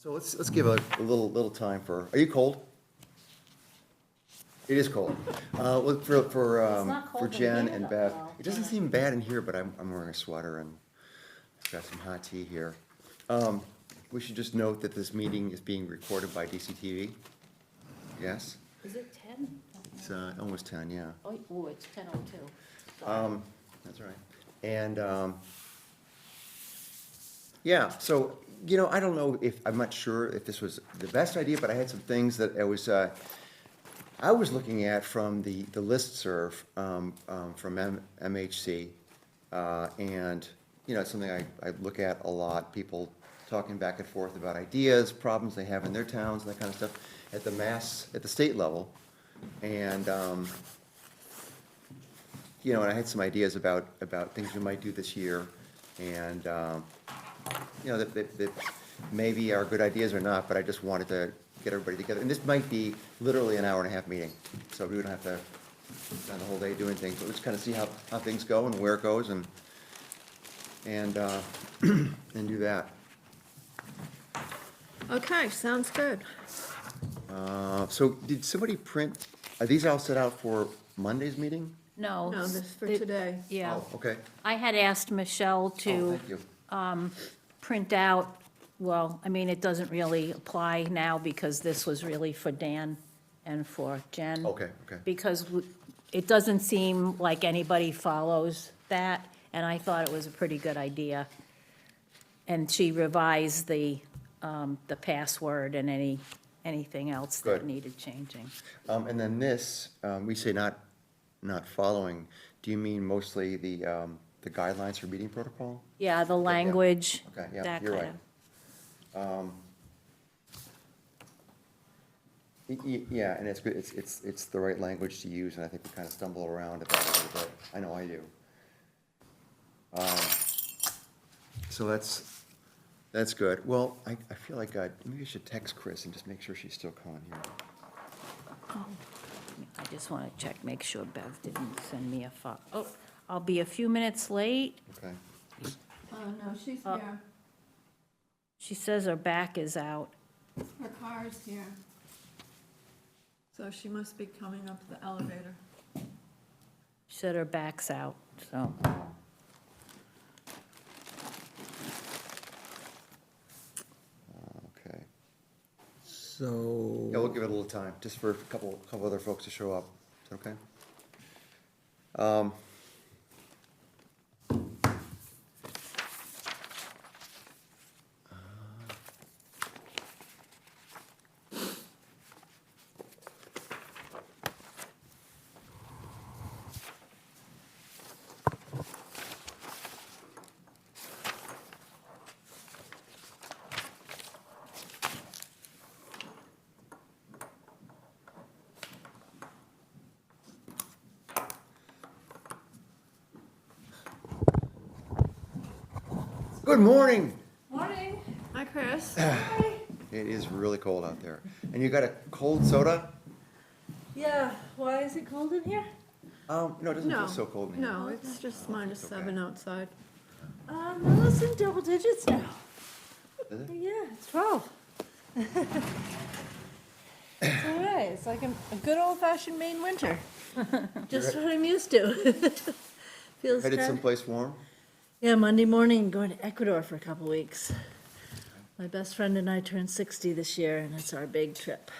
So let's give a little time for, are you cold? It is cold. Well, not for cold in Jen here, and though. Bev, Well, it doesn't yeah. seem bad in here, but I'm wearing a sweater and I've got some hot tea here. We should just note that this meeting is being recorded by DCTV. Yes? Is it 10? It's almost 10, yeah. Oh, it's 10:02. That's right. And, yeah, so, I don't know I'm not sure if this was the best idea, but I had some things that I was looking at from the listserv, from MHC. And, it's something I look at a lot, people talking back and forth about ideas, problems they have in their towns, and that kind of stuff, at the state level. And, and I had some ideas about things we might do this year, and, that maybe are good ideas or not, but I just wanted to get everybody together. And this might be literally an hour-and-a-half meeting, so we don't have to spend the whole day doing things, but we'll just kind of see how things go and where it goes, and do that. Okay, sounds good. So did somebody print, are these all set out for Monday's meeting? No. No, this is for it- today. Yeah. Oh, okay. I had asked Michelle Oh, to thank you. print out, well, I mean, it doesn't really apply now because this was really for Dan and for Jen. Okay. Because it doesn't seem like anybody follows that, and I thought it was a pretty good idea. And she revised the password and anything else that Good. needed changing. And then this, we say not following, do you mean mostly the guidelines for meeting protocol? Yeah, the language, Okay, yeah, that you're kind of. Yeah, and it's good, it's the right language to use, and I think we kind of stumble around at that a little bit. I know I do. So that's good. Well, I feel like maybe I should text Chris and just make sure she's still calling here. I just want to check, make sure Bev didn't send me a oh, I'll be a few minutes late. Okay. Oh, no, she's Oh. here. She says her back is out. Her car's here. So she must be coming up the elevator. She said her back's out, so. Okay. So, Yeah, we'll give it a little time, just for a couple other folks to show up. Is that okay? Good morning. Morning. Hi, Chris. It is really cold out there. And you got a cold soda? Yeah, why is it cold in here? No, it doesn't No, feel so cold in here. no, it's just -7 outside. No, it's in double digits now. Is it? Yeah, it's 12. It's all right, it's like a good old-fashioned Maine winter. Just what I'm used to. Feels Headed good. someplace warm? Yeah, Monday morning, going to Ecuador for a couple weeks. My best friend and I turned 60 this year, and it's our big trip.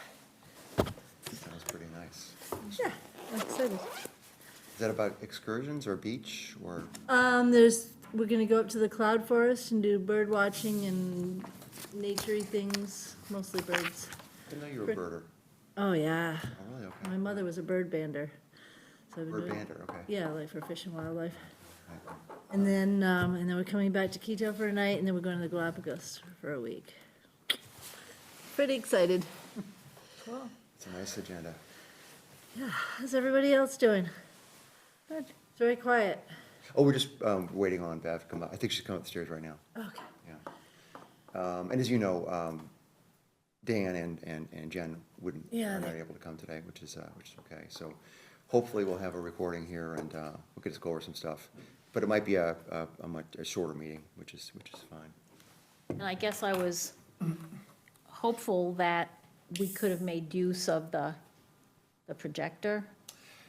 Sounds pretty nice. Yeah, I'm excited. Is that about excursions or beach or? We're gonna go up to the cloud forest and do bird watching and naturey things, mostly birds. I didn't know you were a birder. Oh, yeah. Oh, really? Okay. My mother was a bird bander. So I've been Bird doing- bander, okay. Yeah, like for fish and wildlife. Right. And then we're coming back to Quito for a night, and then we're going to the Galapagos for a week. Pretty excited. Cool. It's a nice agenda. Yeah, how's everybody else doing? Good. It's very quiet. Oh, we're just waiting on Bev to come up. I think she's coming up the stairs right now. Okay. Yeah. And as you know, Dan and Jen Yeah, are not they- able to come today, which is okay. So hopefully we'll have a recording here and we'll get to go over some stuff. But it might be a much shorter meeting, which is fine. And I guess I was hopeful that we could have made use of the projector.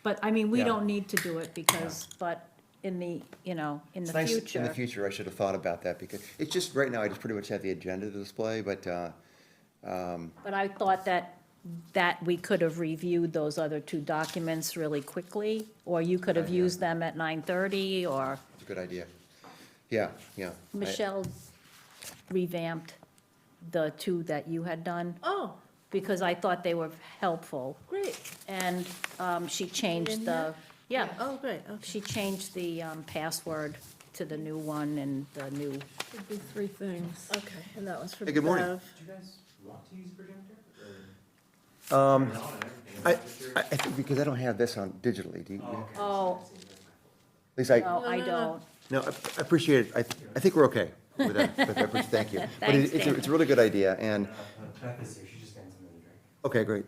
But, I mean, we Yeah. don't need to do it because, but in the, in It's the nice, in the future. future, I should have thought about that, because it's just, right now, I just pretty much have the agenda to display, but, But I thought that we could have reviewed those other two documents really quickly, or you could have Idea. used them at 9:30, or it's a good idea. Yeah, yeah. Michelle revamped the two that you had done, Oh, because I thought they were helpful. great. And she changed In the, yeah, Oh, great, okay. she changed the password to the new one and the new, Should be three things. Okay, and that was for Hey, good morning. Bev. Do you guys want to use a projector? I think because I don't have this on digitally, do you? oh, At least I, no, I no, no. don't. no, I appreciate it. I think we're okay with that, but I appreciate, thank you. But Thanks, it's Dan. a really good idea, and, Beth is here, she's just getting something to drink. okay, great.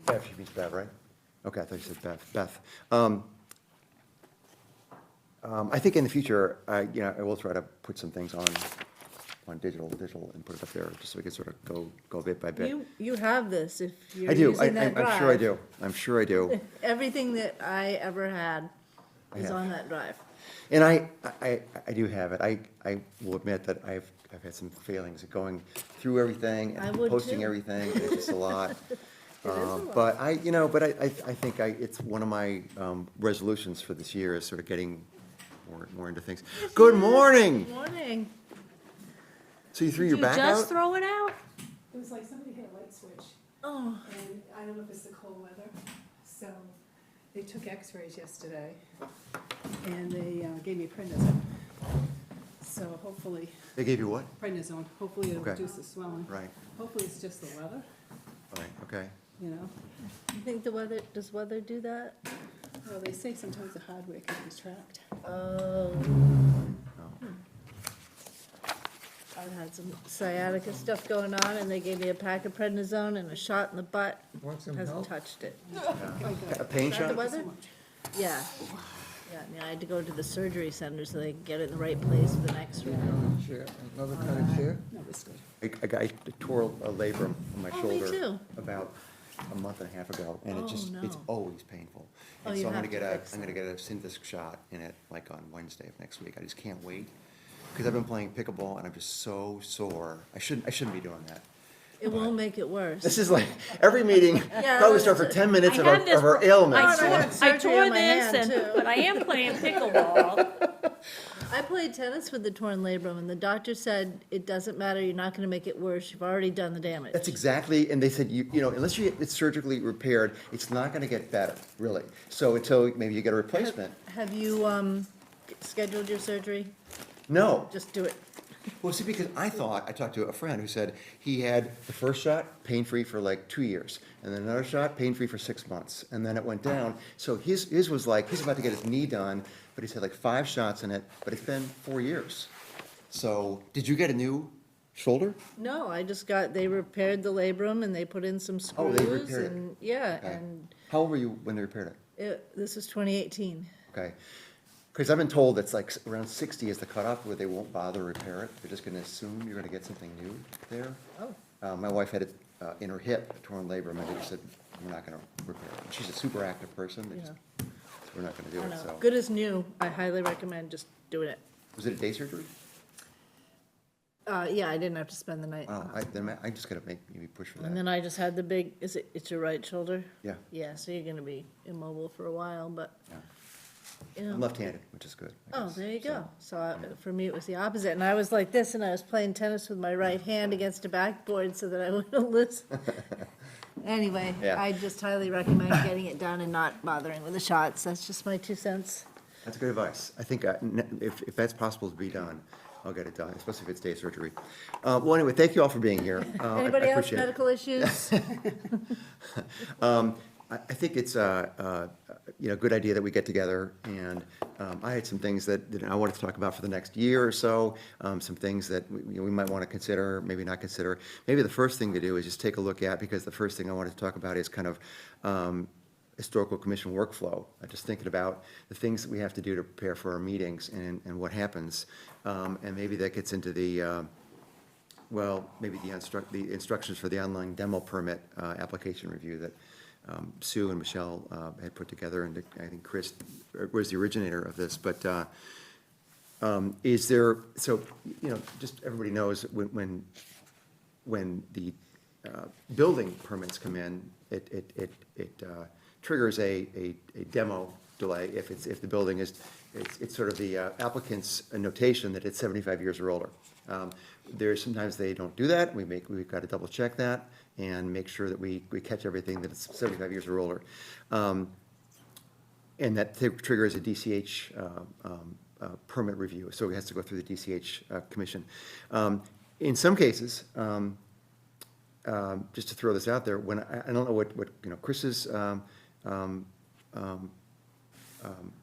Bev, she means Bev, right? Okay, I thought you said Beth. I think in the future, I will try to put some things on digital and put it up there, just so we can sort of go bit by bit. You have this if you're I do, using that drive. I'm sure I do, I'm sure I do. Everything that I ever had I is have. on that drive. And I do have it. I will admit that I've had some failings of going through everything I and would posting too. everything. It's just a lot. It is a lot. But I think it's one of my resolutions for this year is sort of getting more into things. Good morning. Morning. So you threw your You back just out? throw it out? It was like somebody hit a light switch, Oh, and I don't know if it's the cold weather, so they took x-rays yesterday, and they gave me prednisone. So hopefully, They gave you what? prednisone, hopefully it'll Okay. reduce the swelling. Right, Hopefully it's just the weather, right, okay. you know? you think does weather do that? Well, they say sometimes the hardware can distract. Oh. Oh. I've had some sciatica stuff going on, and they gave me a pack of prednisone and a shot in the butt. Hasn't touched it. A pain Is that the shot? weather? Yeah. Yeah, I mean, I had to go to the surgery center so they could get it in the right place for the next round. Chair, another kind of chair? No, it's good. I tore a labrum on my Oh, me shoulder too. about a month and a half ago, and Oh, it's no. always painful. Oh, And you so have to fix I'm gonna that. get a Synthesis shot in it, like on Wednesday of next week. I just can't wait, because I've been playing pickleball and I'm just so sore. I shouldn't be doing that. It won't make it worse. This is like, every meeting, Yeah, probably start for 10 minutes I of had this our pro- ailments. I had I surgery tore on my this, hand, and, too. but I am playing pickleball. I played tennis with the torn labrum, and the doctor said, it doesn't matter, you're not gonna make it worse, you've already done the damage. That's exactly, and they said, unless you get it surgically repaired, it's not gonna get better, really. So until maybe you get a replacement. Have you, scheduled your surgery? No, Just do it. well, see, because I talked to a friend who said he had the first shot pain-free for like 2 years, and then another shot pain-free for 6 months, and then it went down. So his was like, he's about to get his knee done, but he's had like 5 shots in it, but it's been 4 years. So, did you get a new shoulder? No, they repaired the labrum and they put in some Oh, screws they repaired it. and, yeah, Okay. and How old were you when they repaired it? this was 2018. Okay. Because I've been told it's like around 60 is the cutoff where they won't bother to repair it. They're just gonna assume you're gonna get something new there. Oh. My wife had it in her hip, a torn labrum, and they just said, we're not gonna repair it. She's a super active person, so we're not gonna do I it, know, so. good as new, I highly recommend just doing it. Was it a day surgery? Yeah, I didn't have to spend the night. Oh, I just gotta maybe push for And that. then I just had the big, it's your right shoulder? Yeah, Yeah, so you're gonna be immobile for a while, but, yeah. you know. I'm left-handed, which is good. I Oh, guess, there you so. go. So for me, it was the opposite. And I was like this, and I was playing tennis with my right hand against a backboard so that I wouldn't listen. Anyway, Yeah. I just highly recommend getting it done and not bothering with the shots. That's just my 2 cents. That's good advice. I think if that's possible to be done, I'll get it done, especially if it's day surgery. Well, anyway, thank you all for being here. I Anybody else appreciate it. medical issues? I think it's a good idea that we get together, and I had some things that I wanted to talk about for the next year or so, some things that we might want to consider, maybe not consider. Maybe the first thing to do is just take a look at, because the first thing I wanted to talk about is kind of historical commission workflow. Just thinking about the things that we have to do to prepare for our meetings and what happens. And maybe that gets into the well, maybe the instructions for the online demo permit application review that Sue and Michelle had put together, and I think Chris was the originator of this, but is there, so, you know, just everybody knows when the building permits come in, it triggers a demo delay if the building is, it's sort of the applicant's notation that it's 75 years or older. There's sometimes they don't do that. We've got to double check that and make sure that we catch everything that it's 75 years or older. And that triggers a DCH permit review, so it has to go through the DCH commission. In some cases, just to throw this out there, when I don't know what you know Chris's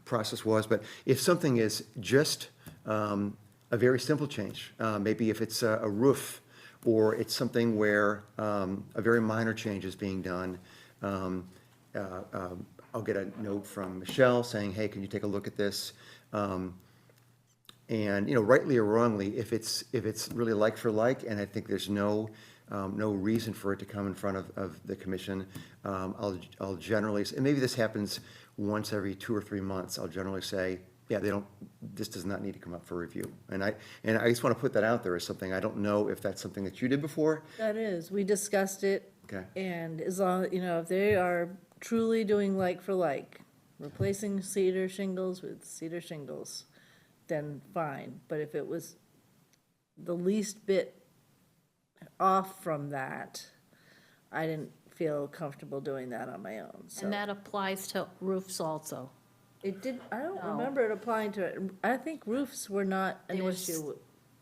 process was, but if something is just a very simple change, maybe if it's a roof, or it's something where a very minor change is being done, I'll get a note from Michelle saying, hey, can you take a look at this? And, you know, rightly or wrongly, if it's really like for like, and I think there's no reason for it to come in front of the commission, I'll generally, and maybe this happens once every 2 or 3 months, I'll generally say, yeah, this does not need to come up for review. And I just want to put that out there as something, I don't know if that's something that you did before. That is, we discussed it. Okay. And as long, you know, if they are truly doing like for like, replacing cedar shingles with cedar shingles, then fine. But if it was the least bit off from that, I didn't feel comfortable doing that on my own, so. And that applies to roofs also. It did, I don't No. remember it applying to it. I think roofs were not an There's- issue.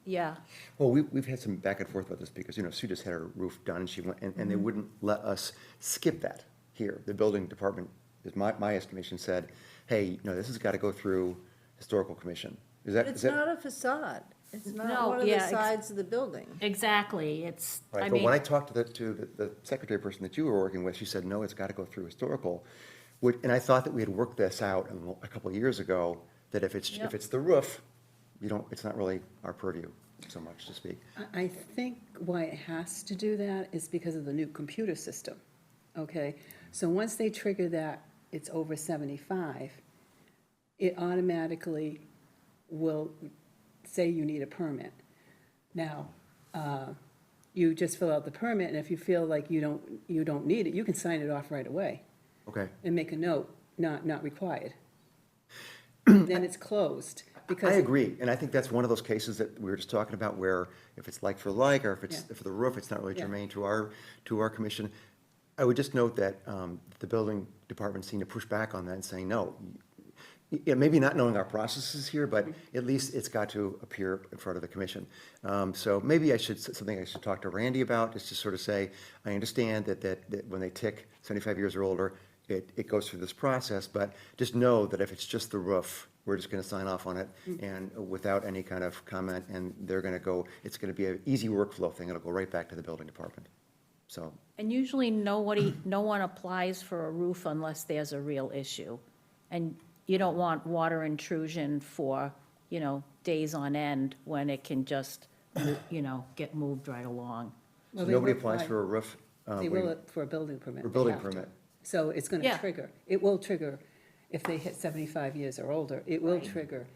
Yeah, Well, we've had some back and forth about this because, you know, Sue just had her roof done, and she went, and they wouldn't let us skip that here. The building department, is my estimation, said, hey, you know, this has got to go through historical commission. Is that? It's is that- not a facade. It's No, not one of the yeah, sides of the building. exactly. It's, I Right, but when I mean, talked to the secretary person that you were working with, she said, no, it's got to go through historical. And I thought that we had worked this out a couple of years ago, that if it's Yep. the roof, it's not really our purview so much to speak. I think why it has to do that is because of the new computer system, okay? So once they trigger that, it's over 75, it automatically will say you need a permit. Now, you just fill out the permit, and if you feel like you don't need it, you can sign it off right away Okay. and make a note, not required. Then it's closed, because. I agree, and I think that's one of those cases that we were just talking about, where if it's like for like, or if it's Yeah. for the roof, it's not really Yeah. germane to our commission. I would just note that the building department seemed to push back on that and saying, no, yeah, maybe not knowing our processes here, but at least it's got to appear in front of the commission. So maybe something I should talk to Randy about, is to sort of say, I understand that when they tick 75 years or older, it goes through this process, but just know that if it's just the roof, we're just gonna sign off on it, and without any kind of comment, and they're gonna go, it's gonna be an easy workflow thing, it'll go right back to the building department. So, and usually no one applies for a roof unless there's a real issue. And you don't want water intrusion for, you know, days on end when it can just, you know, get moved right along. Well, they nobody will applies apply- for a roof? They will for a building permit. For they building have to. permit. So it's gonna Yeah. trigger, it will trigger, if they hit 75 years or older, it will trigger.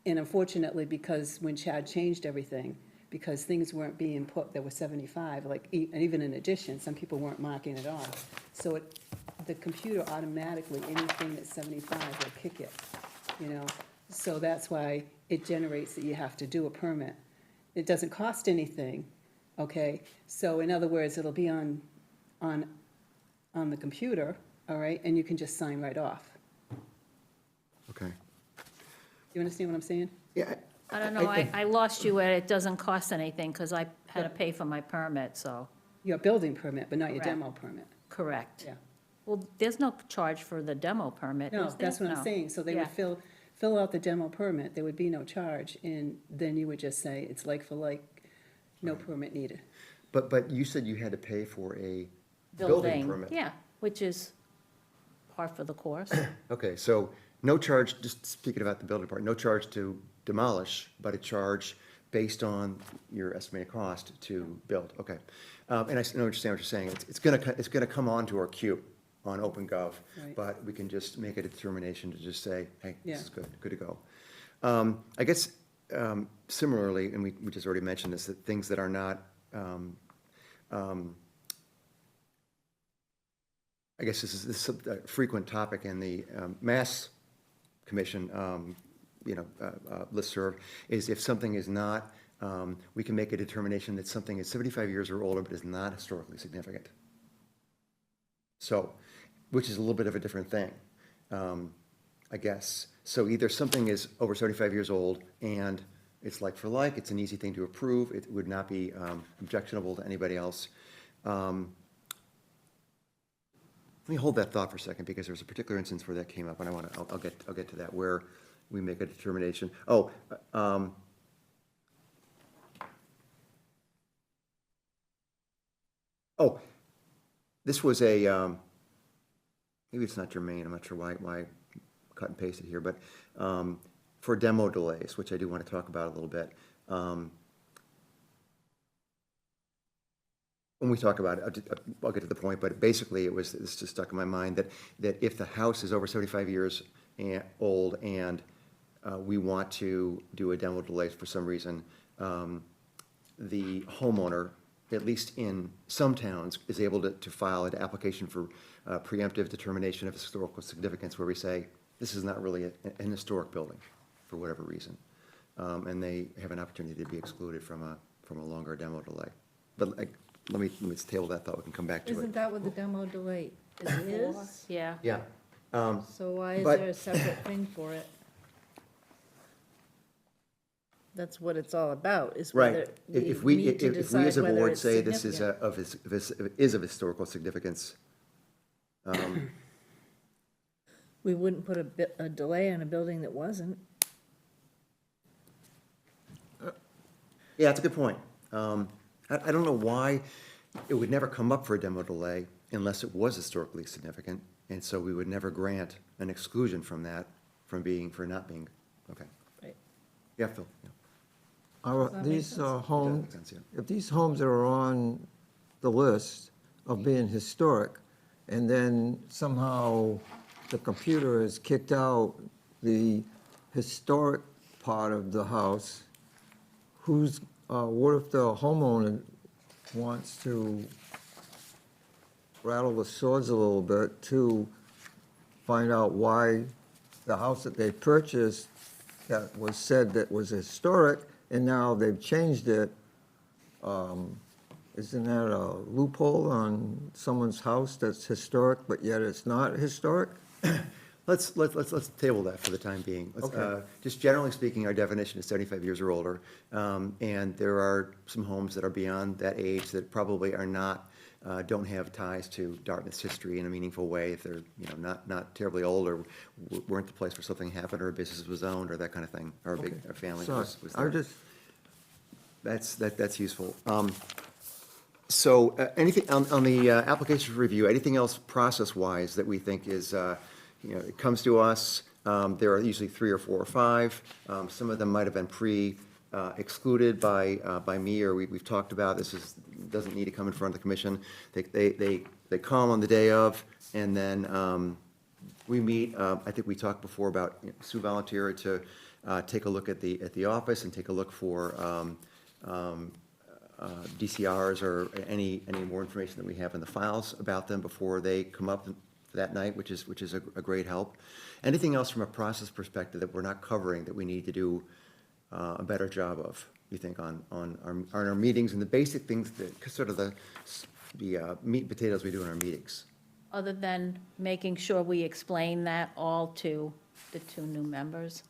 And unfortunately, because when Chad changed everything, because things weren't being put that were 75, like, and even in addition, some people weren't marking it off. So the computer automatically, anything that's 75 will kick it, you know? So that's why it generates that you have to do a permit. It doesn't cost anything, okay? So in other words, it'll be on the computer, all right, and you can just sign right off. Okay. You understand what I'm saying? Yeah. I don't know, I lost you at it doesn't cost anything, because I had to pay for my permit, so, Your building permit, but not your Correct. demo permit, correct. yeah. Well, there's no charge for the demo permit, No, is there? that's what I'm No. saying, so they Yeah. would fill out the demo permit, there would be no charge, and then you would just say, it's like for like, no permit needed. But you said you had to pay for a building permit. Yeah, which is par for the course. Okay, so no charge, just speaking about the building part, no charge to demolish, but a charge based on your estimated cost to build, okay. And I understand what you're saying, it's gonna come onto our queue on OpenGov, Right. but we can just make a determination to just say, hey, Yeah. this is good to go. I guess, similarly, and we just already mentioned this, that things that are not, I guess this is a frequent topic in the Mass Commission, listserv, is if something is not, we can make a determination that something is 75 years or older but is not historically significant. So, which is a little bit of a different thing, I guess. So either something is over 75 years old and it's like for like, it's an easy thing to approve, it would not be objectionable to anybody else. Let me hold that thought for a second, because there's a particular instance where that came up, and I'll get to that, where we make a determination. This was a, maybe it's not germane, I'm not sure why cut and pasted here, but for demo delays, which I do want to talk about a little bit. When we talk about it, I'll get to the point, but basically it's just stuck in my mind that if the house is over 75 years old and we want to do a demo delay for some reason, the homeowner, at least in some towns, is able to file an application for preemptive determination of historical significance, where we say, this is not really an historic building, for whatever reason. And they have an opportunity to be excluded from a longer demo delay. But let me table that thought, we can come back to it. Isn't that what the demo delay is? Yeah. Yeah. So why is But- there a separate thing for it? That's what it's all about, is whether Right. we If we need to as decide a whether board it's say this is significant. is of historical significance, We wouldn't put a delay on a building that wasn't. yeah, that's a good point. I don't know why it would never come up for a demo delay unless it was historically significant, and so we would never grant an exclusion from that, for not being, okay. Right. Yeah, Phil, yeah. Are that make these sense? That makes homes, sense, yeah. if these homes are on the list of being historic, and then somehow the computer has kicked out the historic part of the house, what if the homeowner wants to rattle the swords a little bit to find out why the house that they purchased that was said that was historic, and now they've changed it? Isn't that a loophole on someone's house that's historic, but yet it's not historic? Let's table that for the time being. Okay. Just generally speaking, our definition is 75 years or older. And there are some homes that are beyond that age that probably are not, don't have ties to Dartmouth's history in a meaningful way. If they're, not terribly old, or weren't the place where something happened, or a business was owned, or that kind of thing, or a family Sorry, was I there. just, That's useful. So anything on the application for review, anything else process-wise that we think is, it comes to us, there are usually 3 or 4 or 5. Some of them might have been excluded by me, or we've talked about, doesn't need to come in front of the commission. They come on the day of, and then we meet. I think we talked before about, Sue volunteered to take a look at the office and take a look for DCRs or any more information that we have in the files about them before they come up that night, which is a great help. Anything else from a process perspective that we're not covering that we need to do a better job of, you think, on our meetings, and the basic things that sort of the meat and potatoes we do in our meetings? Other than making sure we explain that all to the 2 new members.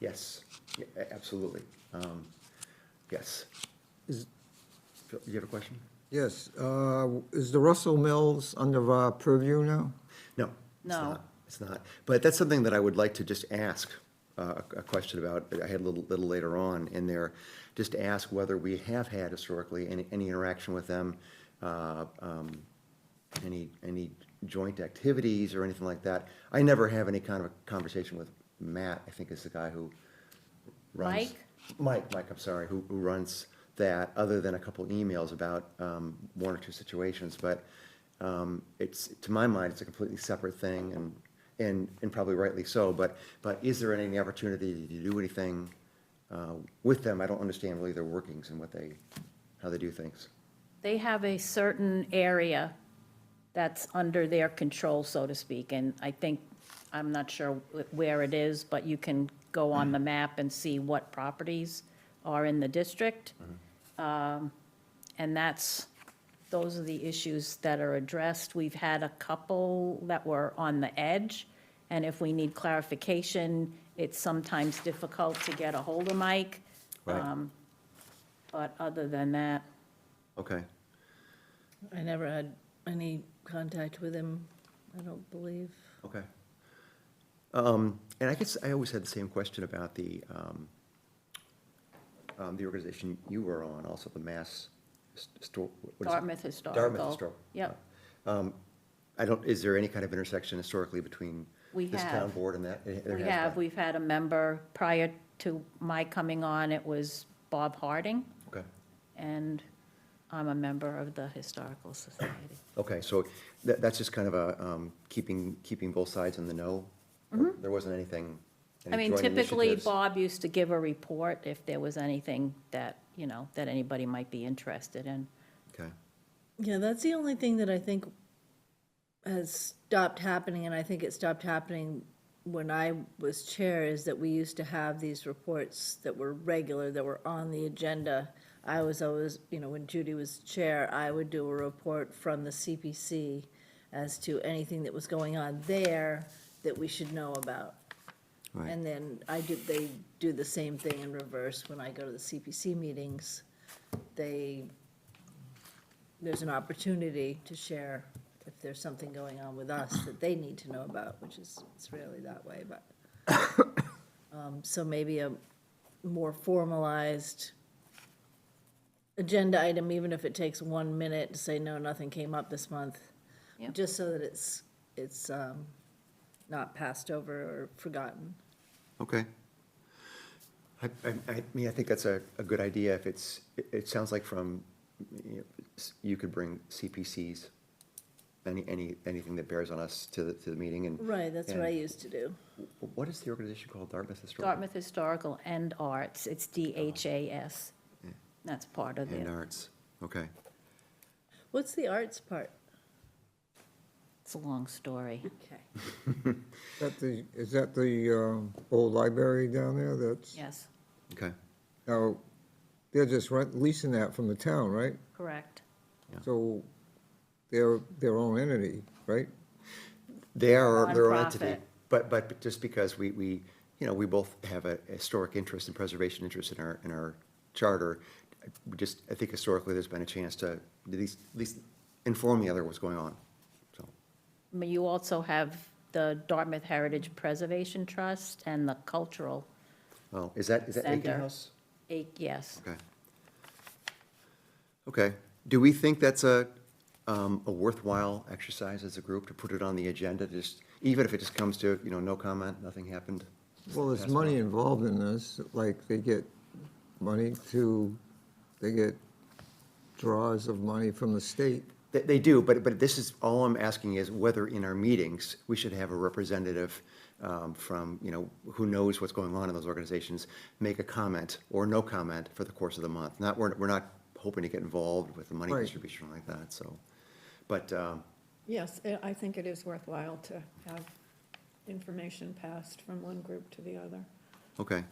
Yes, yeah, absolutely. Yes. Phil, you have a question? yes, is the Russell Mills under our purview now? No. It's No. not. It's not. But that's something that I would like to just ask a question about. I had a little later on in there, just to ask whether we have had historically any interaction with them, any joint activities or anything like that. I never have any kind of a conversation with Matt, I think is the guy who runs. Mike? Mike, I'm sorry, who runs that, other than a couple emails about one or two situations, but it's, to my mind, it's a completely separate thing, and probably rightly so, but is there any opportunity to do anything with them? I don't understand really their workings and how they do things. They have a certain area that's under their control, so to speak, and I think, I'm not sure where it is, but you can go on the map and see what properties are in the district. And those are the issues that are addressed. We've had a couple that were on the edge, and if we need clarification, it's sometimes difficult to get a hold of Mike. Right. But other than that, Okay, I never had any contact with him, I don't believe. okay. And I guess I always had the same question about the organization you were on, also the Mass Histor-. what is it? Dartmouth Historical. Dartmouth Historical. Yep, Is there any kind of intersection historically between We this have. town board and that? There we has have, been. we've had a member, prior to my coming on, it was Bob Harding, Okay, and I'm a member of the Historical Society. okay, so that's just kind of a, keeping both sides in the know? There wasn't anything, I any mean, joint typically, initiatives? Bob used to give a report if there was anything that, that anybody might be interested in. Okay, Yeah, that's the only thing that I think has stopped happening, and I think it stopped happening when I was chair, is that we used to have these reports that were regular, that were on the agenda. I was always, when Judy was chair, I would do a report from the CPC as to anything that was going on there that we should know about. right, And then they do the same thing in reverse when I go to the CPC meetings. There's an opportunity to share if there's something going on with us that they need to know about, which is, it's rarely that way, but. So maybe a more formalized agenda item, even if it takes 1 minute to say, no, nothing came up this month. Yep. Just so that it's not passed over or forgotten. okay. I mean, I think that's a good idea. If it sounds like you could bring CPCs, anything that bears on us to the meeting, and. Right, that's what I and used to do. What is the organization called, Dartmouth Historical? Dartmouth Historical and Arts, it's DHAS. That's part of And it. Arts, okay. What's the arts part? It's a long story. Okay. Is that the old library down there? That's, Yes, Okay, now, they're just leasing that from the town, right? correct. So they're their own entity, right? they are their own entity, Nonprofit. but just because we we both have a historic interest and preservation interest in our charter, I think historically there's been a chance to at least inform the other what's going on, so. But you also have the Dartmouth Heritage Preservation Trust and the Cultural, Well, is that Aiken Center. House? yes. Okay. Okay, do we think that's a worthwhile exercise as a group to put it on the agenda, just, even if it just comes to, no comment, nothing happened? Well, there's That's money fine. involved in this, like they get they get draws of money from the state. They do, but this is, all I'm asking is whether in our meetings, we should have a representative from, who knows what's going on in those organizations, make a comment or no comment for the course of the month. We're not hoping to get involved with the money Right. distribution like that, so. But, Yes, I think it is worthwhile to have information passed from one group to the other. okay,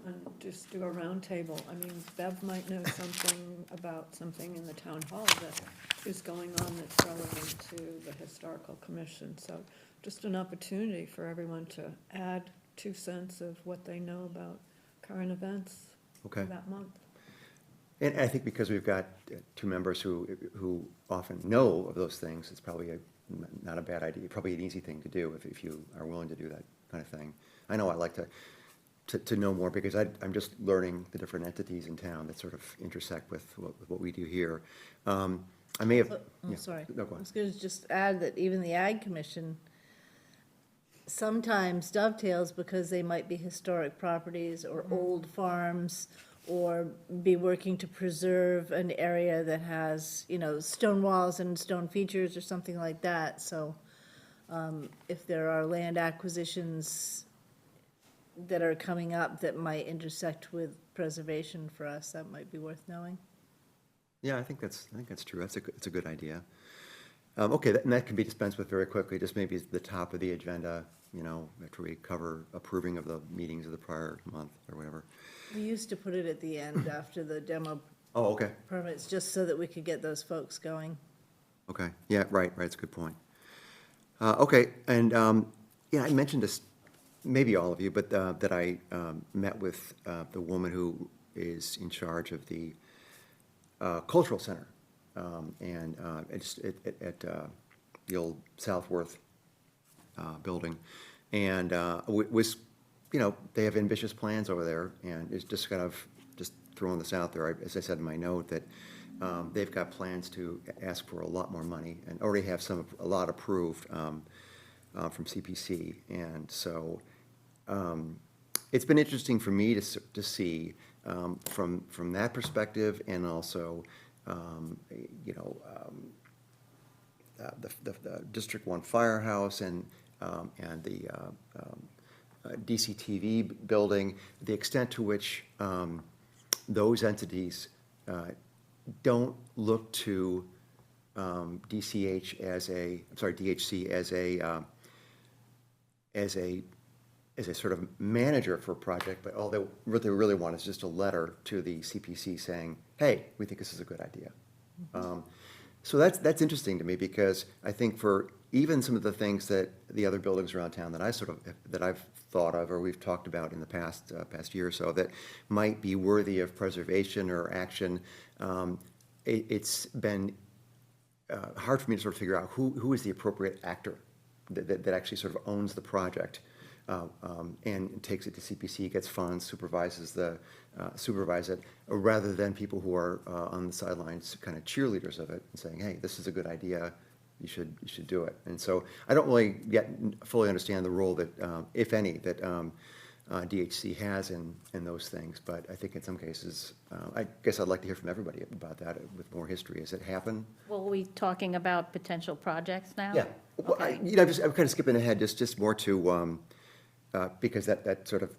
And just do a roundtable. I mean, Bev might know something about something in the town hall that is going on that's relevant to the historical commission. So just an opportunity for everyone to add 2 cents of what they know about current events okay. for that month. And I think because we've got two members who often know of those things, it's probably not a bad idea, probably an easy thing to do if you are willing to do that kind of thing. I know I like to know more because I'm just learning the different entities in town that sort of intersect with what we do here. I may have. Oh, yeah. sorry. No, go I on. was going to just add that even the Ag Commission, sometimes dovetails because they might be historic properties or old farms, or be working to preserve an area that has, you know, stone walls and stone features or something like that. So if there are land acquisitions that are coming up that might intersect with preservation for us, that might be worth knowing. Yeah, I think that's true. It's a good idea. Okay, and that can be dispensed with very quickly, just maybe the top of the agenda, you know, after we cover approving of the meetings of the prior month or whatever. We used to put it at the end after the demo Oh, okay, permits, just so that we could get those folks going. okay. Yeah, right, it's a good point. Okay, and, yeah, I mentioned this, maybe all of you, but that I met with the woman who is in charge of the cultural center, and it's at the old Southworth building. And was, you know, they have ambitious plans over there, and it's just kind of, just throwing this out there, as I said in my note, that they've got plans to ask for a lot more money, and already have a lot approved from CPC. And so it's been interesting for me to see from that perspective, and also, you know, the District 1 firehouse and the DCTV building, the extent to which those entities don't look to DCH as a, I'm sorry, DHC as a sort of manager for a project, but all what they really want is just a letter to the CPC saying, hey, we think this is a good idea. So that's interesting to me, because I think for even some of the things that the other buildings around town that I've thought of, or we've talked about in the past year or so, that might be worthy of preservation or action, it's been hard for me to sort of figure out who is the appropriate actor that actually sort of owns the project, and takes it to CPC, gets funds, supervise it, rather than people who are on the sidelines, kind of cheerleaders of it, and saying, hey, this is a good idea, you should do it. And so I don't really yet fully understand the role that, if any, that DHC has in those things, but I think in some cases, I guess I'd like to hear from everybody about that with more history. Has it happened? Well, are we talking about potential projects now? Yeah. Well, Okay. I'm kind of skipping ahead, just more to, because that sort of,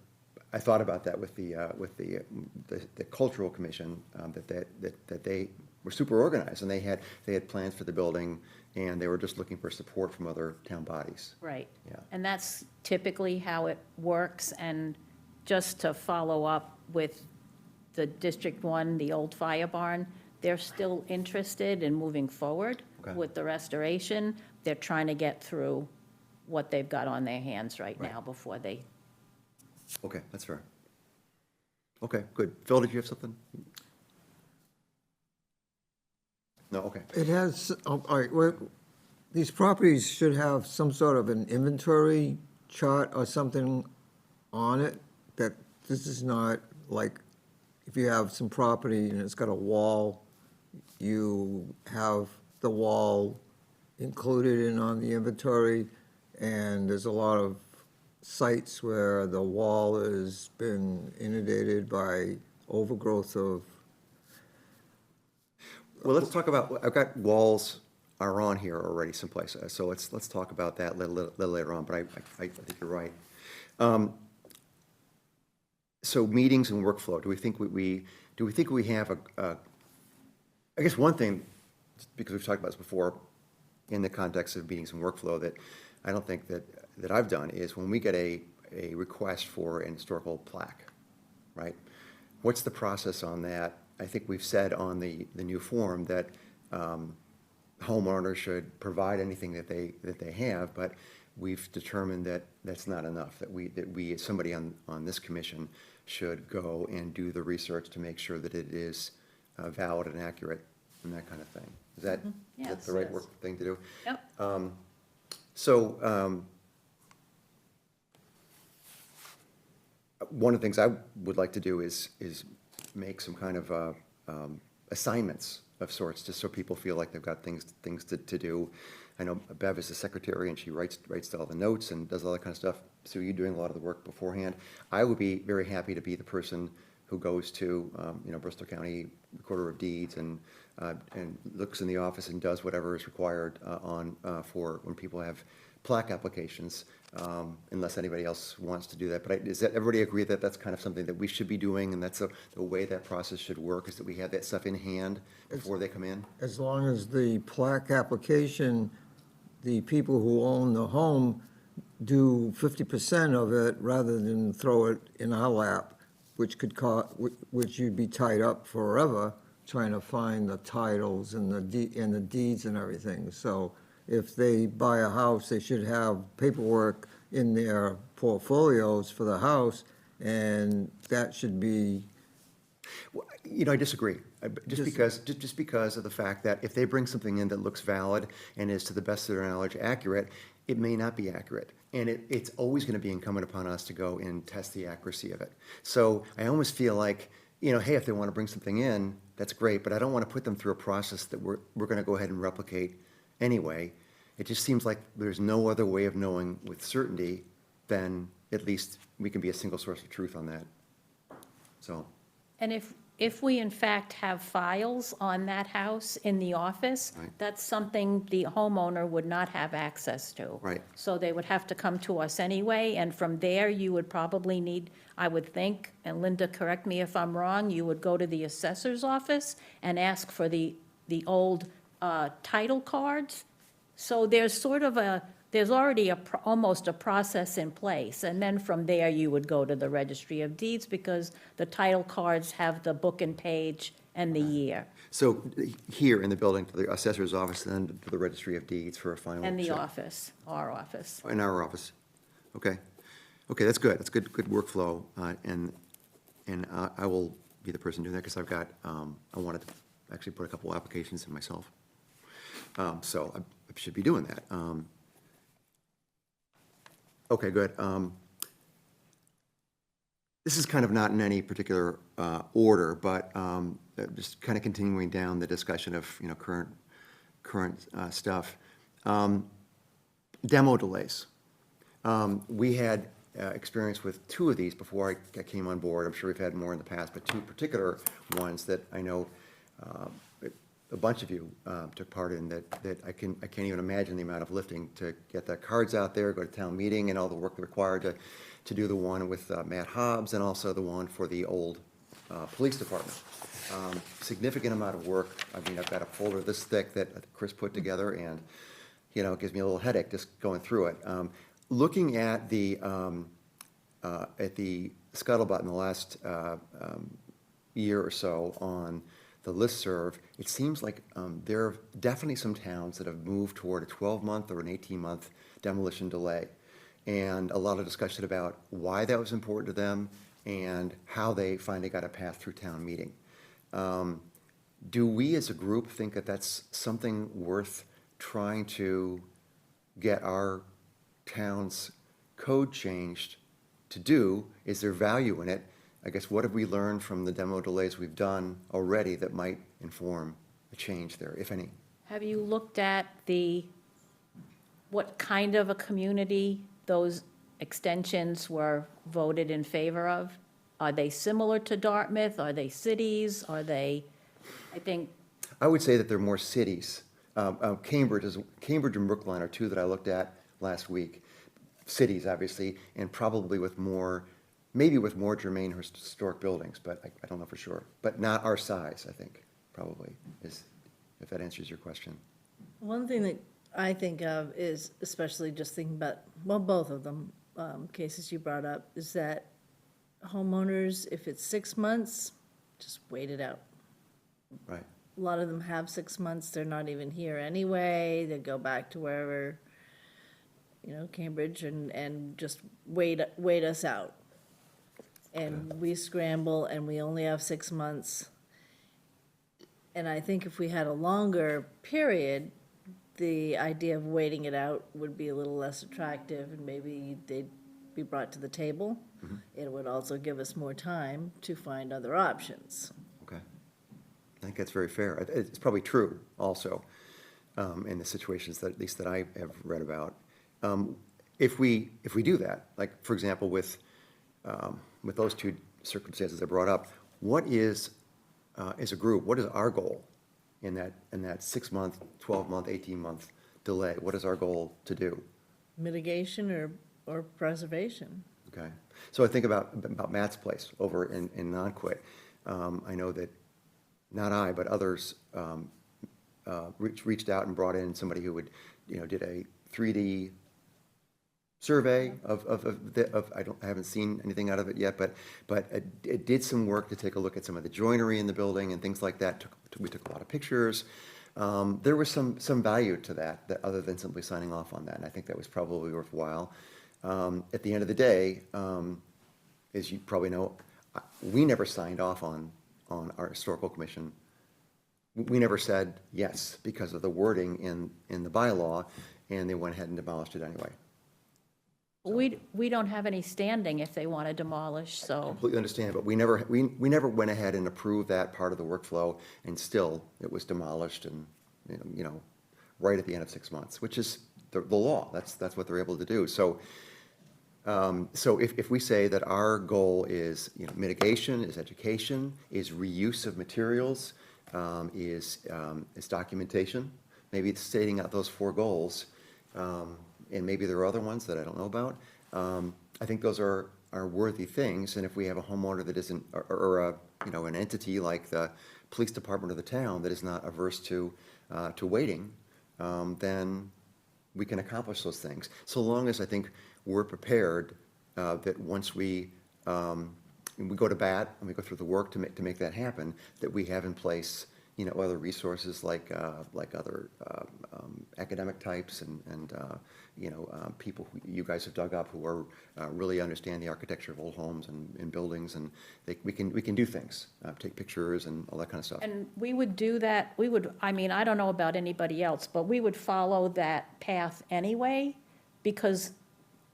I thought about that with the cultural commission, that they were super organized, and they had plans for the building, and they were just looking for support from other town bodies. Right. Yeah. And that's typically how it works. And just to follow up with the District 1, the old fire barn, they're still interested in moving forward Okay. with the restoration. They're trying to get through what they've got on their hands right Right. now before they. Okay, that's fair. Okay, good. Phil, did you have something? No, okay. It has, all right, well, these properties should have some sort of an inventory chart or something on it, that this is not like, if you have some property and it's got a wall, you have the wall included in on the inventory, and there's a lot of sites where the wall has been inundated by overgrowth of. Well, let's talk about, I've got walls are on here already someplace, so let's talk about that a little later on, but I think you're right. So meetings and workflow, do we think we have I guess one thing, because we've talked about this before, in the context of meetings and workflow, that I don't think that I've done, is when we get a request for an historical plaque, right? What's the process on that? I think we've said on the new form that homeowners should provide anything that they have, but we've determined that that's not enough, that we somebody on this commission should go and do the research to make sure that it is valid and accurate and that kind of thing. Is that Yes, the right yes. work thing to do? Yep. So, one of the things I would like to do is make some kind of assignments of sorts, just so people feel like they've got things to do. I know Bev is the secretary, and she writes all the notes and does all that kind of stuff. So you're doing a lot of the work beforehand. I would be very happy to be the person who goes to, Bristol County Recorder of Deeds and looks in the office and does whatever is required for when people have plaque applications, unless anybody else wants to do that. But does everybody agree that that's kind of something that we should be doing, and that's the way that process should work, is that we have that stuff in hand before they come in? As long as the plaque application, the people who own the home do 50% of it rather than throw it in our lap, which could which you'd be tied up forever trying to find the titles and the deeds and everything. So if they buy a house, they should have paperwork in their portfolios for the house, and that should be. I disagree, just because of the fact that if they bring something in that looks valid and is to the best of their knowledge accurate, it may not be accurate. And it's always going to be incumbent upon us to go and test the accuracy of it. So I almost feel like, hey, if they want to bring something in, that's great, but I don't want to put them through a process that we're going to go ahead and replicate anyway. It just seems like there's no other way of knowing with certainty than at least we can be a single source of truth on that. So. And if we in fact have files on that house in the office, Right. that's something the homeowner would not have access to. Right. So they would have to come to us anyway, and from there, you would probably need, I would think, and Linda, correct me if I'm wrong, you would go to the assessor's office and ask for the old title cards. So there's already almost a process in place, and then from there, you would go to the Registry of Deeds, because the title cards have the book and page and the year, So here in the building, to the assessor's office, and then to the Registry of Deeds for a final. and the check. office, our office. In our office. Okay. Okay, that's good. That's good workflow. And I will be the person doing that, because I've got, I wanted to actually put a couple applications in myself. So I should be doing that. Okay, good. This is kind of not in any particular order, but just kind of continuing down the discussion of, current stuff. Demo delays. We had experience with two of these before I came on board. I'm sure we've had more in the past, but two particular ones that I know a bunch of you took part in, that I can't even imagine the amount of lifting to get the cards out there, go to town meeting, and all the work required to do the one with Matt Hobbs, and also the one for the old police department. Significant amount of work. I mean, I've got a folder this thick that Chris put together, and it gives me a little headache just going through it. Looking at the scuttlebutt in the last year or so on the listserv, it seems like there are definitely some towns that have moved toward a 12-month or an 18-month demolition delay. And a lot of discussion about why that was important to them and how they finally got a path through town meeting. Do we as a group think that that's something worth trying to get our town's code changed to do? Is there value in it? I guess, what have we learned from the demo delays we've done already that might inform a change there, if any? Have you looked at what kind of a community those extensions were voted in favor of? Are they similar to Dartmouth? Are they cities? Are they, I think, I would say that they're more cities. Cambridge and Brookline are two that I looked at last week. Cities, obviously, and probably maybe with more germane historic buildings, but I don't know for sure. But not our size, I think, probably, if that answers your question. One thing that I think of is, especially just thinking about, well, both of them, cases you brought up, is that homeowners, if it's 6 months, just wait it out. Right. A lot of them have 6 months, they're not even here anyway, they go back to wherever, Cambridge, and just wait us out. And we scramble, and we only have 6 months. And I think if we had a longer period, the idea of waiting it out would be a little less attractive, and maybe they'd be brought to the table. It would also give us more time to find other options. Okay. I think that's very fair. It's probably true also. in the situations that, at least that I have read about. If we do that, like, for example, with those two circumstances I brought up, what is, as a group, what is our goal in that 6-month, 12-month, 18-month delay? What is our goal to do? Mitigation or preservation. Okay, so I think about Matt's place over in Nonquit. I know that, not I, but others reached out and brought in somebody who would, did a 3D survey I haven't seen anything out of it yet, but it did some work to take a look at some of the joinery in the building and things like that. We took a lot of pictures. There was some value to that other than simply signing off on that, and I think that was probably worthwhile. At the end of the day, as you probably know, we never signed off on our historical commission. We never said yes because of the wording in the bylaw, and they went ahead and demolished it anyway. We don't have any standing if they want to demolish, so, Completely understand, but we never went ahead and approved that part of the workflow, and still it was demolished and, right at the end of 6 months, which is the law. That's what they're able to do. So if we say that our goal is, mitigation, is education, is reuse of materials, is documentation, maybe it's stating out those 4 goals, and maybe there are other ones that I don't know about. I think those are worthy things, and if we have a homeowner that isn't, or an entity like the police department of the town that is not averse to waiting, then we can accomplish those things. So long as I think we're prepared, that once we go to bat and we go through the work to make that happen, that we have in place, other resources like other academic types and people who you guys have dug up who are really understand the architecture of old homes and buildings, and we can do things, take pictures and all that kind of stuff. and we would do that, I don't know about anybody else, but we would follow that path anyway, because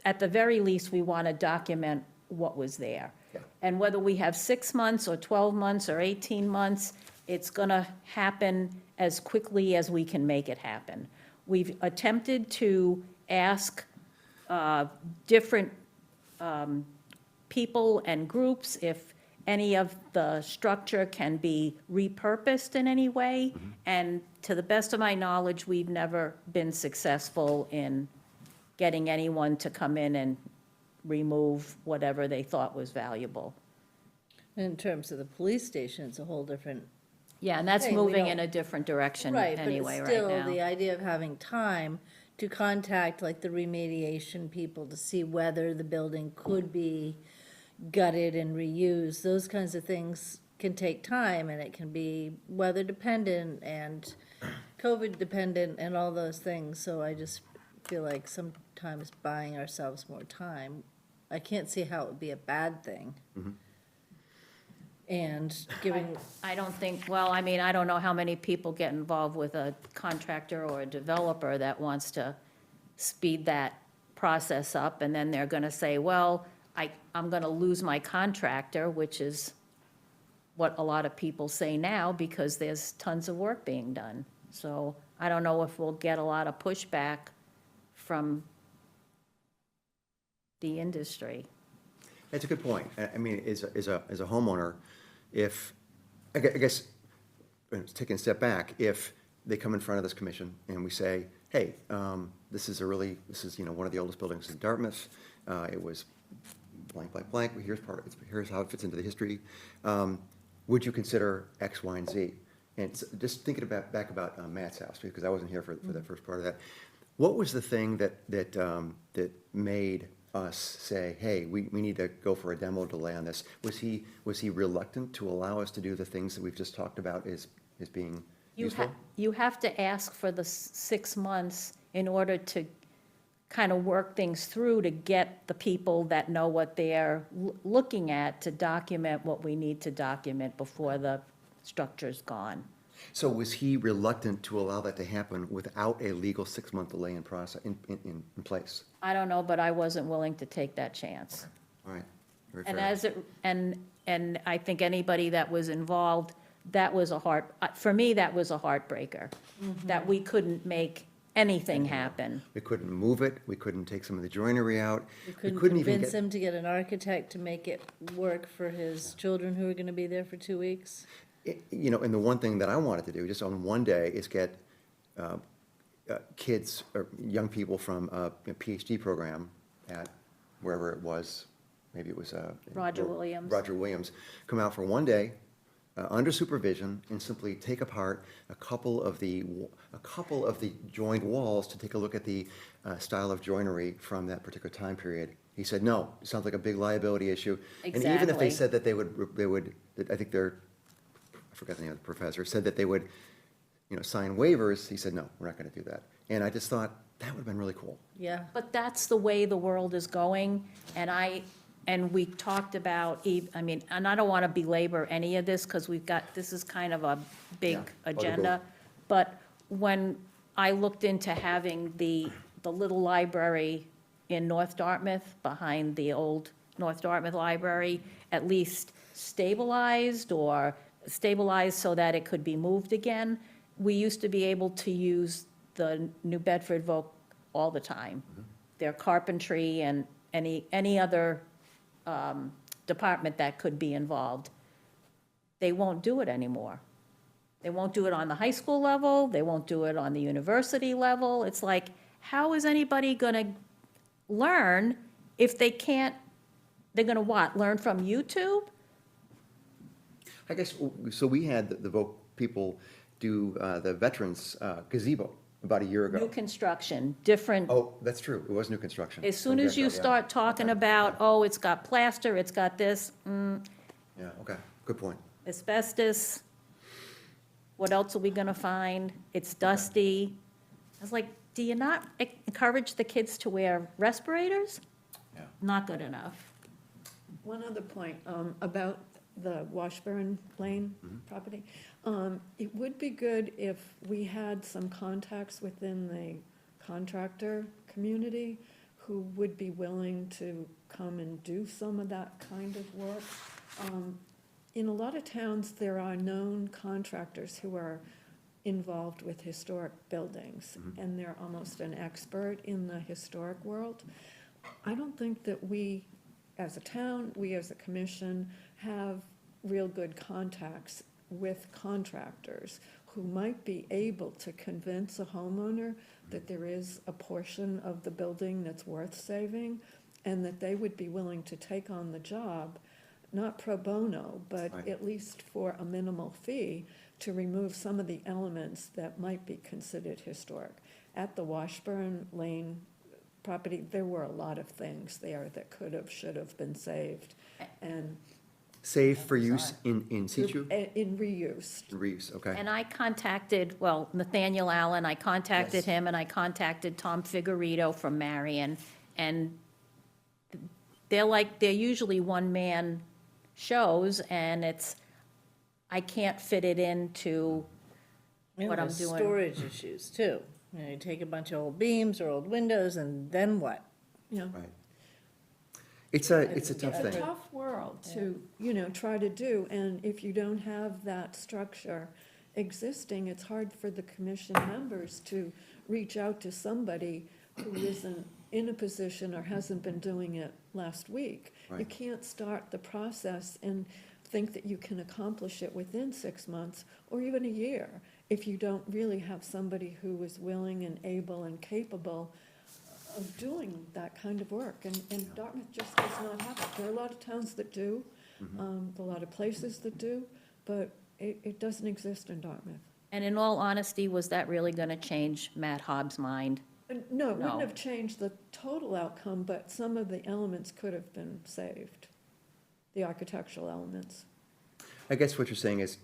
at the very least, we want to document what was there. Yeah. And whether we have 6 months or 12 months or 18 months, it's going to happen as quickly as we can make it happen. We've attempted to ask different people and groups if any of the structure can be repurposed in any way. And to the best of my knowledge, we've never been successful in getting anyone to come in and remove whatever they thought was valuable. In terms of the police station, it's a whole different. Yeah, and that's Hey, we moving don't- in a different direction Right, anyway but right it's still the now. idea of having time to contact like the remediation people to see whether the building could be gutted and reused. Those kinds of things can take time, and it can be weather dependent and COVID dependent and all those things. So I just feel like sometimes buying ourselves more time, I can't see how it would be a bad thing. And giving, I don't think, I don't know how many people get involved with a contractor or a developer that wants to speed that process up, and then they're gonna say, well, I'm gonna lose my contractor, which is what a lot of people say now, because there's tons of work being done. So I don't know if we'll get a lot of pushback from the industry. That's a good point. I mean, as a homeowner, if, I guess, taking a step back, if they come in front of this commission and we say, hey, this is one of the oldest buildings in Dartmouth, it was blank, blank, blank, here's how it fits into the history, would you consider X, Y, and Z? And just thinking back about Matt's house, because I wasn't here for the first part of that, what was the thing that made us say, hey, we need to go for a demo delay on this? Was he reluctant to allow us to do the things that we've just talked about as being useful? You have to ask for the 6 months in order to kind of work things through to get the people that know what they're looking at to document what we need to document before the structure's gone. So was he reluctant to allow that to happen without a legal 6-month delay in process, in place? I don't know, but I wasn't willing to take that chance. All right, very And fair. and I think anybody that was involved that was for me, that was a heartbreaker, that we couldn't make anything happen. We couldn't move it, we couldn't take some of the joinery out. We couldn't even convince get- him to get an architect to make it work for his children who are gonna be there for 2 weeks. You know, and the one thing that I wanted to do, just on one day, is get kids or young people from a PhD program at wherever it was, maybe it was. Roger Williams. Roger Williams, come out for one day, under supervision, and simply take apart a couple of the joined walls to take a look at the style of joinery from that particular time period. He said, no, it sounds like a big liability issue. And even if Exactly. they said that they would, I think I forgot the name of the professor, said that they would, sign waivers, he said, no, we're not gonna do that. And I just thought, that would've been really cool. Yeah, But that's the way the world is going, and we talked about, and I don't want to belabor any of this, because this is kind of a big Yeah. agenda, but when I looked into having the little library in North Dartmouth, behind the old North Dartmouth Library, at least stabilized so that it could be moved again, we used to be able to use the New Bedford Voc all the time. Their carpentry and any other department that could be involved. They won't do it anymore. They won't do it on the high school level, they won't do it on the university level. It's like, how is anybody gonna learn if they can't, they're gonna what, learn from YouTube? I guess, so we had the Voc people do the veterans gazebo about a year New ago. construction, different. Oh, that's true, it was new construction. As soon as you Yeah. start talking about, oh, it's got plaster, it's got this, Yeah, okay, good point. asbestos, what else are we gonna find? It's dusty. I was like, do you not encourage the kids to wear respirators? Yeah. Not good enough. One other point, about the Washburn Lane property. It would be good if we had some contacts within the contractor community who would be willing to come and do some of that kind of work. In a lot of towns, there are known contractors who are involved with historic buildings, and they're almost an expert in the historic world. I don't think that we, as a town, we as a commission, have real good contacts with contractors who might be able to convince a homeowner that there is a portion of the building that's worth saving, and that they would be willing to take on the job, not pro bono, but Right. at least for a minimal fee, to remove some of the elements that might be considered historic. At the Washburn Lane property, there were a lot of things there that could have, should have been saved, and Save for use in situ? in reuse. Reuse, okay. And I contacted, Nathaniel Allen, I contacted Yes. him, and I contacted Tom Figurito from Marion, and they're usually one-man shows, and I can't fit it into You know, what I'm there's doing. storage issues too. You take a bunch of old beams or old windows, and then what? Yeah. Right. It's a tough It's a thing. tough world to, try to do, and if you don't have that structure existing, it's hard for the commission members to reach out to somebody who isn't in a position or hasn't been doing it last week. You Right. can't start the process and think that you can accomplish it within 6 months or even a year if you don't really have somebody who is willing and able and capable of doing that kind of work, and Dartmouth just does not have it. There are a lot of towns that do, a lot of places that do, but it doesn't exist in Dartmouth. And in all honesty, was that really gonna change Matt Hobbs' mind? And no, it No. wouldn't have changed the total outcome, but some of the elements could have been saved, the architectural elements. I guess what you're saying is,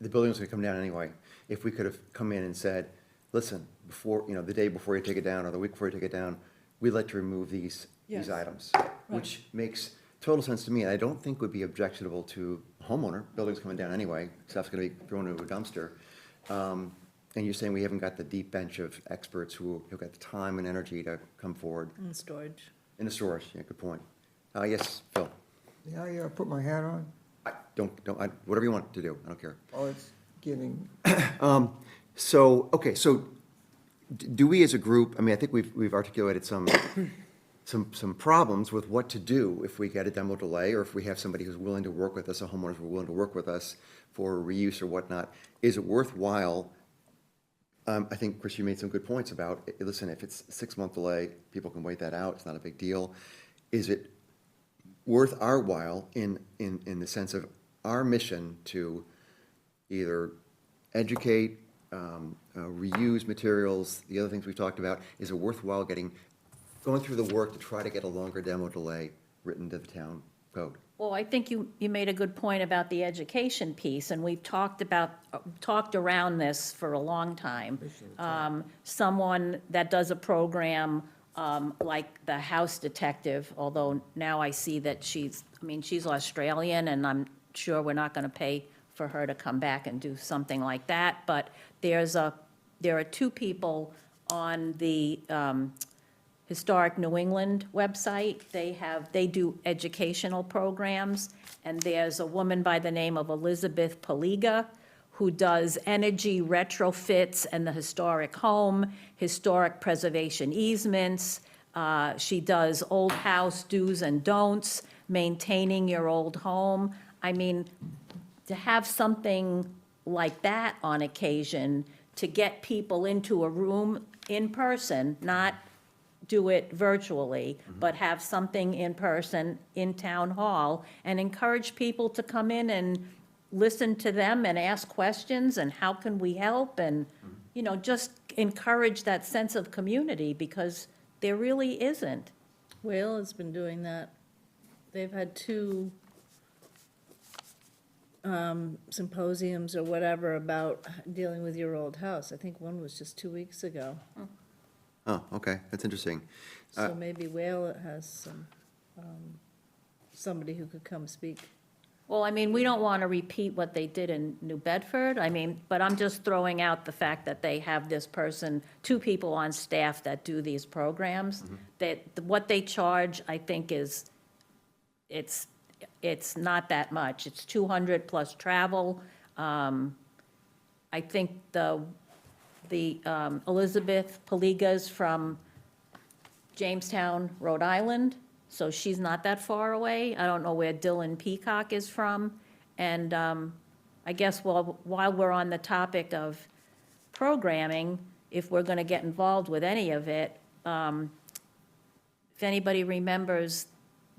the building's gonna come down anyway. If we could have come in and said, listen, before, the day before you take it down, or the week before you take it down, we'd like to remove these Yes. items. Which makes total sense to me, and I don't think would be objectionable to a homeowner. Building's coming down anyway, stuff's gonna be thrown into a dumpster. And you're saying we haven't got the deep bench of experts who've got the time and energy to come forward In storage. in the storage, yeah, good point. Yes, Phil? May I put my hat on? Whatever you want to do, I don't care. Oh, it's getting, So, okay, so do we as a group, I mean, I think we've articulated some problems with what to do if we get a demo delay, or if we have somebody who's willing to work with us, a homeowner who's willing to work with us for reuse or whatnot. Is it worthwhile? I think, Chris, you made some good points about, listen, if it's a 6-month delay, people can wait that out, it's not a big deal. Is it worth our while in the sense of our mission to either educate, reuse materials, the other things we've talked about? Is it worthwhile going through the work to try to get a longer demo delay written to the town code? Well, I think you made a good point about the education piece, and we've talked around this for a long time. Someone that does a program like the House Detective, although now I see that she's Australian, and I'm sure we're not gonna pay for her to come back and do something like that, but there are 2 people on the Historic New England website. They do educational programs, and there's a woman by the name of Elizabeth Paliga who does energy retrofits and the historic home, historic preservation easements. She does old house do's and don'ts, maintaining your old home. I mean, to have something like that on occasion, to get people into a room in person, not do it virtually, but have something in person in town hall, and encourage people to come in and listen to them and ask questions, and how can we help, and, just encourage that sense of community, because there really isn't. Whale has been doing that. They've had 2 symposiums or whatever about dealing with your old house. I think one was just 2 weeks ago. Oh, okay, that's interesting. So maybe Whale has somebody who could come speak. Well, I mean, we don't want to repeat what they did in New Bedford, but I'm just throwing out the fact that they have this person, 2 people on staff that do these programs. That, what they charge, I think, it's not that much. It's $200 plus travel. I think the Elizabeth Paliga's from Jamestown, Rhode Island, so she's not that far away. I don't know where Dylan Peacock is from. And I guess while we're on the topic of programming, if we're going to get involved with any of it, if anybody remembers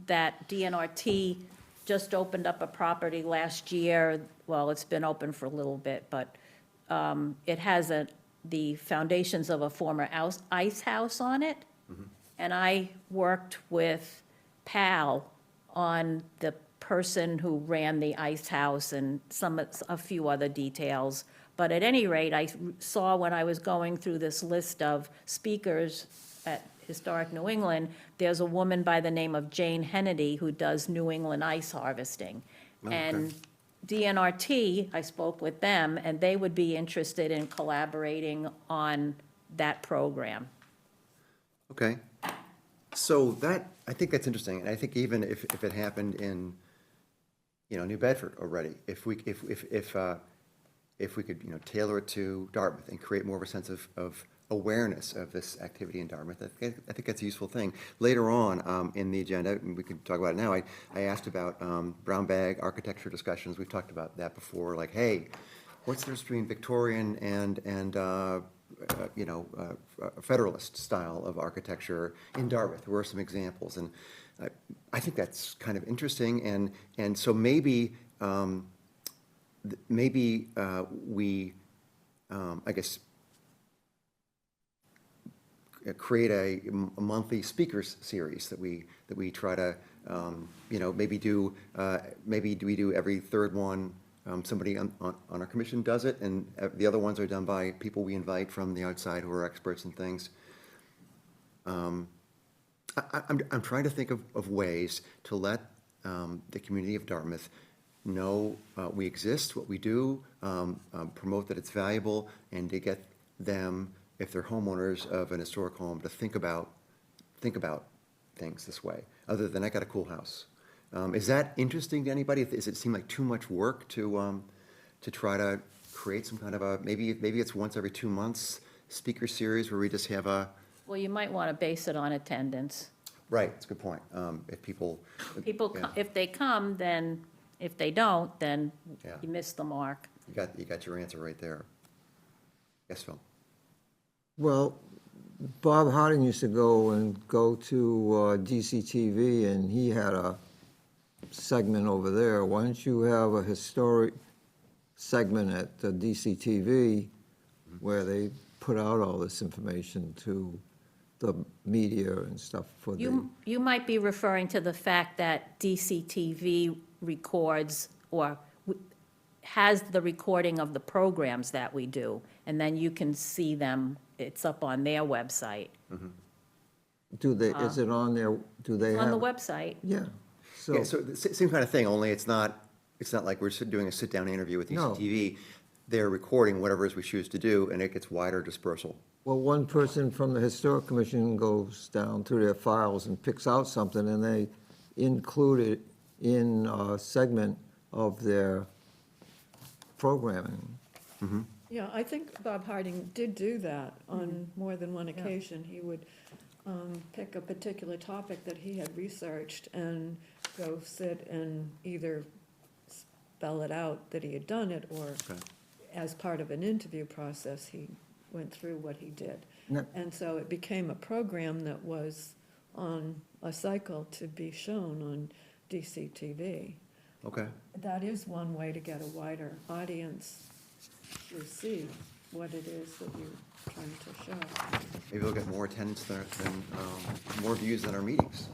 that DNRT just opened up a property last year, well, it's been open for a little bit, but it has the foundations of a former ice house on it. And I worked with Pal on the person who ran the ice house and a few other details. But at any rate, I saw when I was going through this list of speakers at Historic New England, there's a woman by the name of Jane Hennedy who does New England ice harvesting. And DNRT, I spoke with them, and they would be interested in collaborating on that program. Okay. So I think that's interesting, and I think even if it happened in, New Bedford already, if we could, tailor it to Dartmouth and create more of a sense of awareness of this activity in Dartmouth, I think that's a useful thing. Later on in the agenda, and we can talk about it now, I asked about brown bag architecture discussions. We've talked about that before, like, hey, what's the difference between Victorian and Federalist style of architecture in Dartmouth? Where are some examples? And I think that's kind of interesting, and so maybe we, I guess, create a monthly speakers series that we try to, maybe we do every 3rd one. Somebody on our commission does it, and the other ones are done by people we invite from the outside who are experts in things. I'm trying to think of ways to let the community of Dartmouth know we exist, what we do, promote that it's valuable, and to get them, if they're homeowners of an historic home, to think about things this way, other than I got a cool house. Is that interesting to anybody? Does it seem like too much work to try to create some kind of a, maybe it's once every 2 months speaker series where we just have a, Well, you might want to base it on attendance. right, that's a good point. If people. People, Yeah. if they come, then, if they don't, then Yeah. you missed the mark. You got your answer right there. Yes, Phil? Well, Bob Harding used to go to DCTV, and he had a segment over there. Why don't you have a historic segment at the DCTV where they put out all this information to the media and stuff for the, You might be referring to the fact that DCTV records or has the recording of the programs that we do, and then you can see them, it's up on their website. do they, is it on their, do they have? On the website, Yeah, Yeah, so, so the same kind of thing, only it's not like we're doing a sit-down interview with No. DCTV. They're recording whatever it is we choose to do, and it gets wider dispersal. well, one person from the Historic Commission goes down through their files and picks out something, and they include it in a segment of their programming. Yeah, I think Bob Harding did do that on more than one occasion. He would pick a particular topic that he had researched and go sit and either spell it out that he had done it, or Okay. as part of an interview process, he went through what he did. No. And so it became a program that was on a cycle to be shown on DCTV. Okay, That is one way to get a wider audience to see what it is that you're trying to show. maybe we'll get more attendance than more views than our meetings.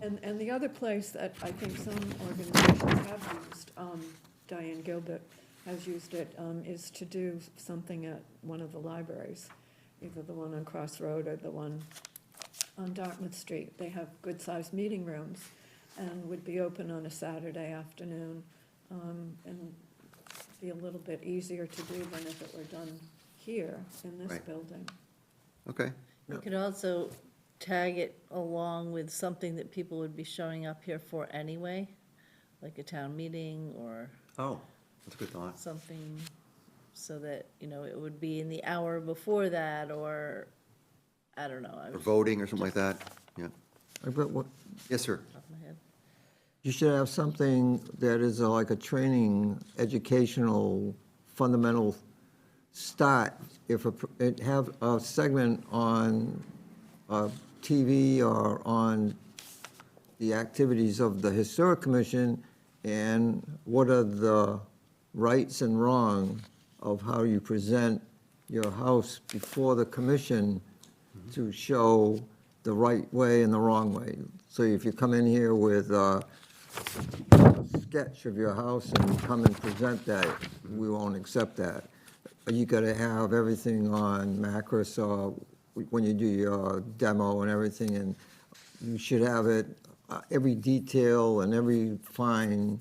And the other place that I think some organizations have used, Diane Gilbert has used it, is to do something at one of the libraries, either the one on Cross Road or the one on Dartmouth Street. They have good-sized meeting rooms and would be open on a Saturday afternoon, and be a little bit easier to do than if it were done here in this Right. building. Okay, You could also tag it along with something that people would be showing up here for anyway, like a town meeting or oh, that's a good thought. something, so that, it would be in the hour before that, or, I don't know, I Or was voting or something like that, yeah. But what, Yes, sir. off my head. you should have something that is like a training, educational, fundamental start. If it have a segment on TV or on the activities of the Historic Commission, and what are the rights and wrong of how you present your house before the commission to show the right way and the wrong way. So if you come in here with a sketch of your house and come and present that, we won't accept that. You gotta have everything on Macros or when you do your demo and everything, and you should have it, every detail and every fine,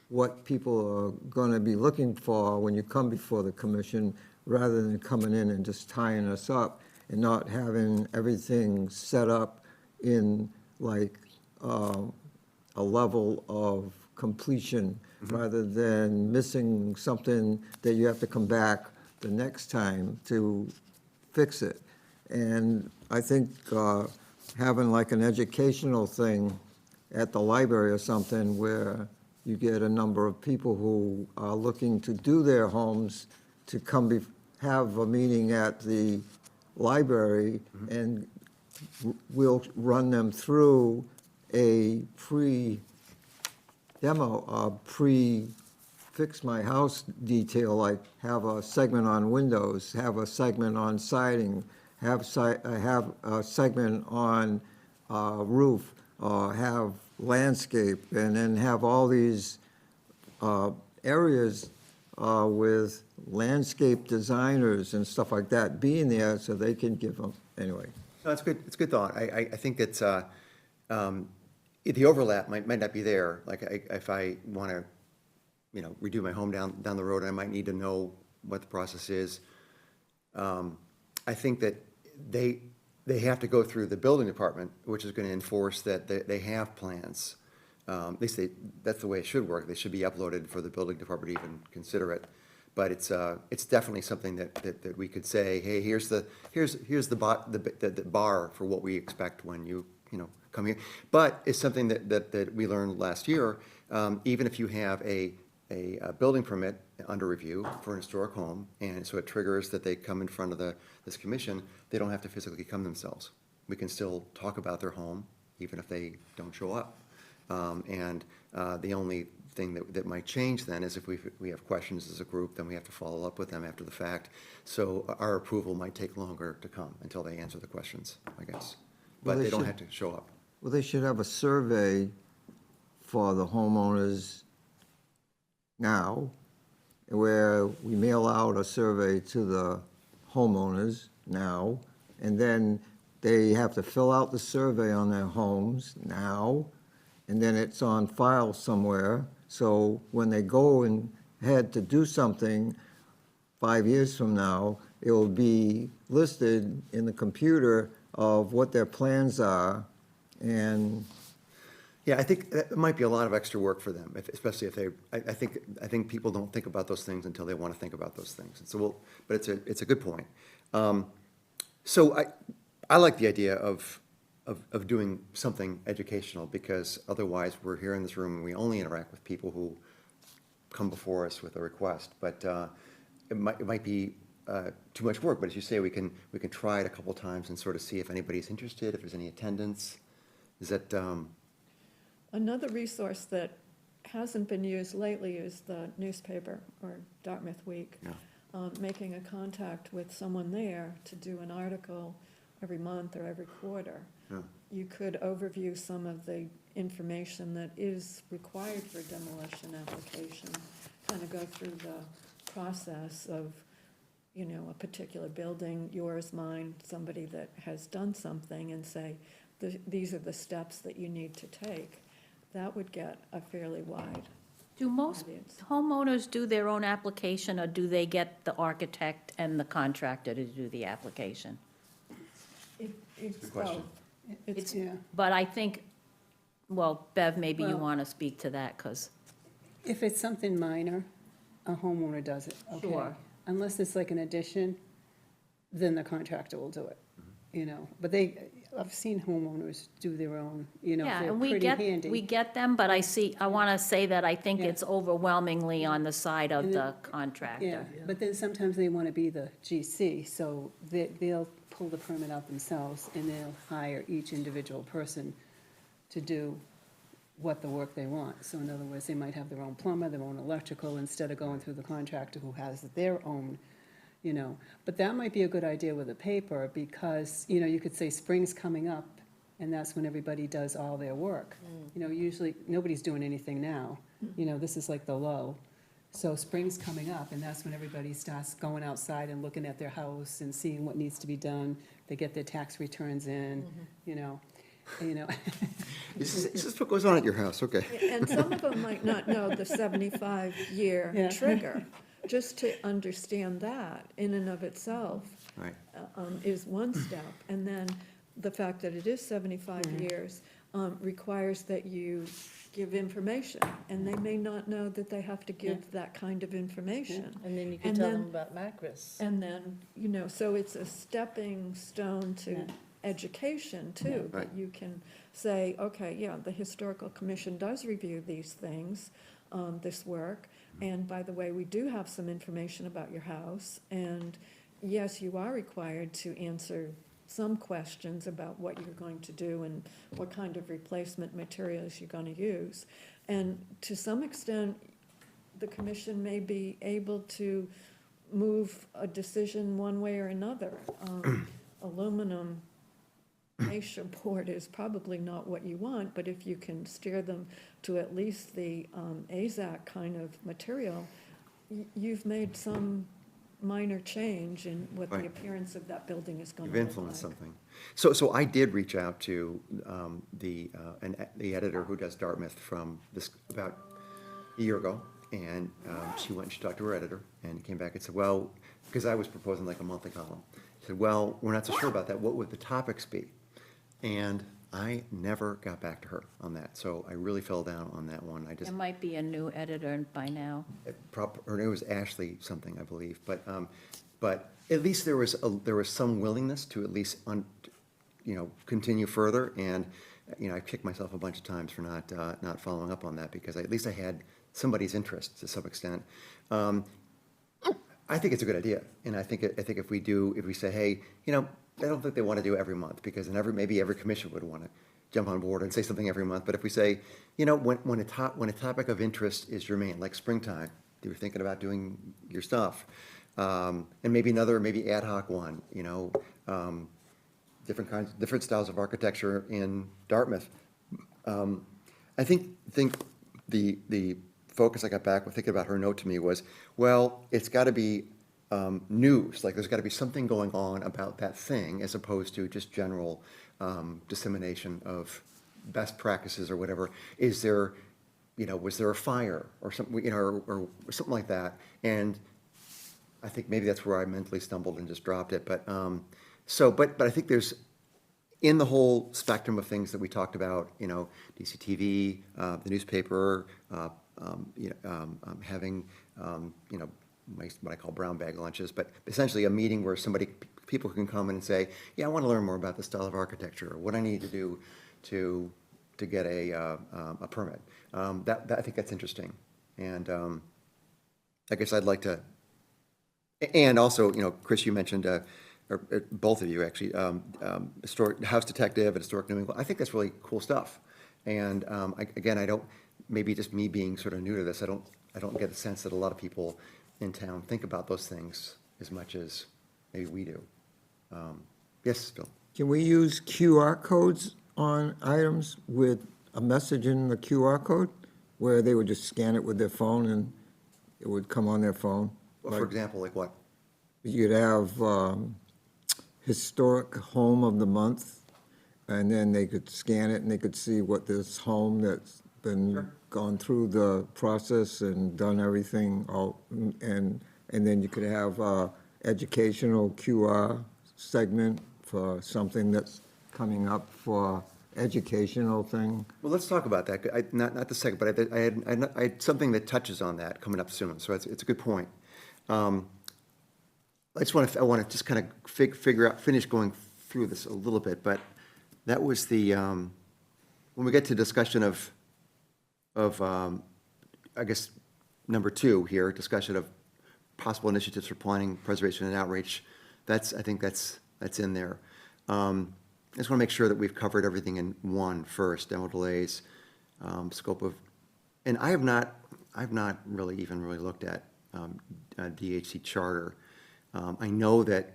what people are gonna be looking for when you come before the commission, rather than coming in and just tying us up and not having everything set up in like a level of completion, rather than missing something that you have to come back the next time to fix it. And I think having like an educational thing at the library or something where you get a number of people who are looking to do their homes to come have a meeting at the library, and we'll run them through a pre-demo, fix my house detail, like have a segment on windows, have a segment on siding, have a segment on roof, have landscape, and then have all these areas with landscape designers and stuff like that being there so they can give them, anyway. No, it's good, it's a good thought. I think it's, the overlap might not be there. Like, if I want to, redo my home down the road, I might need to know what the process is. I think that they have to go through the building department, which is gonna enforce that they have plans. At least that's the way it should work. They should be uploaded for the building department to even consider it. But it's definitely something that we could say, hey, here's the bar for what we expect when you come here. But it's something that we learned last year, even if you have a building permit under review for an historic home, and so it triggers that they come in front of this commission, they don't have to physically come themselves. We can still talk about their home, even if they don't show up. The only thing that might change then is if we have questions as a group, then we have to follow up with them after the fact. So our approval might take longer to come until they answer the questions, I guess. Well, But they they don't should- have to show up. Well, they should have a survey for the homeowners now, where we mail out a survey to the homeowners now, and then they have to fill out the survey on their homes now, and then it's on file somewhere. So when they go and had to do something 5 years from now, it will be listed in the computer of what their plans are, and Yeah, I think that might be a lot of extra work for them, especially if I think people don't think about those things until they want to think about those things. And so but it's a good point. So I like the idea of doing something educational, because otherwise we're here in this room and we only interact with people who come before us with a request. But it might be too much work, but as you say, we can try it a couple times and sort of see if anybody's interested, if there's any attendance. Is that, Another resource that hasn't been used lately is the newspaper, or Dartmouth Week. Yeah. Making a contact with someone there to do an article every month or every quarter. Yeah. You could overview some of the information that is required for demolition application, kind of go through the process of, a particular building, yours, mine, somebody that has done something, and say, these are the steps that you need to take. That would get a fairly wide Do most audience. homeowners do their own application, or do they get the architect and the contractor to do the application? It's Good question. both. It's, Yeah. But I think, well, Bev, maybe you Well- want to speak to that, because, If it's something minor, a homeowner does it, okay? Sure. Unless it's like an addition, then the contractor will do it, But I've seen homeowners do their own, yeah, they're and pretty handy. we get them, but I want to say that I think Yeah. it's overwhelmingly on the side of And the then- Yeah, contractor. but then sometimes they want to be the GC, so they'll pull the permit out themselves, and they'll hire each individual person to do what the work they want. So in other words, they might have their own plumber, their own electrical, instead of going through the contractor who has their own, But that might be a good idea with a paper, because, you could say spring's coming up, and that's when everybody does all their work. Usually, nobody's doing anything now, this is like the low. So spring's coming up, and that's when everybody starts going outside and looking at their house and seeing what needs to be done. They get their tax returns in, is this what goes on at your house? Okay. and some of them might not know the 75-year Yeah. trigger. Just to understand that in and of itself Right. is one step. And then the fact that it is 75 years requires that you give information. And they may not know that they have to give that kind of information. And then you can And tell then- them about Macris. And then, so it's a stepping stone to Yeah. education too. Right. That you can say, okay, yeah, the Historical Commission does review these things, this work. And by the way, we do have some information about your house. And yes, you are required to answer some questions about what you're going to do and what kind of replacement materials you're going to use. And to some extent, the commission may be able to move a decision one way or another. Aluminum fascia board is probably not what you want, but if you can steer them to at least the AZAC kind of material, you've made some minor change in what the Right. appearance of that building is going to You've look influenced like. something. So I did reach out to the editor who does Dartmouth from about a year ago, and she went and she talked to her editor and came back and said, well, because I was proposing like a monthly column. He said, well, we're not so sure about that. What would the topics be? And I never got back to her on that, so I really fell down on that one. I just, There might be a new editor by now. her name was Ashley something, I believe, but at least there was some willingness to at least, continue further, and, I kicked myself a bunch of times for not following up on that, because at least I had somebody's interest to some extent. I think it's a good idea, and I think if we say, hey, I don't think they want to do it every month, because then maybe every commission would want to jump on board and say something every month, but if we say, when a topic of interest is germane, like springtime, you're thinking about doing your stuff, and maybe ad hoc one, different styles of architecture in Dartmouth. I think the focus I got back with thinking about her note to me was, well, it's got to be news, like there's got to be something going on about that thing, as opposed to just general dissemination of best practices or whatever. Is there, was there a fire or something, or something like that? And I think maybe that's where I mentally stumbled and just dropped it. But but I think there's, in the whole spectrum of things that we talked about, DCTV, the newspaper, having, what I call brown bag lunches, but essentially a meeting where people can come in and say, yeah, I want to learn more about the style of architecture, or what I need to do to get a permit. I think that's interesting. And I guess I'd like to, and also, Chris, you mentioned, or both of you actually, historic house detective and historic New England. I think that's really cool stuff. And I don't, maybe just me being sort of new to this, I don't get the sense that a lot of people in town think about those things as much as maybe we do. Yes, Bill? Can we use QR codes on items with a message in the QR code, where they would just scan it with their phone and it would come on their phone? Well, for example, like what? You'd have historic home of the month, and then they could scan it and they could see what this home that's been gone through the process and done everything, and then you could have educational QR segment for something that's coming up for educational thing. Well, let's talk about that. Not the second, but I had something that touches on that coming up soon, so it's a good point. I want to just kind of finish going through this a little bit, but that was when we get to discussion of I guess, number 2 here, discussion of possible initiatives for planning, preservation, and outreach. I think that's in there. I just want to make sure that we've covered everything in one first, demo delays, scope of, and I have not really looked at DHC charter. I know that,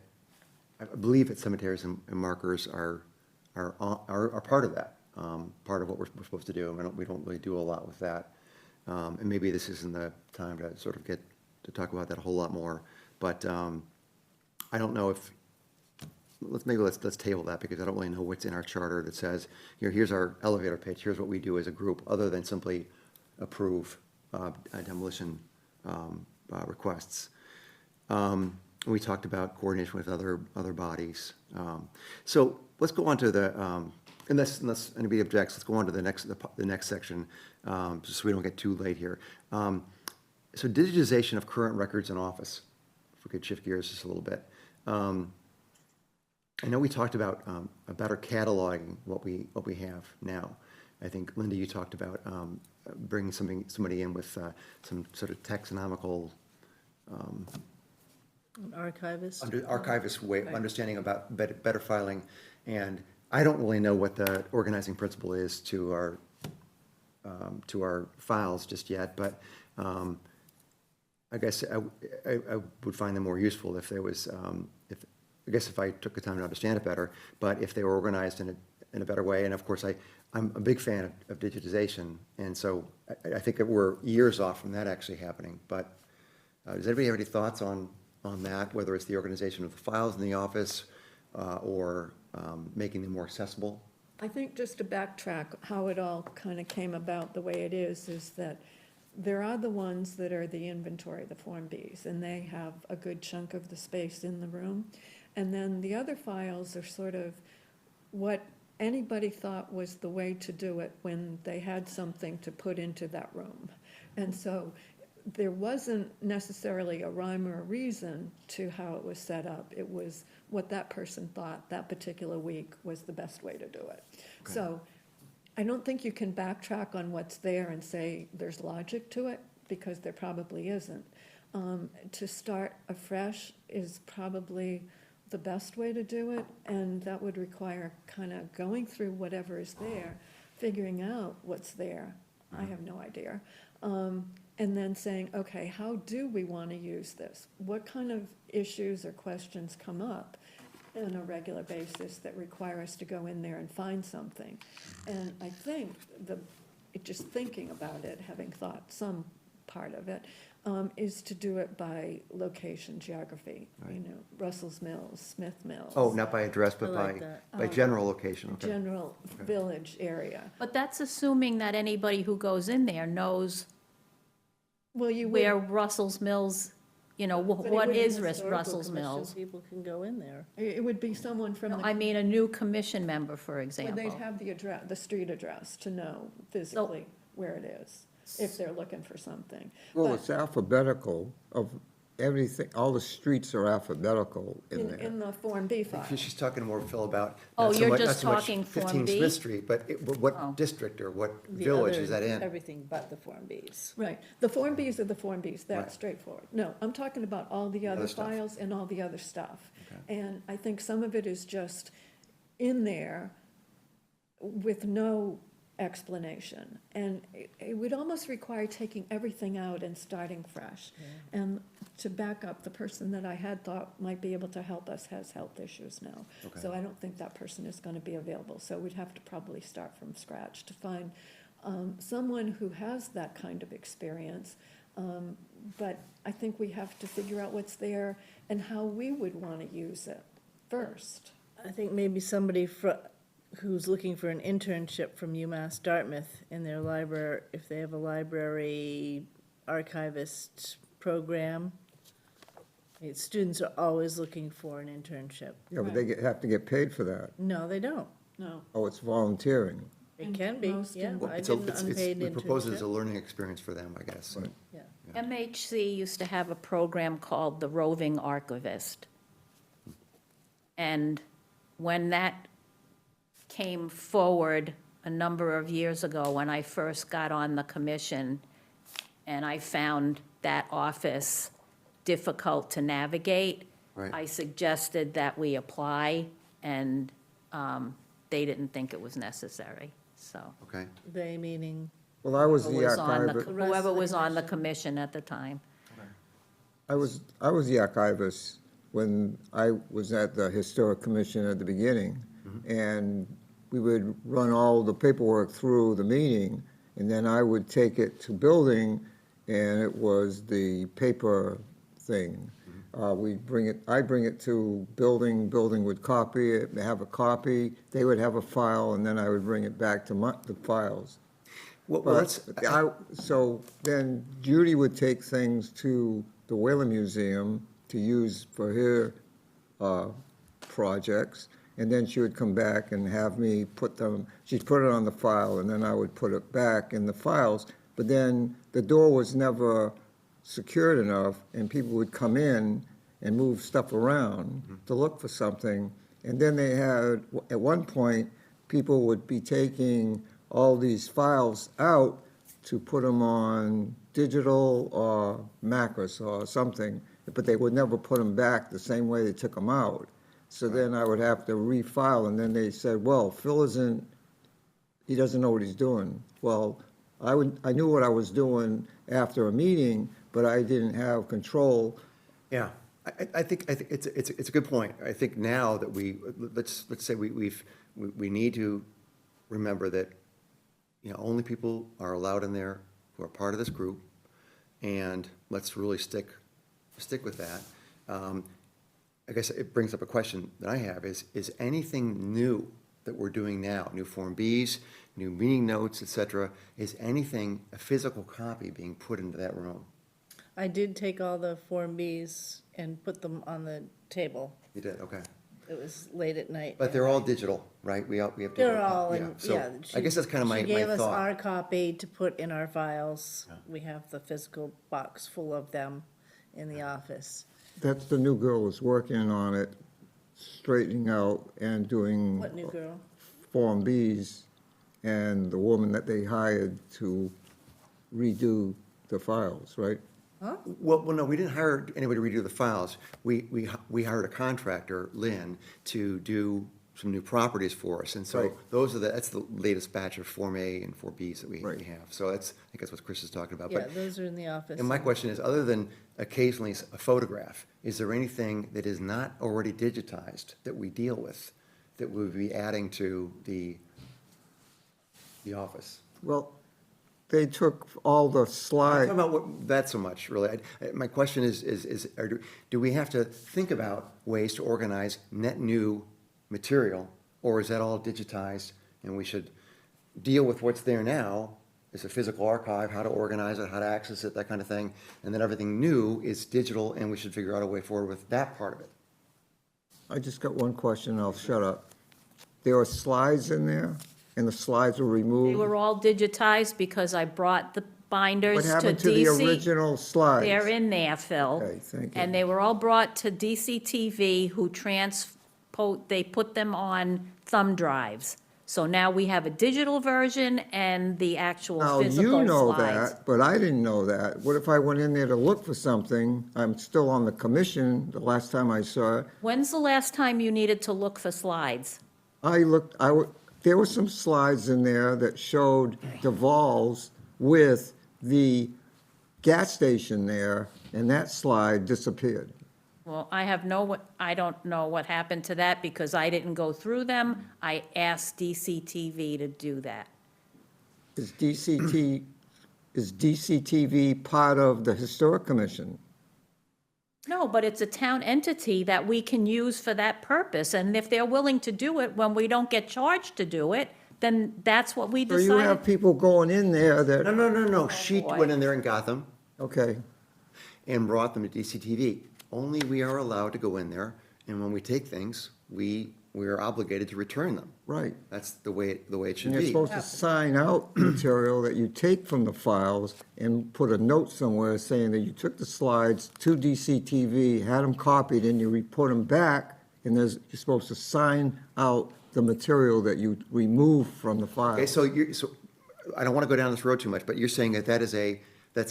I believe that cemeteries and markers are part of that, part of what we're supposed to do. We don't really do a lot with that. And maybe this isn't the time to sort of get to talk about that a whole lot more. But I don't know if, let's table that, because I don't really know what's in our charter that says, here's our elevator pitch, here's what we do as a group, other than simply approve demolition requests. We talked about coordination with other bodies. So let's go on to the, unless anybody objects, let's go on to the next section, just so we don't get too late here. So digitization of current records in office. If we could shift gears just a little bit. I know we talked about a better cataloging what we have now. I think, Linda, you talked about bringing somebody in with some sort of taxonomical Archivist? archivist way, understanding about better filing. And I don't really know what the organizing principle is to our files just yet, but I guess I would find them more useful if there was, if I took the time to understand it better, but if they were organized in a better way. And of course, I'm a big fan of digitization, and so I think that we're years off from that actually happening. But does anybody have any thoughts on that, whether it's the organization of the files in the office or making them more accessible? I think just to backtrack, how it all kind of came about the way it is that there are the ones that are the inventory, the Form Bs, and they have a good chunk of the space in the room. And then the other files are sort of what anybody thought was the way to do it when they had something to put into that room. And so there wasn't necessarily a rhyme or a reason to how it was set up. It was what that person thought that particular week was the best way to do it. So I don't think you can backtrack on what's there and say there's logic to it, because there probably isn't. To start afresh is probably the best way to do it, and that would require kind of going through whatever is there, figuring out what's there. I have no idea. And then saying, okay, how do we want to use this? What kind of issues or questions come up on a regular basis that require us to go in there and find something? And I think just thinking about it, having thought some part of it, is to do it by location, geography. You know, Russell's Mills, Smith Mills. Oh, not by address, but I by, like that. by general location, okay. General village area. But that's assuming that anybody who goes in there knows Well, you where would, Russell's Mills, you know, But it what would be is Historical Russell's Commission Mills. People can go in there. it would be someone from No, the. I mean, a new commission member, for Well, example. they'd have the address, the street address to know physically where it is, if they're looking for something. Well, But it's alphabetical of everything, all the streets are alphabetical in in there. the Form B file. She's talking more, Phil, about. Oh, not so you're much- not just so much talking Form 15 B? Smith Street, but Oh. what district or what The village other- is that in? Everything but the Form Bs. Right, the Form Bs are the Form Bs, Right. that's straightforward. No, I'm talking about all the other Other stuff. files and all the other stuff. Okay. And I think some of it is just in there with no explanation. And it would almost require taking everything out and starting fresh. And to back up, the person that I had thought might be able to help us has health issues now. Okay. So I don't think that person is gonna be available. So we'd have to probably start from scratch to find someone who has that kind of experience. But I think we have to figure out what's there and how we would want to use it first. I think maybe somebody who's looking for an internship from UMass Dartmouth in their library, if they have a library archivist program. Students are always looking for an internship. Yeah, but have to get paid for that. No, they don't. No. Oh, it's volunteering. It And can be, most yeah. in- Well, I it's did a- an it's- unpaid we propose it as a internship. learning experience for them, I guess. Right. Yeah. MHC used to have a program called the Roving Archivist. And when that came forward a number of years ago, when I first got on the commission, and I found that office difficult to navigate, Right. I suggested that we apply, and they didn't think it was necessary, so. Okay, They meaning, Well, I was Who the was on the- archivist, The rest Whoever of the was on the commission. commission at the time. I was the archivist when I was at the Historic Commission at the beginning. And we would run all the paperwork through the meeting, and then I would take it to building, and it was the paper thing. I'd bring it to building would copy it, have a copy, they would have a file, and then I would bring it back to the files. well, But let's, so then Judy would take things to the Whalen Museum to use for her projects, and then she would come back and have me she'd put it on the file, and then I would put it back in the files. But then the door was never secured enough, and people would come in and move stuff around to look for something. And then they had, at one point, people would be taking all these files out to put them on digital or Macros or something, but they would never put them back the same way they took them out. So then I would have to refile, and then they said, well, Phil he doesn't know what he's doing. Well, I knew what I was doing after a meeting, but I didn't have control. yeah, I think it's a good point. I think now that let's say we need to remember that, you know, only people are allowed in there who are part of this group, and let's really stick with that. I guess it brings up a question that I have, is anything new that we're doing now, new Form Bs, new meeting notes, et cetera, is anything, a physical copy being put into that room? I did take all the Form Bs and put them on the table. You did, okay. It was late at night. But they're all digital, right? We have digital. They're all, yeah. in So yeah. I guess that's kind of my She gave us thought. our copy to put in our files. We have the physical box full of them in the office. That's the new girl is working on it, straightening out and doing What new girl? Form Bs, and the woman that they hired to redo the files, right? Well, no, we didn't hire anybody to redo the files. We hired a contractor, Lynn, to do some new properties for us. And so Right. that's the latest batch of Form A and Form Bs that we Right. have. So I think that's what Chris is talking about. Yeah, But those are in the office. and my question is, other than occasionally a photograph, is there anything that is not already digitized that we deal with that we would be adding to the office? Well, they took all the I'm slides. talking about that so much, really. My question is, do we have to think about ways to organize net new material? Or is that all digitized and we should deal with what's there now as a physical archive, how to organize it, how to access it, that kind of thing? And then everything new is digital and we should figure out a way forward with that part of it. I just got one question, I'll shut up. There are slides in there, and the slides were They removed. were all digitized because I brought the binders What to happened to the DC. original slides? They're in there, Phil. Okay, thank you. And they were all brought to DCTV, who they put them on thumb drives. So now we have a digital version and the actual Now, physical you know slides. that, but I didn't know that. What if I went in there to look for something? I'm still on the commission, the last time I saw it. When's the last time you needed to look for slides? There were some slides in there that showed Duval's with the gas station there, and that slide disappeared. Well, I don't know what happened to that because I didn't go through them. I asked DCTV to do that. Is DCTV part of the Historic Commission? No, but it's a town entity that we can use for that purpose, and if they're willing to do it when we don't get charged to do it, then that's what we So you have decided. people going in there No, that, no. She boy. went in there in Gotham okay, and brought them to DCTV. Only we are allowed to go in there, and when we take things, we are obligated to return them. right. That's the way it should And you're be. supposed to sign out material that you take from the files and put a note somewhere saying that you took the slides to DCTV, had them copied, and you report them back, and you're supposed to sign out the material that you removed from the file. Okay, so I don't want to go down this road too much, but you're saying that that's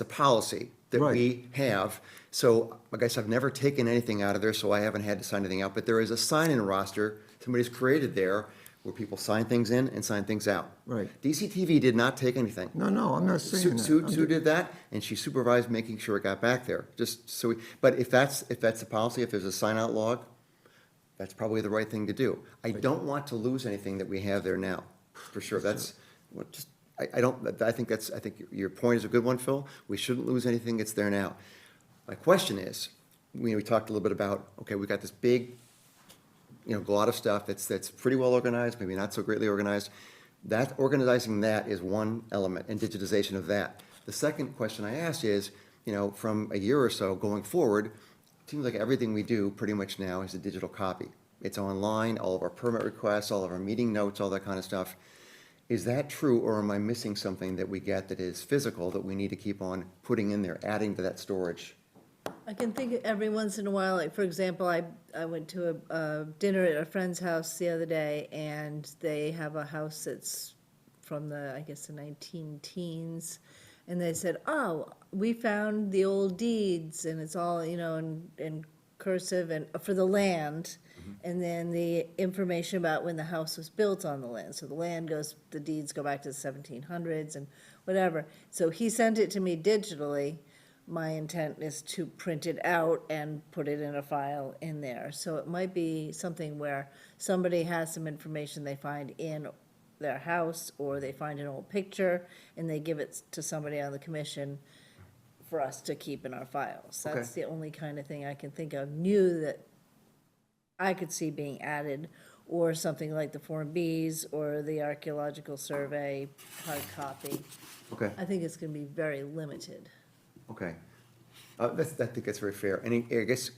a policy that Right. we have. So I guess I've never taken anything out of there, so I haven't had to sign anything out, but there is a sign-in roster somebody's created there where people sign things in and sign things out. Right. DCTV did not take anything. No, I'm not saying that. Sue did that, and she supervised making sure it got back there, just so, but if that's the policy, if there's a sign-out log, that's probably the right thing to do. I don't want to lose anything that we have there now, for sure, that's, I think your point is a good one, Phil, we shouldn't lose anything that's there now. My question is, we talked a little bit about, okay, we got this big, a lot of stuff that's pretty well organized, maybe not so greatly organized. Organizing that is one element, and digitization of that. The second question I asked is, from a year or so going forward, it seems like everything we do pretty much now is a digital copy. It's online, all of our permit requests, all of our meeting notes, all that kind of stuff. Is that true, or am I missing something that we get that is physical that we need to keep on putting in there, adding to that storage? I can think of every once in a while, like, for example, I went to a dinner at a friend's house the other day, and they have a house that's from I guess, the 19-teens, and they said, oh, we found the old deeds, and it's all, in cursive and for the land, and then the information about when the house was built on the land. So the deeds go back to the 1700s and whatever. So he sent it to me digitally. My intent is to print it out and put it in a file in there. So it might be something where somebody has some information they find in their house, or they find an old picture and they give it to somebody on the commission for us to keep in our files. Okay. That's the only kind of thing I can think of new that I could see being added, or something like the Form Bs or the Archaeological Survey hard copy. Okay, I think it's gonna be very limited. okay. I think that's very fair. And I guess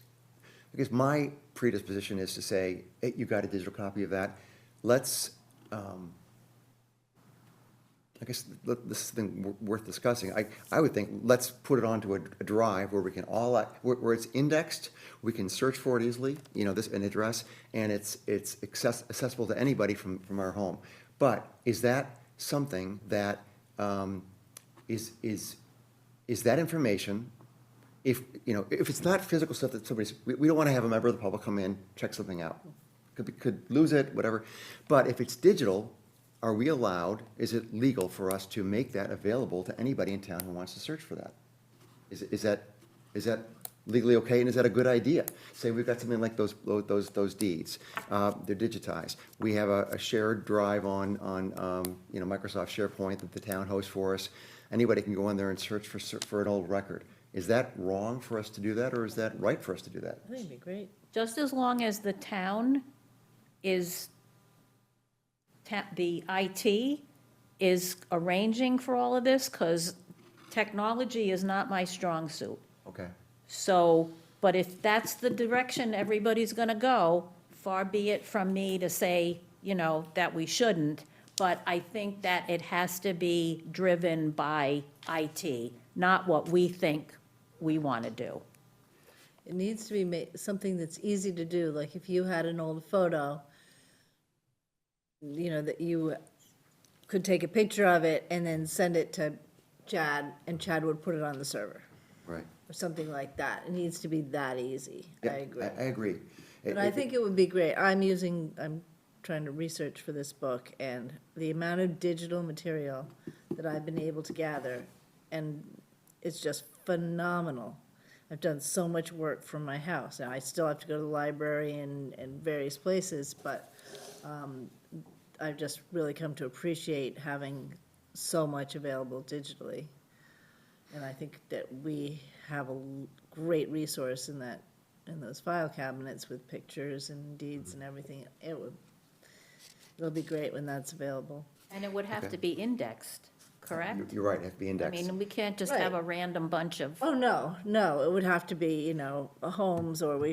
my predisposition is to say, hey, you got a digital copy of that. Let's, I guess this is something worth discussing. I would think, let's put it onto a drive where we can where it's indexed, we can search for it easily, an address, and it's accessible to anybody from our home. But is that something that, is that information, if it's not physical stuff that we don't want to have a member of the public come in, check something out. Could lose it, whatever. But if it's digital, are we allowed, is it legal for us to make that available to anybody in town who wants to search for that? Is that legally okay, and is that a good idea? Say we've got something like those deeds, they're digitized. We have a shared drive on Microsoft SharePoint that the town hosts for us. Anybody can go in there and search for an old record. Is that wrong for us to do that, or is that right for us to do that? I think it'd be great. Just as long as the town is, the IT is arranging for all of this, because technology is not my strong suit. Okay, So, but if that's the direction everybody's gonna go, far be it from me to say, that we shouldn't, but I think that it has to be driven by IT, not what we think we want to do. It needs to be something that's easy to do, like if you had an old photo, that you could take a picture of it and then send it to Chad, and Chad would put it on the server, right. or something like that. It needs to be that easy. I Yeah, agree. I agree. But I think it would be great. I'm trying to research for this book, and the amount of digital material that I've been able to gather, and it's just phenomenal. I've done so much work from my house. Now, I still have to go to the library and various places, but I've just really come to appreciate having so much available digitally. And I think that we have a great resource in those file cabinets with pictures and deeds and everything. It'll be great when that's available. And it would have Okay. to be indexed, correct? You're right, it has to be I indexed. mean, we can't just have a random bunch of, Oh, no, it would have to be, homes, or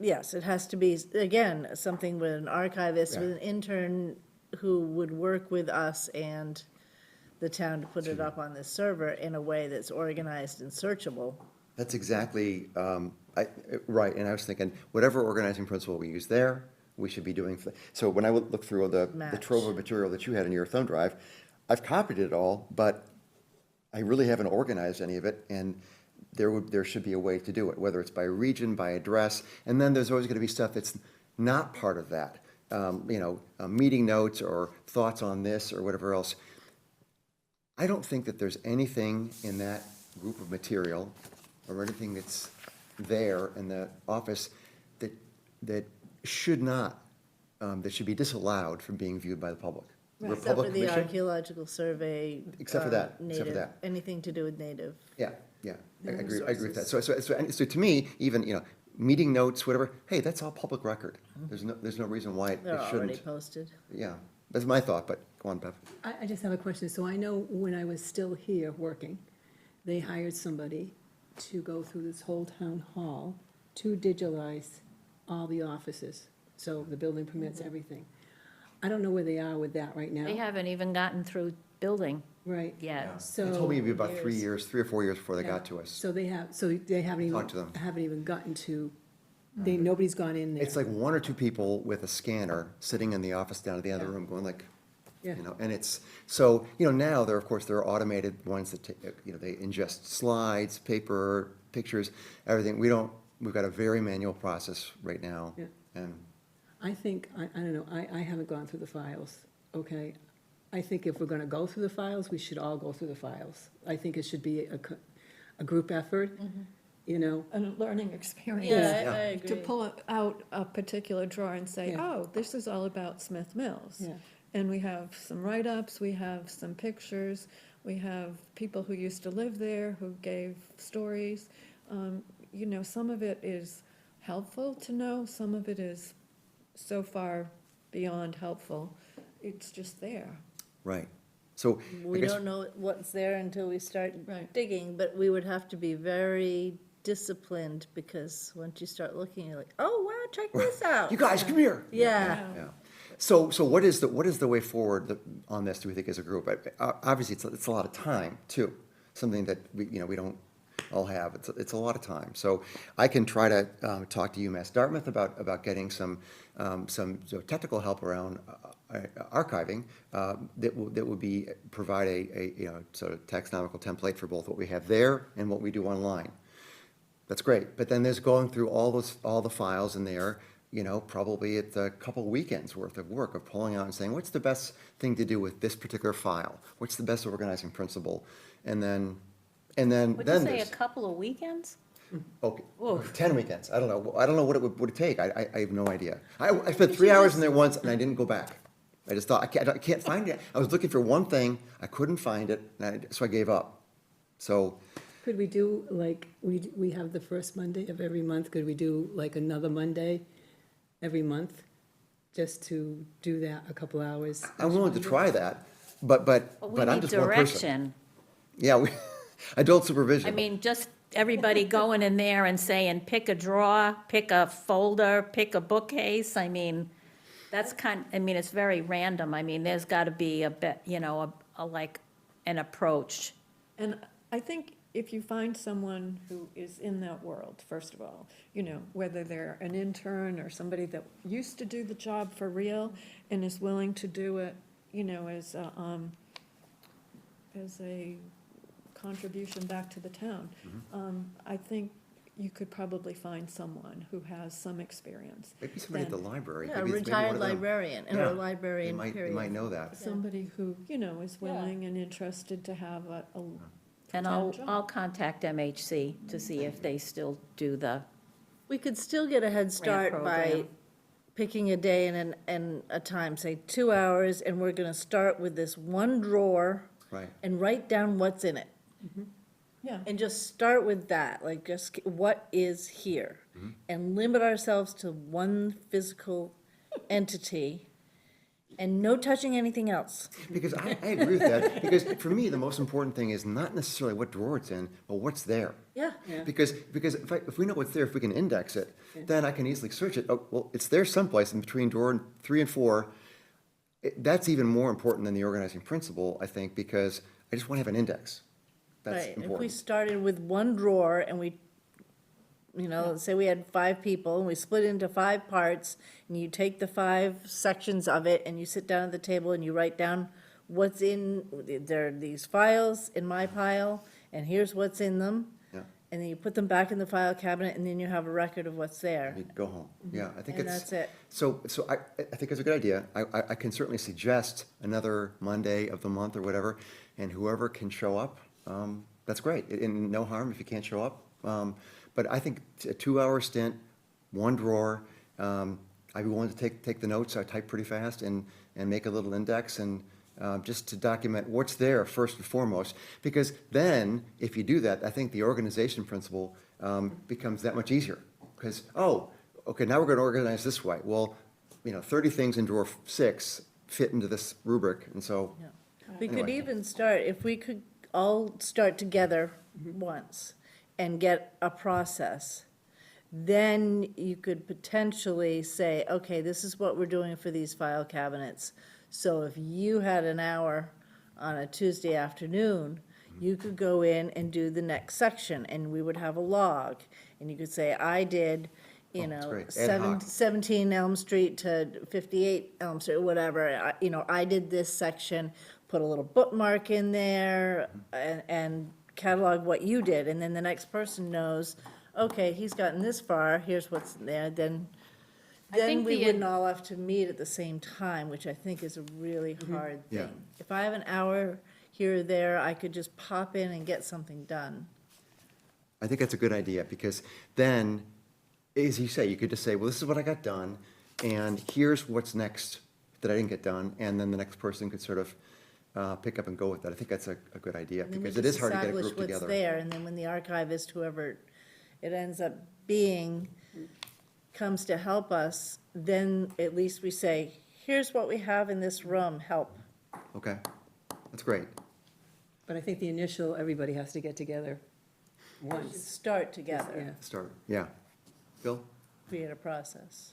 yes, it has to be, again, something with an archivist, with an intern who would work with us and the town to put it up on this server in a way that's organized and searchable. That's exactly, right, and I was thinking, whatever organizing principle we use there, we should be doing. So when I would look through the Match. trove of material that you had in your thumb drive, I've copied it all, but I really haven't organized any of it, and there should be a way to do it, whether it's by region, by address, and then there's always gonna be stuff that's not part of that. Meeting notes or thoughts on this or whatever else. I don't think that there's anything in that group of material or anything that's there in the office that should not, that should be disallowed from being viewed by the public. We're a Except for public the commission. Archaeological Survey. Except for that, except for Native, that. Anything to do with native. Yeah, I agree with that. So to me, even, meeting notes, whatever, hey, that's all public record. There's no reason why it They're already shouldn't. posted. Yeah, that's my thought, but go on, Bev. I just have a question. So I know when I was still here working, they hired somebody to go through this whole town hall to digitalize all the offices. So the building permits, everything. I don't know where they are with that right now. they haven't even gotten through building Right. yet. So. They told me it'd be about 3 or 4 years before they Yeah. got to us. So they haven't Talk to them. gotten to, nobody's gone in there. It's like one or two people with a scanner sitting in the office down at the other Yeah. room going like, Yeah. and it's, so, now there are automated ones that take, they ingest slides, paper, pictures, everything. We've got a very manual process right now. Yeah. And I think, I don't know, I haven't gone through the files, okay? I think if we're gonna go through the files, we should all go through the files. I think it should be a group effort, A learning experience. Yeah, I agree. To pull out a particular drawer and say, Yeah. oh, this is all about Smith Mills. Yeah. And we have some write-ups, we have some pictures, we have people who used to live there, who gave stories. Some of it is helpful to know, some of it is so far beyond helpful. It's just there. Right. So I We guess, don't know what's there until we start Right. digging, but we would have to be very disciplined, because once you start looking, you're like, oh, wow, check this out. you guys, come here. Yeah, Yeah. So what is the way forward on this, do we think, as a group? Obviously, it's a lot of time, too. Something that we don't all have. It's a lot of time. So I can try to talk to UMass Dartmouth about getting some technical help around archiving that would provide a sort of taxonomical template for both what we have there and what we do online. That's great. But then there's going through all the files in there. Probably it's a couple weekends worth of work of pulling out and saying, what's the best thing to do with this particular file? What's the best organizing principle? And then Would you say a there's, couple of weekends? okay, Whoa. 10 weekends. I don't know what it would take. I have no idea. I spent 3 hours in there once and I didn't go back. I just thought, I can't find it. I was looking for one thing, I couldn't find it, so I gave up. So, Could we do, like, we have the first Monday of every month, could we do like another Monday every month? Just to do that a couple hours? I'm willing to try that, but We I'm need just one person. direction. Yeah, adult supervision. I mean, just everybody going in there and saying, pick a drawer, pick a folder, pick a bookcase. I mean, it's very random. I mean, there's got to be a bit, like an approach. And I think if you find someone who is in that world, first of all, whether they're an intern or somebody that used to do the job for real and is willing to do it, as a contribution back to the town, I think you could probably find someone who has some experience. Maybe somebody at the library. yeah, a maybe one retired of them. librarian, or Yeah. a librarian, They period. might know that. Somebody who, is willing and interested to have a And full-time job. I'll contact MHC to see if they still do the, We could still get a head start by program. picking a day and a time, say 2 hours, and we're gonna start with this one drawer Right. and write down what's in it. Yeah. And just start with that, like just what is here? And limit ourselves to one physical entity and no touching anything else. Because I agree with that, because for me, the most important thing is not necessarily what drawer it's in, but what's there. Yeah. Because if we know what's there, if we can index it, then I can easily search it. Oh, well, it's there someplace in between drawer 3 and 4. That's even more important than the organizing principle, I think, because I just want to have an index. That's Right, if we important. started with one drawer and we, let's say we had 5 people and we split into 5 parts, and you take the 5 sections of it and you sit down at the table and you write down what's in, there are these files in my pile, and here's what's in them. Yeah. And then you put them back in the file cabinet, and then you have a record of what's there. You go home. Yeah, I think And it's. that's it. So I think it's a good idea. I can certainly suggest another Monday of the month or whatever, and whoever can show up, that's great. And no harm if you can't show up. But I think a 2-hour stint, one drawer, I'd be willing to take the notes. I type pretty fast and make a little index and just to document what's there first and foremost. Because then, if you do that, I think the organization principle becomes that much easier. Because, okay, now we're going to organize this way. Well, 30 things in drawer 6 fit into this rubric, and so, We could Anyway. even start, if we could all start together once and get a process, then you could potentially say, okay, this is what we're doing for these file cabinets. So if you had an hour on a Tuesday afternoon, you could go in and do the next section, and we would have a log. And you could say, I did, that's great. Ad hoc. 17 Elm Street to 58 Elm Street, whatever. I did this section, put a little bookmark in there, and catalog what you did. And then the next person knows, okay, he's gotten this far, here's what's there, then think we the- wouldn't all have to meet at the same time, which I think is a really hard Yeah. thing. If I have an hour here or there, I could just pop in and get something done. I think that's a good idea, because then, as you say, you could just say, well, this is what I got done, and here's what's next that I didn't get done, and then the next person could sort of pick up and go with that. I think that's a good idea, And then we because it just is hard to get a establish group what's together. there, and then when the archivist, whoever it ends up being, comes to help us, then at least we say, here's what we have in this room, help. Okay, that's great. But I think the initial, everybody has to get together once. Start Yeah. together, Start, yeah. Bill? create a process.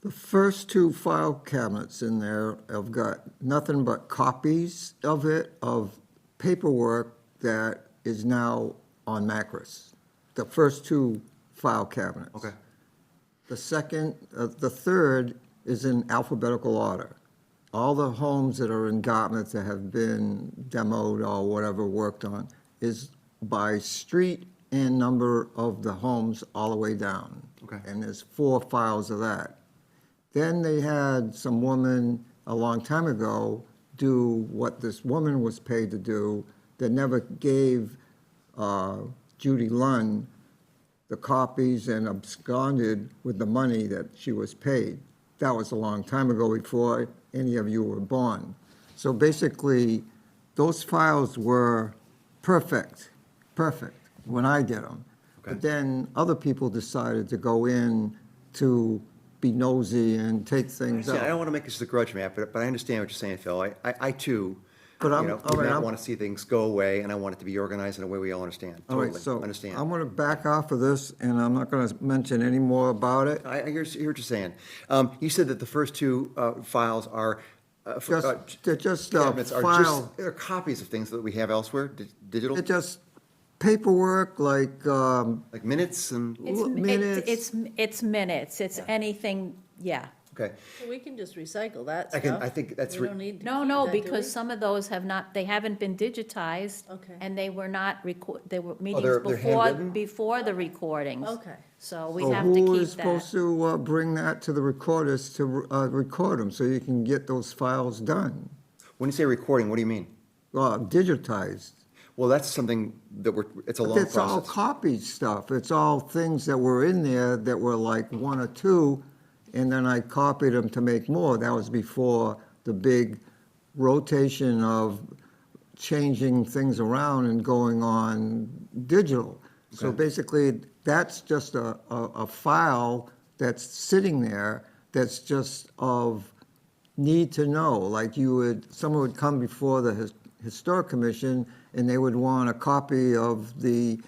The first two file cabinets in there have got nothing but copies of it, of paperwork that is now on Macris. The first two file cabinets. Okay. The third is in alphabetical order. All the homes that are in Dartmouth that have been demoed or whatever worked on is by street and number of the homes all the way down. Okay. And there's 4 files of that. Then they had some woman a long time ago do what this woman was paid to do that never gave Judy Lund the copies and absconded with the money that she was paid. That was a long time ago, before any of you were born. So basically, those files were perfect, when I did them. Okay. But then other people decided to go in to be nosy and take things See, I don't out. want to make this a grudge map, but I understand what you're saying, Phil. I too, But I'm- you know, all would right, not I'm- want to see things go away, and I want it to be organized in a way we all understand. All right, Totally, so understand. I'm gonna back off of this, and I'm not gonna mention any more about it. I hear what you're saying. You said that the first two files are, They're just cabinets are file, just, they're copies of things that we have elsewhere, digital, they're just paperwork, like, like minutes and, minutes. It's minutes, it's anything, yeah. okay. So we can just recycle that I stuff. think that's We don't need to No, keep no, that, do because we? some of those have not, they haven't been digitized. Okay. And they were not they were meetings they're before, handwritten? before the recordings. Okay. So we So have to who is keep supposed that. to bring that to the recorders to record them, so you can get those files done? When you say recording, what do you mean? Digitized. Well, that's something that it's a But long it's all process. copied stuff. It's all things that were in there that were like 1 or 2, and then I copied them to make more. That was before the big rotation of changing things around and going on digital. So Okay. basically, that's just a file that's sitting there that's just of need to know. Like someone would come before the Historic Commission and they would want a copy of the,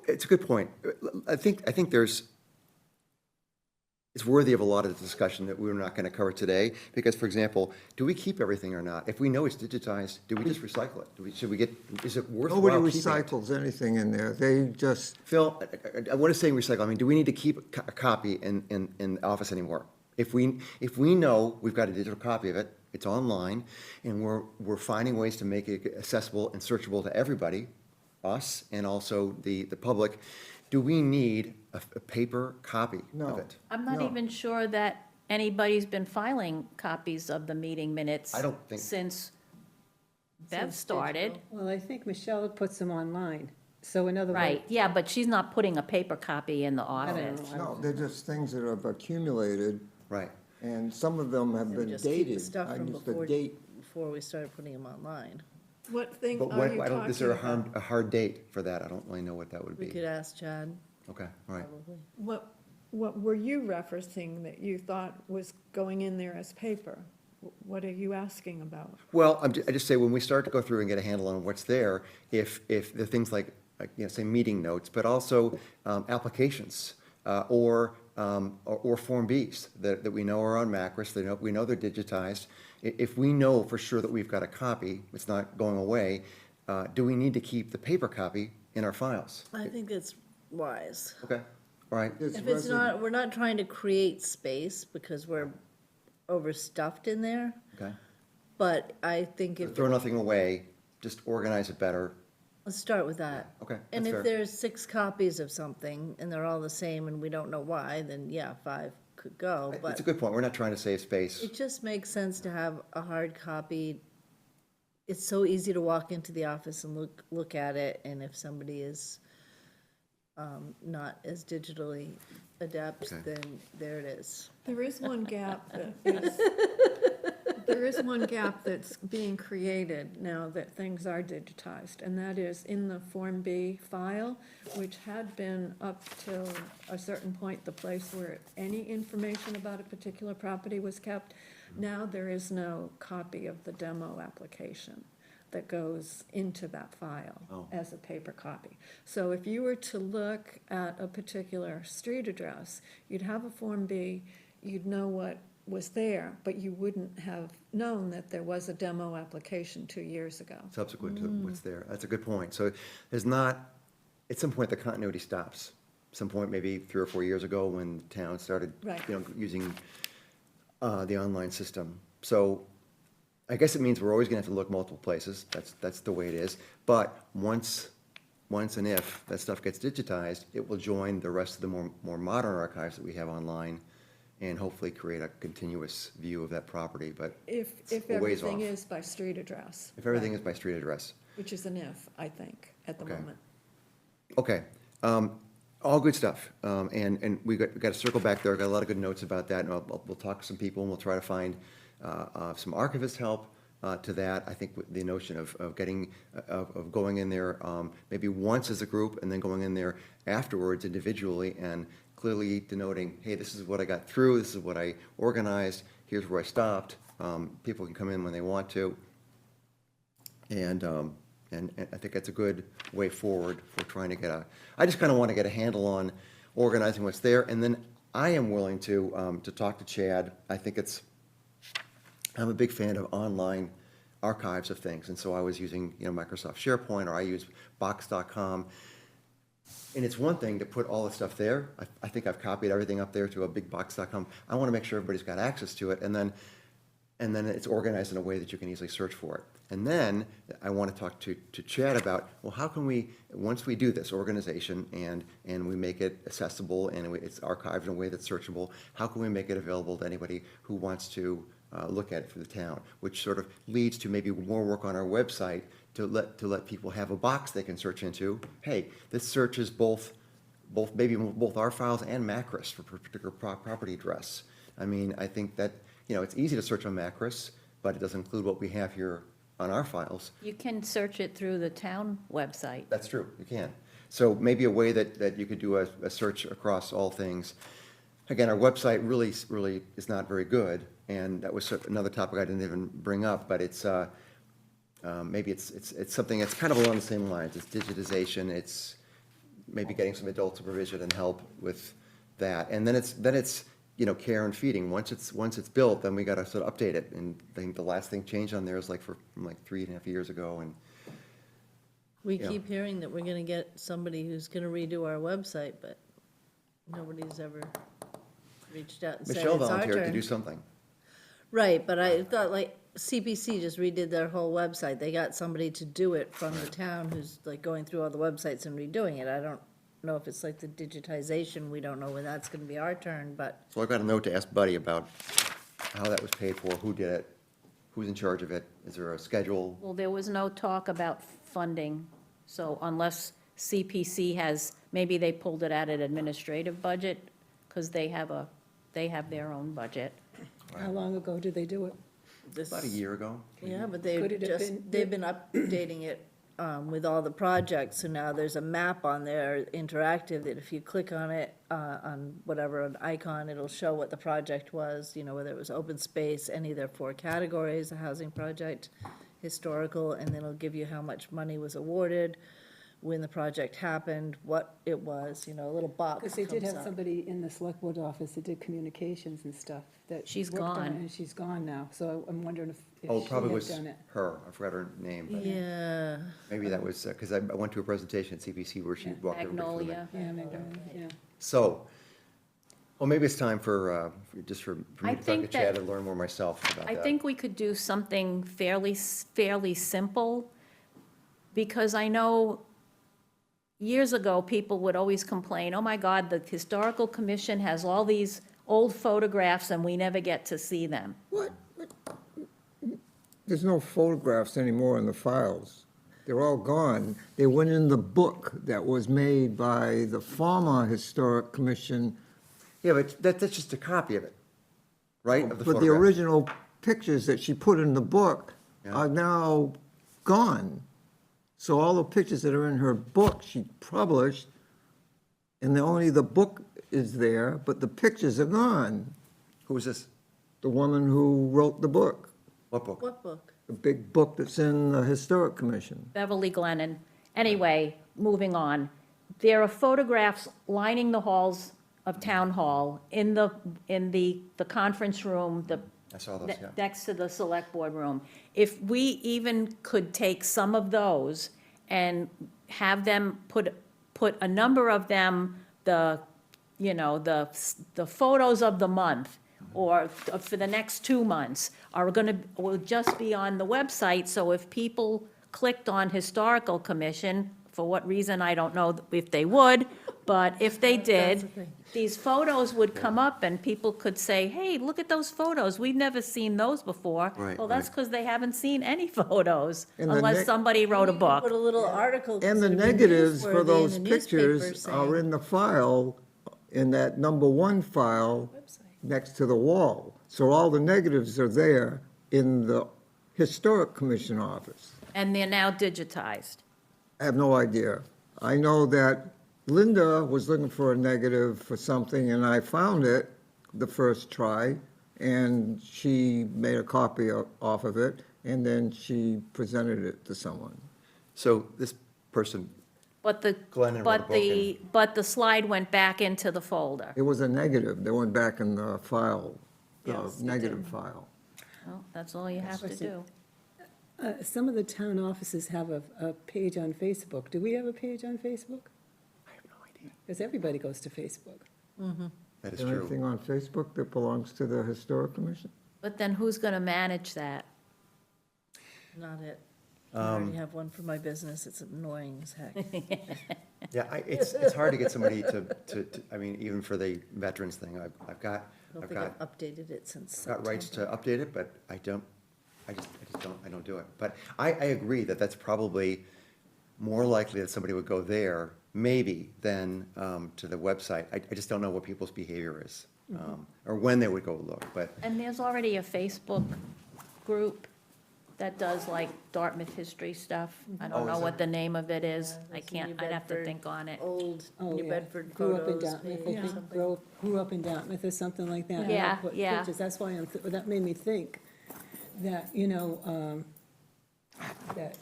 It's a good point. I think it's worthy of a lot of discussion that we're not going to cover today, because, for example, do we keep everything or not? If we know it's digitized, do we just recycle it? Is it nobody worthwhile keeping it? recycles anything in there. They just, Phil, what is saying recycle? I mean, do we need to keep a copy in the office anymore? If we know we've got a digital copy of it, it's online, and we're finding ways to make it accessible and searchable to everybody, us and also the public, do we need a paper copy of No. it? I'm not No. even sure that anybody's been filing copies of the meeting minutes. I don't think- Since Bev Since started. Well, I think Michelle puts them online, so in other words. Right, yeah, but she's not putting a paper copy in the I don't office. know. no, they're just things that have accumulated, Right. and some of them have And been just keep the dated. stuff I from used to before, date. before we started putting them online. What thing But are you why don't, is there talking about? a hard date for that? I don't really know what that would We be. could ask Chad, Okay, all right. probably. What were you referencing that you thought was going in there as paper? What are you asking about? Well, I just say, when we start to go through and get a handle on what's there, if the things like, say, meeting notes, but also applications, or Form Bs that we know are on Macris, we know they're digitized. If we know for sure that we've got a copy, it's not going away, do we need to keep the paper copy in our files? I think it's wise. Okay, all right. If it's not, we're not trying to create space because we're overstuffed in there, Okay. but I think if, Throw nothing away, just organize it better. let's start with that. Okay, And that's if fair. there's 6 copies of something and they're all the same and we don't know why, then yeah, 5 could go, It's but a good point. We're not trying to save space. it just makes sense to have a hard copy. It's so easy to walk into the office and look at it, and if somebody is not as digitally adept, Okay. then there it is. There is one gap that is, There is one gap that's being created now that things are digitized, and that is in the Form B file, which had been up till a certain point, the place where any information about a particular property was kept. Now there is no copy of the demo application that goes into that file Oh. as a paper copy. So if you were to look at a particular street address, you'd have a Form B, you'd know what was there, but you wouldn't have known that there was a demo application 2 years ago. Subsequent to what's there. That's a good point. So there's not, at some point, the continuity stops. Some point, maybe 3 or 4 years ago, when the town started, Right. using the online system. So I guess it means we're always gonna have to look multiple places. That's the way it is. But once and if that stuff gets digitized, it will join the rest of the more modern archives that we have online and hopefully create a continuous view of that property. But If a ways everything off. is by street address. if everything is by street address. Which is an if, I think, at the Okay. moment. Okay, all good stuff, and we got to circle back there, got a lot of good notes about that, and we'll talk to some people, and we'll try to find some archivist help to that. I think with the notion of getting, of going in there maybe once as a group, and then going in there afterwards individually, and clearly denoting, hey, this is what I got through, this is what I organized, here's where I stopped. People can come in when they want to. And I think that's a good way forward for trying to I just kind of want to get a handle on organizing what's there, and then I am willing to talk to Chad. I'm a big fan of online archives of things, and so I was using, Microsoft SharePoint, or I use Box.com. And it's one thing to put all the stuff there. I think I've copied everything up there to a big Box.com. I want to make sure everybody's got access to it, and then it's organized in a way that you can easily search for it. And then I want to talk to Chad about, well, how can we, once we do this organization and we make it accessible and it's archived in a way that's searchable, how can we make it available to anybody who wants to look at it for the town? Which sort of leads to maybe more work on our website to let people have a box they can search into. Hey, this searches both our files and Macris for a particular property address. I mean, I think that, it's easy to search on Macris, but it doesn't include what we have here on our files. You can search it through the town website. That's true, you can. So maybe a way that you could do a search across all things. Again, our website really is not very good, and that was another topic I didn't even bring up, but it's, maybe it's something that's kind of along the same lines. It's digitization, it's maybe getting some adult supervision and help with that. And then it's care and feeding. Once it's built, then we gotta sort of update it. And I think the last thing changed on there is from 3.5 years ago, and We Yeah. keep hearing that we're gonna get somebody who's gonna redo our website, but nobody's ever reached out and said it's Michelle our volunteered to turn. do something. Right, but I thought like CPC just redid their whole website. They got somebody to do it from the town who's like going through all the websites and redoing it. I don't know if it's like the digitization, we don't know when that's gonna be our turn, but So I've got a note to ask Buddy about how that was paid for, who did it, who's in charge of it, is there a schedule? Well, there was no talk about funding, so unless CPC has, maybe they pulled it out of administrative budget, because they have their own budget. How long ago did they do it? this. About a year ago. Yeah, but Could it have been- they've been updating it with all the projects, so now there's a map on there, interactive, that if you click on it, on whatever, an icon, it'll show what the project was, whether it was open space, any of their 4 categories, a housing project, historical, and then it'll give you how much money was awarded, when the project happened, what it was, a little box Because they did comes have up. somebody in the select board office that did communications and stuff that. She's worked on it, gone. And she's gone now, so I'm wondering if Oh, she probably had was done it. her, I forgot her name, but Yeah, maybe that was, because I went to a presentation at CPC where she walked everybody through it. Magnolia. Yeah, maybe, yeah. So, well, maybe it's time for me I to talk to think Chad that- and learn more myself about I that. think we could do something fairly simple, because I know years ago, people would always complain, oh my God, the Historical Commission has all these old photographs and we never get to see them. What? There's no photographs anymore in the files. They're all gone. They went in the book that was made by the former Historic Commission, Yeah, but that's just a copy of it, right? Of the but the photograph. original pictures that she put in the book Yeah. are now gone. So all the pictures that are in her book, she published, and only the book is there, but the pictures are gone. Who is this? The woman who wrote the book, What book? What book? the big book that's in the Historic Commission. Beverly Glennon. Anyway, moving on. There are photographs lining the halls of Town Hall in the conference room, I saw those, yeah. next to the select board room. If we even could take some of those and have them put a number of them, the photos of the month, or for the next 2 months, will just be on the website, so if people clicked on Historical Commission, for what reason, I don't know if they would, but if they the did, thing. these photos would come up and people could say, hey, look at those photos, we've never seen those before. Right, Well, that's right. because they haven't seen any photos, And the unless neg- somebody wrote a Put book. a little article. And the considered negatives for newsworthy in those the newspaper pictures are saying- in the file, in that number 1 file next to the wall. So all the negatives are there in the Historic Commission office. And they're now digitized. I have no idea. I know that Linda was looking for a negative for something, and I found it the first try, and she made a copy off of it, and then she presented it to someone. So this person, But the, Glennon wrote a book but the slide went back into the folder. It was a negative. They went back in the file, the Yes, it negative did. file. Well, that's all you have to do. Some of the town offices have a page on Facebook. Do we have a page on Facebook? I have no idea. Because everybody goes to Facebook. That is Is there true. anything on Facebook that belongs to the Historic Commission? But then who's gonna manage that? Not it. I already have one for my business. It's annoying as heck. Yeah, it's hard to get somebody to, I mean, even for the veterans thing, I've got, I don't I've think got, I've updated it since got rights to September. update it, but I don't do it. But I agree that that's probably more likely that somebody would go there, maybe, than to the website. I just don't know what people's behavior is, or when they would go look, but, And there's already a Facebook group that does like Dartmouth history stuff. I Oh, don't know is what the name of it is. I That's can't, New I'd have to Bedford. think on it. Old Oh, New yeah. Bedford Grew up in photos. Dartmouth, I maybe, think, something. grew up in Dartmouth or something like that. and I Yeah, put yeah. pictures. That's why that made me think that, that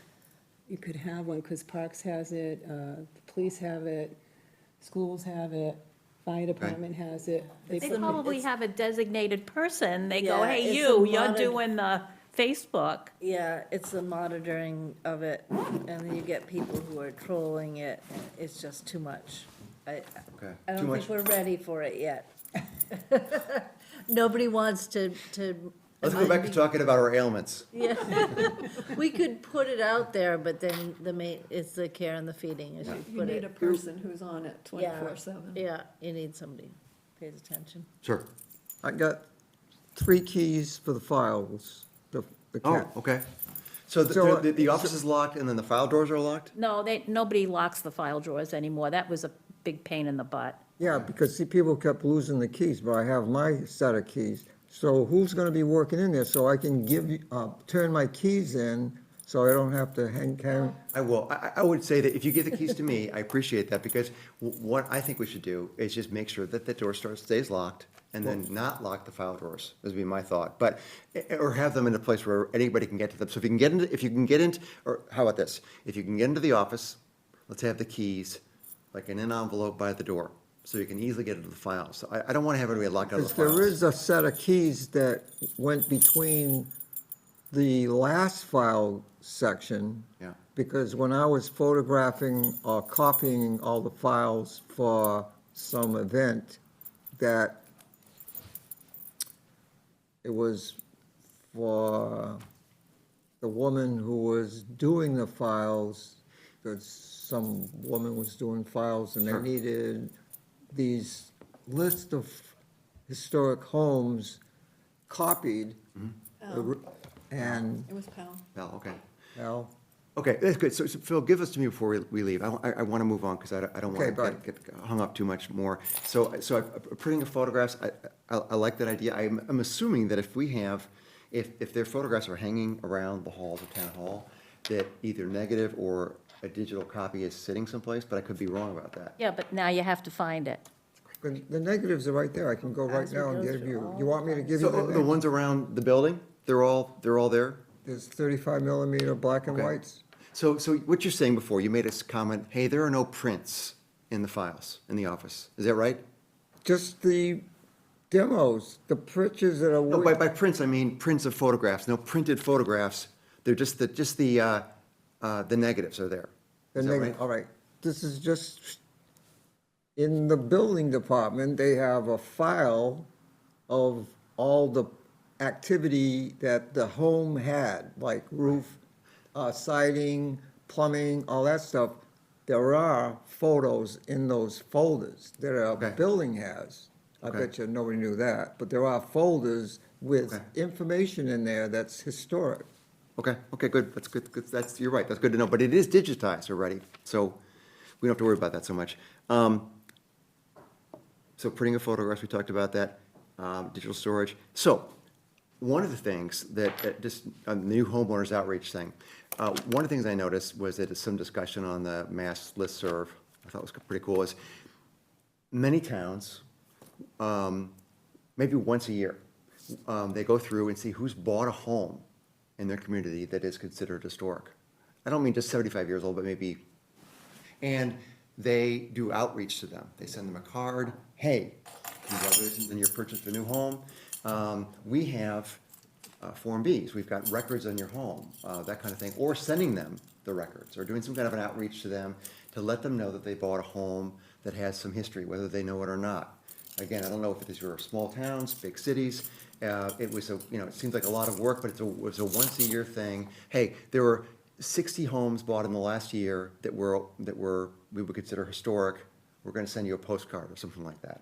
you could have one, because Parks has it, the police have it, schools have it, fire department has it. They put- probably it's- have a designated person. They go, Yeah, hey, it's you're a modern- doing the Facebook. Yeah, it's the monitoring of it, and then you get people who are trolling it. It's just too much. okay. I Too don't much. think we're ready for it yet. Nobody wants to. Let's go back to talking about our ailments. Yeah, we could put it out there, but then it's the care and the feeding, as you You put need a it. person who's on it Yeah, 24/7. yeah, you need somebody who pays attention. Sure. I got 3 keys for the files, the Oh, cat. okay. So So, the office is locked and then the file doors are locked? No, nobody locks the file drawers anymore. That was a big pain in the butt. Yeah, because see, people kept losing the keys, but I have my set of keys. So who's gonna be working in there, so I can turn my keys in, so I don't have to carry? I will. I would say that if you give the keys to me, I appreciate that, because what I think we should do is just make sure that the door stays locked, and then not lock the file drawers, would be my thought, but, or have them in a place where anybody can get to them. So if you can get into, or how about this? If you can get into the office, let's have the keys, like in an envelope by the door, so you can easily get into the files. So I don't want to have everybody locked out of Because the files. there is a set of keys that went between the last file section. Yeah. Because when I was photographing or copying all the files for some event, that it was for the woman who was doing the files, that some woman was doing files and they Sure. needed these list of historic homes copied. And, It was Pal. Oh, okay. well, Okay, that's good. So Phil, give this to me before we leave. I want to move on because I don't Okay, want to bye. get hung up too much more. So printing of photographs, I like that idea. I'm assuming that if we have, if their photographs are hanging around the halls of town hall, that either negative or a digital copy is sitting someplace, but I could be wrong about that. Yeah, but now you have to find it. The negatives are right there, I can go right As we now and go give through you, all you want me to give you So the the negatives? ones around the building, they're all there? There's 35 millimeter black and Okay. whites. So what you're saying before, you made a comment, hey, there are no prints in the files, in the office. Is that right? Just the demos, the pictures that are. No, by prints, I mean prints of photographs, no printed photographs. They're just the negatives are there. Is that right? All right, this is just, in the building department, they have a file of all the activity that the home had, like roof, siding, plumbing, all that stuff. There are photos in those folders that Okay. a building has. I Okay. bet you nobody knew that, but there are folders with Okay. information in there that's historic. Okay, good, that's good, you're right, that's good to know, but it is digitized already, so we don't have to worry about that so much. So printing of photographs, we talked about that, digital storage. So, one of the things that just, the new homeowners outreach thing, one of the things I noticed was that some discussion on the Mass listserv, I thought was pretty cool, is many towns, maybe once a year, they go through and see who's bought a home in their community that is considered historic. I don't mean just 75 years old, but maybe, and they do outreach to them. They send them a card, hey, congratulations on your purchase of a new home. We have Form Bs, we've got records on your home, that kind of thing, or sending them the records, or doing some kind of an outreach to them to let them know that they bought a home that has some history, whether they know it or not. Again, I don't know if these were small towns, big cities. It was it seems like a lot of work, but it was a once-a-year thing. Hey, there were 60 homes bought in the last year that we would consider historic. We're going to send you a postcard or something like that.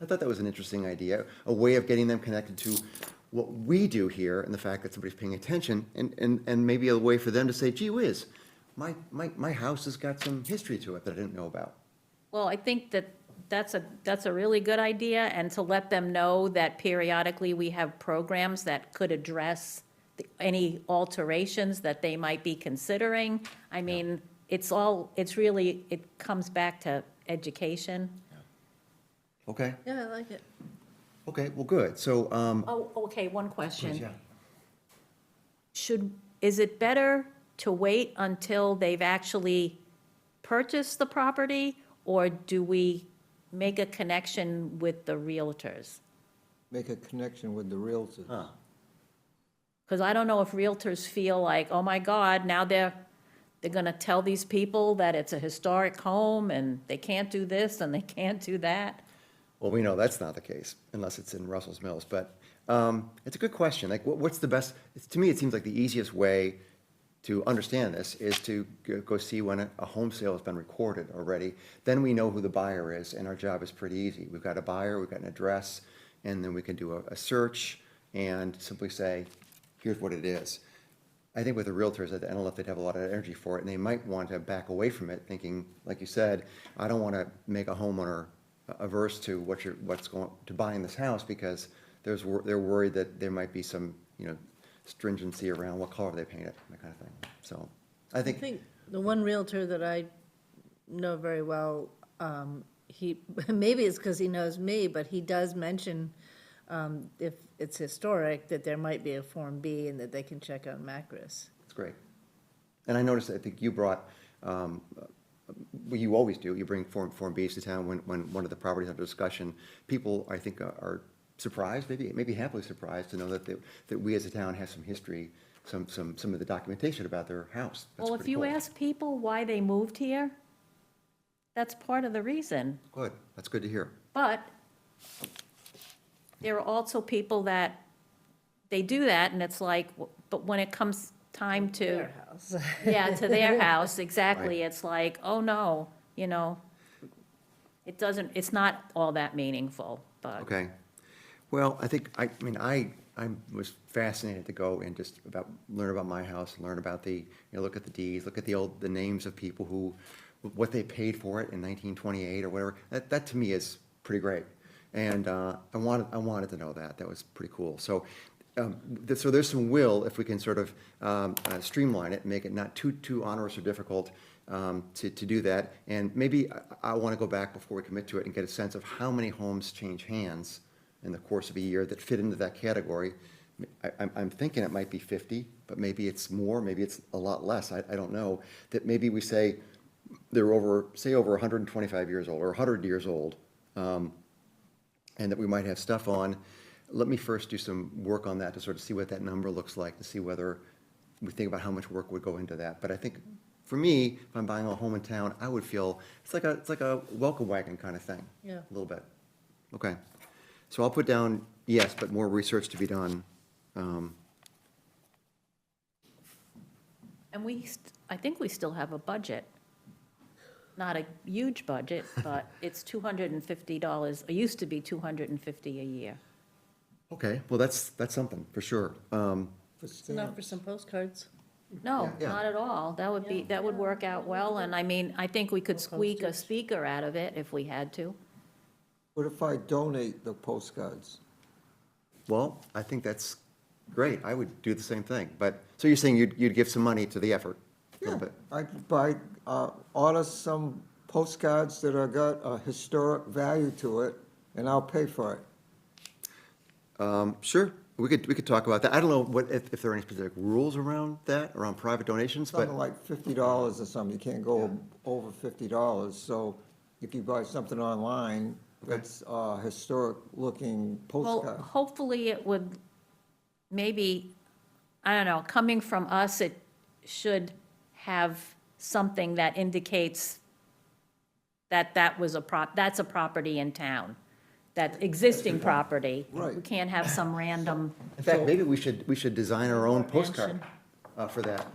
I thought that was an interesting idea, a way of getting them connected to what we do here and the fact that somebody's paying attention, and maybe a way for them to say, gee whiz, my house has got some history to it that I didn't know about. Well, I think that's a really good idea, and to let them know that periodically we have programs that could address any alterations that they might be considering. I mean, it comes back to education. Okay, Yeah, I like it. okay, well, good. So, Oh, okay, one question. please, yeah. Is it better to wait until they've actually purchased the property, or do we make a connection with the realtors? Make a connection with the realtor. Huh. Because I don't know if realtors feel like, oh my God, now they're gonna tell these people that it's a historic home and they can't do this and they can't do that. Well, we know that's not the case, unless it's in Russell's Mills, but it's a good question. Like, what's the best, to me, it seems like the easiest way to understand this is to go see when a home sale has been recorded already. Then we know who the buyer is, and our job is pretty easy. We've got a buyer, we've got an address, and then we can do a search and simply say, here's what it is. I think with the realtors, I don't know if they'd have a lot of energy for it, and they might want to back away from it, thinking, like you said, I don't want to make a homeowner averse to what's going to buying this house, because they're worried that there might be some stringency around what color they paint it, that kind of thing. So I I think, think the one realtor that I know very well, he, maybe it's because he knows me, but he does mention, if it's historic, that there might be a Form B and that they can check on Macris. it's great. And I noticed, I think you brought, well, you always do, you bring Form Bs to town when one of the properties under discussion. People, I think, are surprised, maybe happily surprised to know that we as a town have some history, some of the documentation about their house. That's Well, if pretty you cool. ask people why they moved here, that's part of the reason. Good, that's good to hear. But there are also people that, they do that, and it's like, but when it comes time to, Their house. yeah, to their house, exactly, Right. it's like, oh no, it's not all that meaningful, but. Okay. Well, I was fascinated to go and just learn about my house, learn about look at the deeds, look at the names of people what they paid for it in 1928 or whatever. That to me is pretty great. And I wanted to know that. That was pretty cool. So so there's some will, if we can sort of streamline it, make it not too onerous or difficult to do that. And maybe I want to go back before we commit to it and get a sense of how many homes change hands in the course of a year that fit into that category. I'm thinking it might be 50, but maybe it's more, maybe it's a lot less, I don't know. That maybe we say they're over 125 years old or 100 years old, and that we might have stuff on. Let me first do some work on that to sort of see what that number looks like, to see whether we think about how much work would go into that. But I think, for me, if I'm buying a home in town, I would feel, it's like a welcome wagon kind of thing. Yeah. A little bit. Okay. So I'll put down, yes, but more research to be done. And I think we still have a budget. Not a huge budget, but it's $250, it used to be $250 a year. Okay, well, that's something, for sure. It's enough for some postcards. No, Yeah. not at all. That would work out well, and I mean, I think we could squeak a speaker out of it if we had to. What if I donate the postcards? Well, I think that's great. I would do the same thing. But, so you're saying you'd give some money to the effort? A little bit. I'd order some postcards that are got a historic value to it, and I'll pay for it. Sure, we could talk about that. I don't know if there are any specific rules around that, around private donations, but, Something like $50 or something, you can't go over $50, so if you buy something online, that's a historic-looking Well, postcard. hopefully it would, maybe, I don't know, coming from us, it should have something that indicates that that's a property in town, that existing property. Right. We can't have some random, in fact, maybe we should design our own postcard for that.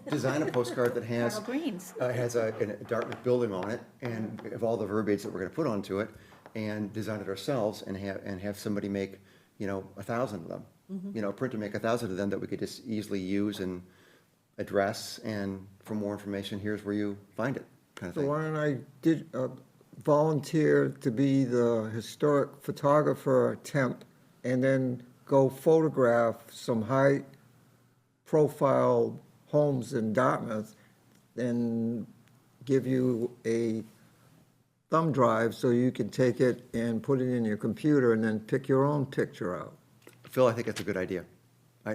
Design a postcard that has, Carol Greens. has a Dartmouth building on it, and of all the verbiage that we're gonna put onto it, and design it ourselves, and have somebody make, 1,000 of them. A printer make 1,000 of them that we could just easily use and address, and for more information, here's where you find it, kind of So thing. why don't I volunteer to be the historic photographer temp, and then go photograph some high-profile homes in Dartmouth, and give you a thumb drive so you can take it and put it in your computer and then pick your own picture out. Phil, I think that's a good idea. I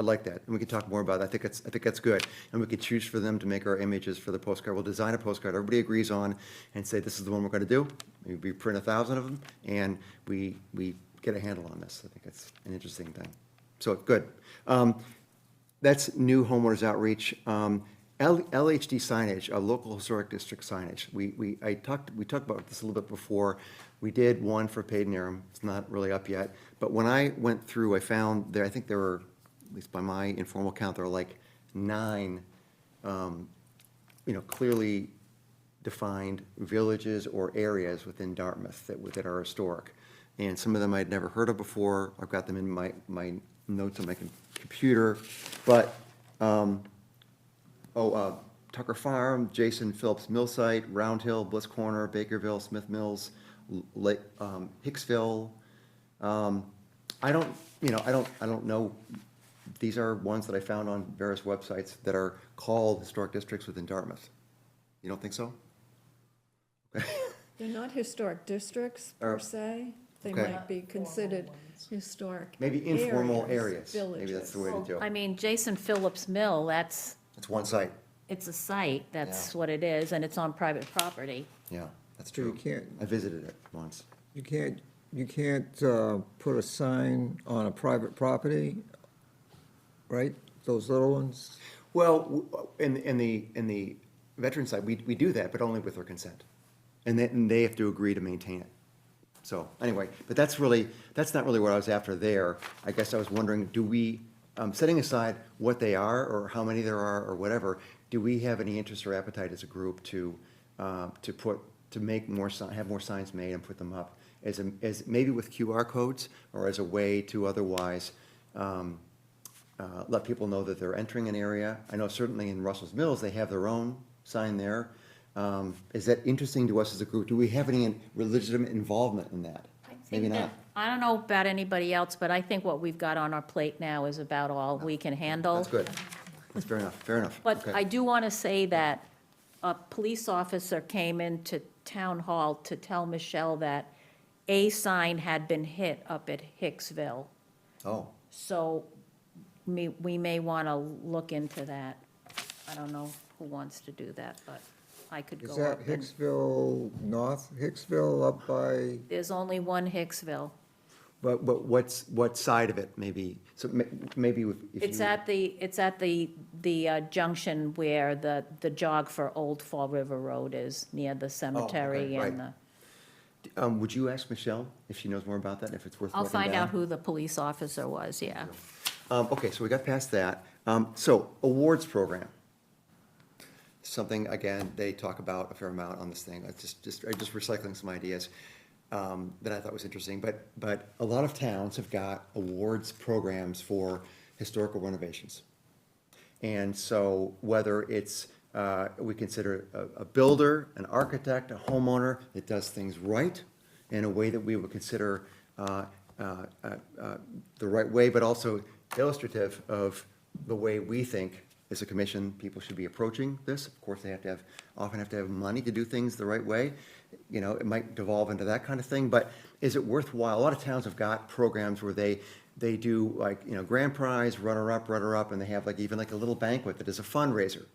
like that, and we can talk more about it. I think that's good, and we could choose for them to make our images for the postcard. We'll design a postcard everybody agrees on, and say, this is the one we're gonna do. We print 1,000 of them, and we get a handle on this. I think it's an interesting thing. So, good. That's new homeowners outreach. LHD signage, local historic district signage. We talked about this a little bit before. We did one for Paden. It's not really up yet. But when I went through, I found I think there were, at least by my informal count, there were like 9, clearly defined villages or areas within Dartmouth that are historic. And some of them I'd never heard of before. I've got them in my notes on my computer. But, Tucker Farm, Jason Phillips Mill Site, Round Hill, Bliss Corner, Bakerville, Smith Mills, Hicksville. I don't know. These are ones that I found on various websites that are called historic districts within Dartmouth. You don't think so? They're not historic districts Or- per se. They Okay. might be considered historic. Maybe informal areas. Maybe that's the way to villages. do I it. mean, Jason Phillips Mill, it's It's one site. a site, that's Yeah. what it is, and it's on private property. Yeah, that's So you true. can't, I visited it once. you can't put a sign on a private property, right? Those little ones? Well, in the veteran side, we do that, but only with their consent. And then they have to agree to maintain it. So, anyway, but that's not really what I was after there. I guess I was wondering, do we, setting aside what they are, or how many there are, or whatever, do we have any interest or appetite as a group to make more, have more signs made and put them up as maybe with QR codes, or as a way to otherwise let people know that they're entering an area? I know certainly in Russell's Mills, they have their own sign there. Is that interesting to us as a group? Do we have any legitimate involvement in that? I maybe think not. that- I don't know about anybody else, but I think what we've got on our plate now is about all we can handle. That's good. That's fair enough, fair enough. But Okay. I do want to say that a police officer came into town hall to tell Michelle that a sign had been hit up at Hicksville. Oh, So we may want to look into that. I don't know who wants to do that, but I could Is go that up and, Hicksville, North Hicksville up by, there's only one Hicksville. but what side of it, maybe? So maybe if you. It's at the junction where the jog for Old Fall River Road is, near the cemetery right. and the. Would you ask Michelle if she knows more about that, if it's worth I'll looking find out down? who the police officer was, yeah. Okay, so we got past that. So awards program. Something, again, they talk about a fair amount on this thing. It's just recycling some ideas that I thought was interesting. But a lot of towns have got awards programs for historical renovations. And so whether it's, we consider a builder, an architect, a homeowner that does things right in a way that we would consider the right way, but also illustrative of the way we think as a commission people should be approaching this. Of course, they often have to have money to do things the right way. You know, it might devolve into that kind of thing, but is it worthwhile? A lot of towns have got programs where they do like, you know, grand prize, runner-up, and they have like even like a little banquet that is a fundraiser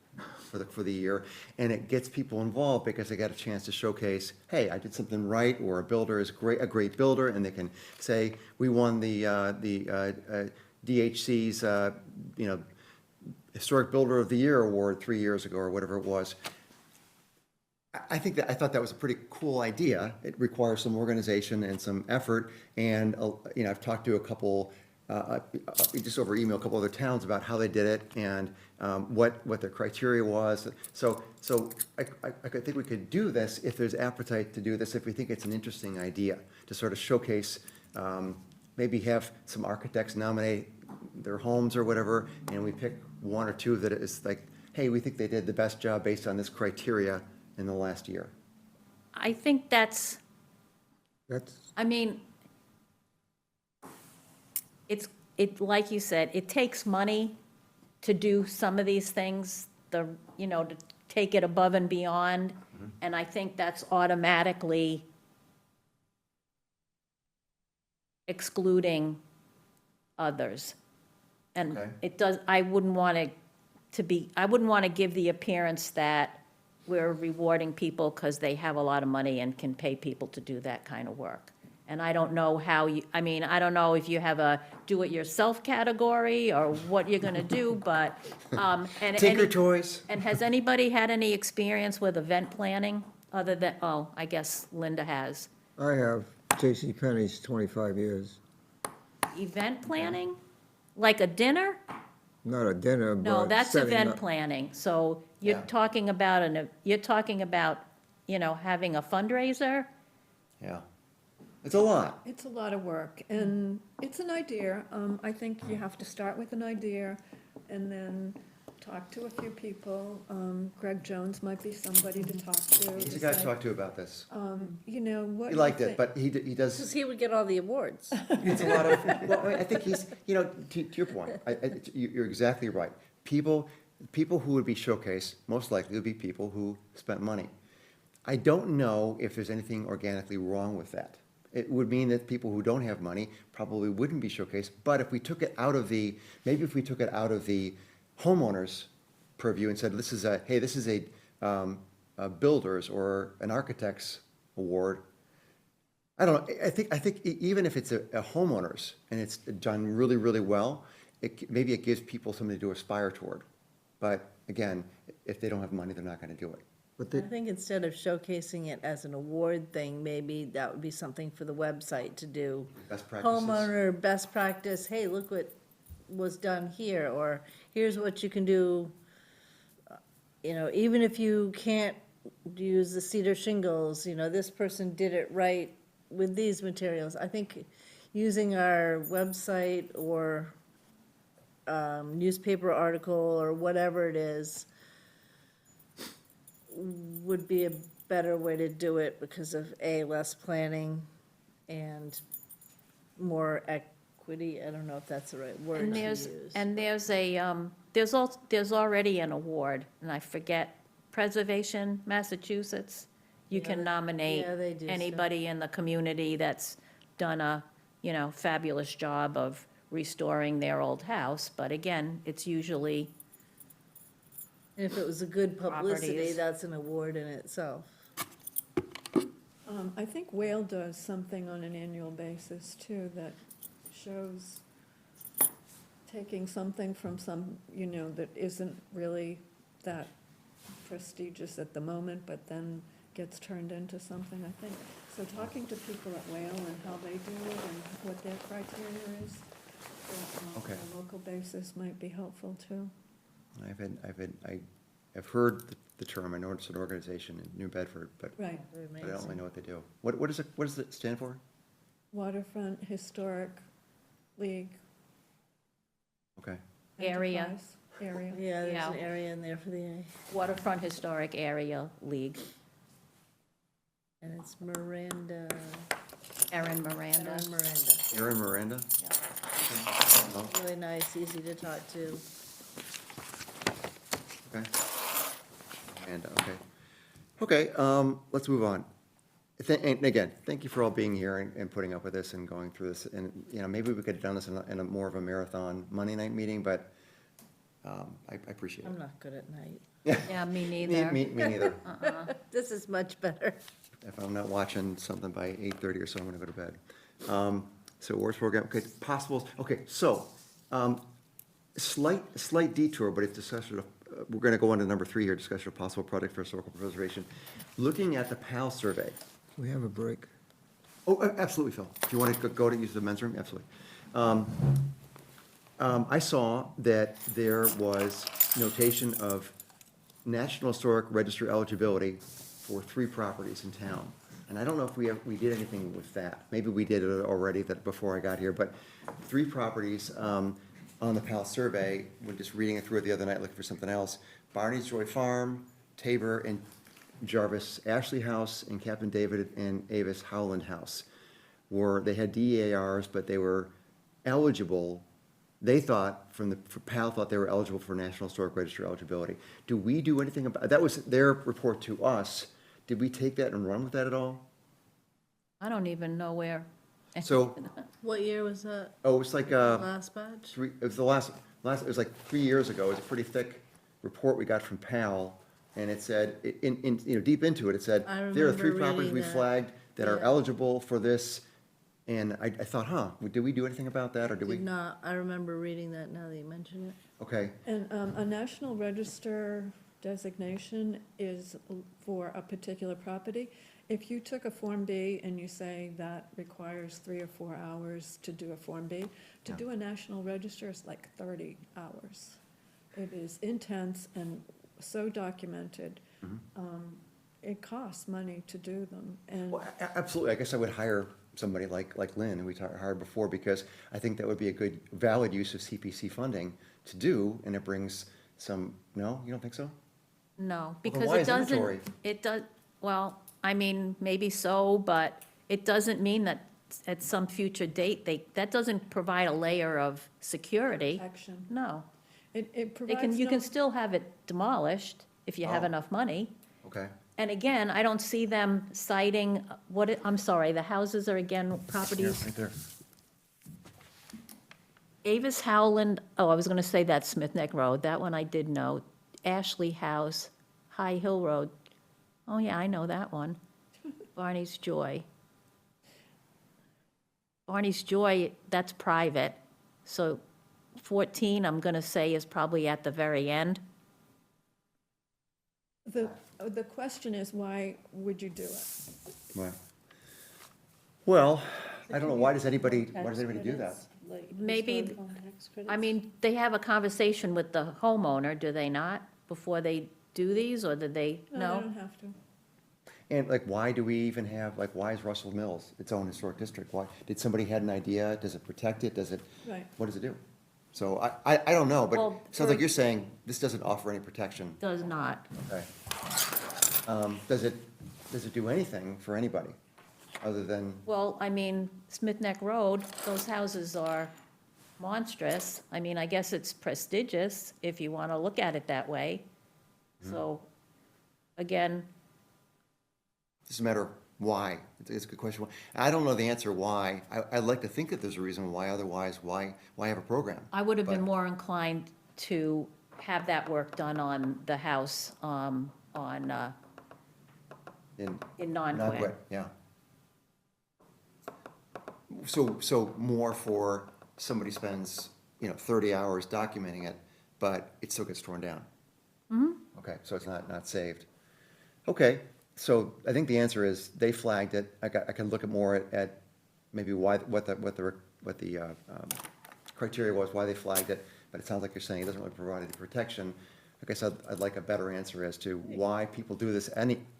for the year, and it gets people involved because they got a chance to showcase, hey, I did something right, or a builder is a great builder, and they can say, we won the DHC's, you know, Historic Builder of the Year award 3 years ago, or whatever it was. I thought that was a pretty cool idea. It requires some organization and some effort, and, you know, I've talked to a couple, just over email, a couple other towns about how they did it and what their criteria was. So I could think we could do this if there's appetite to do this, if we think it's an interesting idea, to sort of showcase, maybe have some architects nominate their homes or whatever, and we pick one or two that is like, hey, we think they did the best job based on this criteria in the last year. I think that's, that's, I mean, like you said, it takes money to do some of these things, you know, to take it above and beyond. And I think that's automatically excluding others. And Okay. it does, I wouldn't want to give the appearance that we're rewarding people because they have a lot of money and can pay people to do that kind of work. And I don't know how you, I mean, I don't know if you have a do-it-yourself category or what you're gonna do, but, and. Tinker any- Toys. And has anybody had any experience with event planning other than, oh, I guess Linda has. I have J.C. Penney's 25 years. Event planning? Like a dinner? Not a dinner, but No, that's setting event up- planning. So you're Yeah. talking about you know, having a fundraiser? Yeah. It's a lot. It's a lot of work, and it's an idea. I think you have to start with an idea and then talk to a few people. Greg Jones might be somebody to talk to. He's a guy to talk to about this. You know, what. He you liked it, think- but he Because does, he would get all the awards. it's a lot of, well, I think he's, you know, to your point, you're exactly right. People who would be showcased, most likely would be people who spent money. I don't know if there's anything organically wrong with that. It would mean that people who don't have money probably wouldn't be showcased, but if we took it out of the, maybe if we took it out of the homeowner's purview and said, this is a builder's or an architect's award, I don't know, I think even if it's a homeowner's and it's done really, really well, maybe it gives people something to aspire toward. But again, if they don't have money, they're not gonna do it. But I they, think instead of showcasing it as an award thing, maybe that would be something for the website to do. Best practices. Homeowner, best practice, hey, look what was done here, or here's what you can do. You know, even if you can't use the cedar shingles, you know, this person did it right with these materials. I think using our website or newspaper article or whatever it is would be a better way to do it because of A, less planning, and more equity, I don't know if that's the right word And to there's, use. and there's already an award, and I forget, Preservation Massachusetts. You can Yeah, nominate yeah, they do stuff. anybody in the community that's done a, fabulous job of restoring their old house, but again, it's usually, And if it was a good publicity, Properties. that's an award in itself. I think Whale does something on an annual basis too that shows taking something from some, that isn't really that prestigious at the moment, but then gets turned into something, I think. So talking to people at Whale and how they do it and what their criteria is on Okay. a local basis might be helpful too. I've heard the term, I know it's an organization in New Bedford, but Right. I don't really know what they do. What does it stand for? Waterfront Historic League. Okay. Area. Enterprise Area. Yeah, there's Yeah. an area in there for the, Waterfront Historic Area League, and it's Miranda, Erin Miranda. Erin Miranda. Aaron Miranda? Oh, Really nice, easy to talk to. okay. Miranda, okay. Okay, let's move on. And again, thank you for all being here and putting up with this and going through this. And, maybe we could have done this in a more of a marathon Monday night meeting, but I appreciate I'm it. not good at night. Yeah, me neither. Me neither. This is much better. If I'm not watching something by 8:30 or so, I'm gonna go to bed. So awards program, okay, possibles, okay, so, slight detour, but it's discussion of, we're gonna go on to number 3 here, discussion of possible project for historical preservation. Looking at the PAL survey. Can we have a break? Oh, absolutely, Phil. If you want to go to use the men's room, absolutely. I saw that there was notation of National Historic Register eligibility for 3 properties in town. And I don't know if we did anything with that. Maybe we did it already before I got here, but 3 properties on the PAL survey, when just reading it through it the other night, looking for something else. Barney's Joy Farm, Tabor and Jarvis Ashley House, and Captain David and Avis Howland House they had DEARs, but they were eligible. They thought, PAL thought they were eligible for National Historic Register eligibility. Do we do anything about, that was their report to us. Did we take that and run with that at all? I don't even know where. So, What year was that? it was like, Last batch? it was the last, it was like 3 years ago. It was a pretty thick report we got from PAL. And it said, deep into it, it said, I there are 3 remember properties reading we that. flagged that are Yeah. eligible for this. And I thought, did we do anything about that, or did we? Did not, I remember reading that now that you mention it. Okay, And a National Register designation is for a particular property. If you took a Form B and you say that requires 3 or 4 hours to do a Form B, to Yeah. do a National Register is like 30 hours. It is intense and so documented. It costs money to do them, and well, absolutely. I guess I would hire somebody like Lynn, who we hired before, because I think that would be a good, valid use of CPC funding to do, and it brings some, no, you don't think so? No, then because why it is inventory? doesn't, it does, well, I mean, maybe so, but it doesn't mean that at some future date, that doesn't provide a layer of security. action. No. It They provides you no- can still have it demolished if you have Oh. enough money. Okay. And again, I don't see them citing, I'm sorry, the houses are again Yeah, properties. right there. Avis Howland, I was gonna say that's Smith Neck Road, that one I did know. Ashley House, High Hill Road, oh yeah, I know that one. Barney's Joy. Barney's Joy, that's private, so 14, I'm gonna say is probably at the very end. The question is, why would you do it? Right. Well, I don't know, why does anybody do that? Maybe, I mean, they have a conversation with the homeowner, do they not, before they do these, or did they, No, no? they don't have to. And why do we even have, why is Russell Mills its own historic district? Why, did somebody had an idea? Does it protect it? Does it, Right. what does it do? So I don't know, but Well, it sounds like for- you're saying this doesn't offer any protection. Does not. Okay. Does it do anything for anybody? other than, Well, I mean, Smith Neck Road, those houses are monstrous. I mean, I guess it's prestigious if you want to look at it that way. So, again, it's a matter of why. It's a good question. I don't know the answer why. I'd like to think that there's a reason why, otherwise, why have a program? I would have been But- more inclined to have that work done on the house, In in Not Nonquit. wet, yeah. So more for somebody spends, 30 hours documenting it, but it still gets torn down? Okay, so it's not saved. Okay, so I think the answer is they flagged it. I can look at more at maybe what the criteria was, why they flagged it, but it sounds like you're saying it doesn't really provide any protection. I guess I'd like a better answer as to why people do this,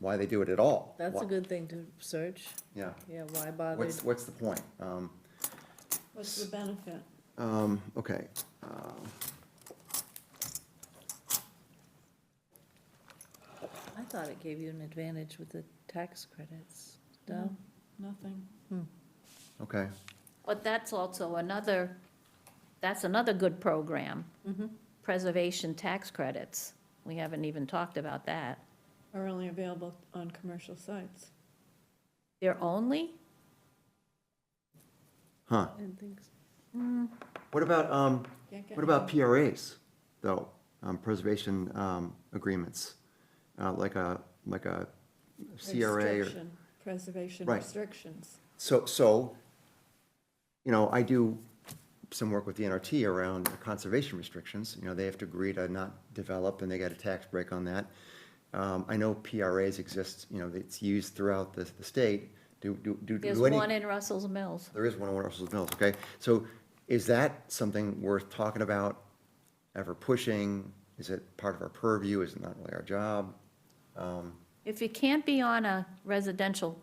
why they do it at all. That's a Why- good thing to search. Yeah. Yeah, why bother? What's the point? What's the benefit? Okay. I thought it gave you an advantage with the tax credits. No? Nothing. Okay. But that's also that's another good program. Preservation tax credits. We haven't even talked about that. Are only available on commercial sites. They're only? Huh. I didn't think so. What about, Can't get what about PRAs, though? Preservation, agreements, like a CRA or, Restriction, preservation Right. restrictions. so, I do some work with the NRT around conservation restrictions. They have to agree to not develop, and they get a tax break on that. I know PRAs exist, it's used throughout the state. There's one in Russell's Mills. There is one in Russell's Mills, okay? So is that something worth talking about, ever pushing? Is it part of our purview? Is it not really our job? If it can't be on a residential,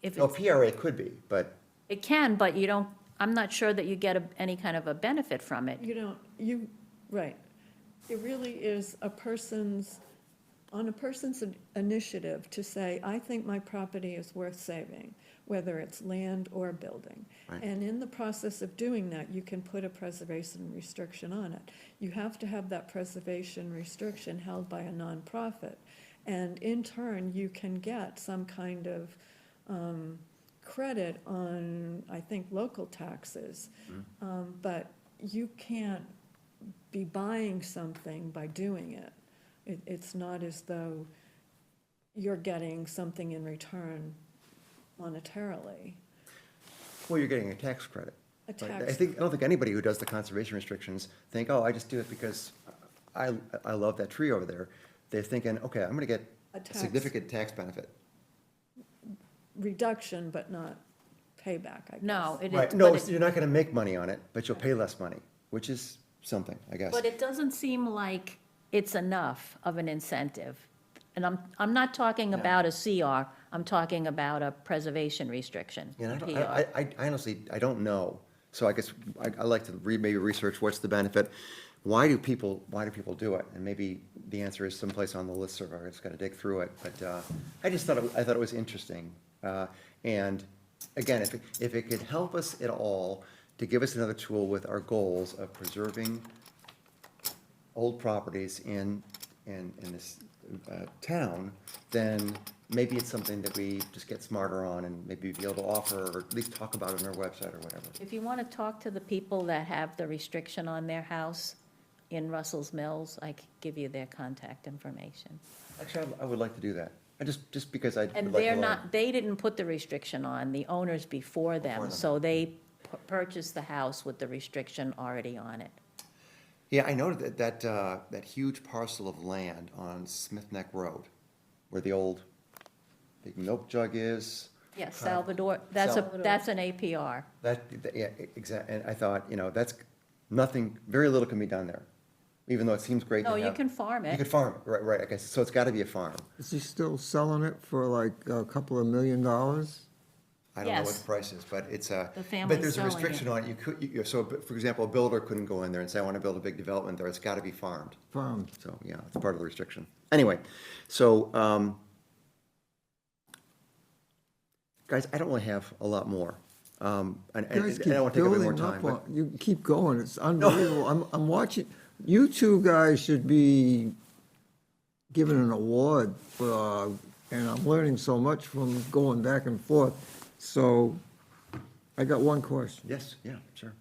if No, it's, PRA could be, but, it can, but you don't, I'm not sure that you get any kind of a benefit from it. Right. It really is on a person's initiative to say, I think my property is worth saving, whether it's land or building. Right. And in the process of doing that, you can put a preservation restriction on it. You have to have that preservation restriction held by a nonprofit. And in turn, you can get some kind of credit on, I think, local taxes. But you can't be buying something by doing it. It's not as though you're getting something in return monetarily. well, you're getting a tax credit. A Right? tax, I don't think anybody who does the conservation restrictions think, oh, I just do it because I love that tree over there. They're thinking, okay, I'm gonna get A a tax. significant tax benefit. reduction, but not payback, I guess. No, it is. Right, no, but it- you're not gonna make money on it, but you'll pay less money, which is something, I guess. But it doesn't seem like it's enough of an incentive. And I'm not talking about a CR, I'm talking about a preservation restriction. Yeah, PR. I honestly, I don't know. So I guess I like to maybe research what's the benefit. Why do people do it? And maybe the answer is someplace on the listserv. I just got to dig through it. But I just thought it was interesting. And again, if it could help us at all to give us another tool with our goals of preserving old properties in this town, then maybe it's something that we just get smarter on and maybe be able to offer, or at least talk about it on our website or whatever. If you want to talk to the people that have the restriction on their house in Russell's Mills, I could give you their contact information. Actually, I would like to do that. Just because I would And like they're to learn. not, they didn't put the restriction on, the owners before Before them, them. so they purchased the house with the restriction already on it. Yeah, I noted that huge parcel of land on Smith Neck Road, where the old big milk jug is. Yes, Salvador, that's an APR. Yeah, exactly. And I thought, that's nothing, very little can be done there, even though it seems great to No, have. you can farm You it. could farm it, right, I guess. So it's got to be a farm. Is he still selling it for like a couple of $1 million? I don't know what Yes. the price is, but it's a. The family's But there's a selling it. restriction on it. So, for example, a builder couldn't go in there and say, I want to build a big development there. It's got to be farmed. Farmed. So, yeah, it's part of the restriction. Anyway, so, Guys, I don't really have a lot more. And You I guys keep don't want to take up any more building time, up but on, you keep going, it's unbelievable. I'm watching, you two guys should be given an award for, and I'm learning so much from going back and forth. So I got one question. yes, yeah, sure.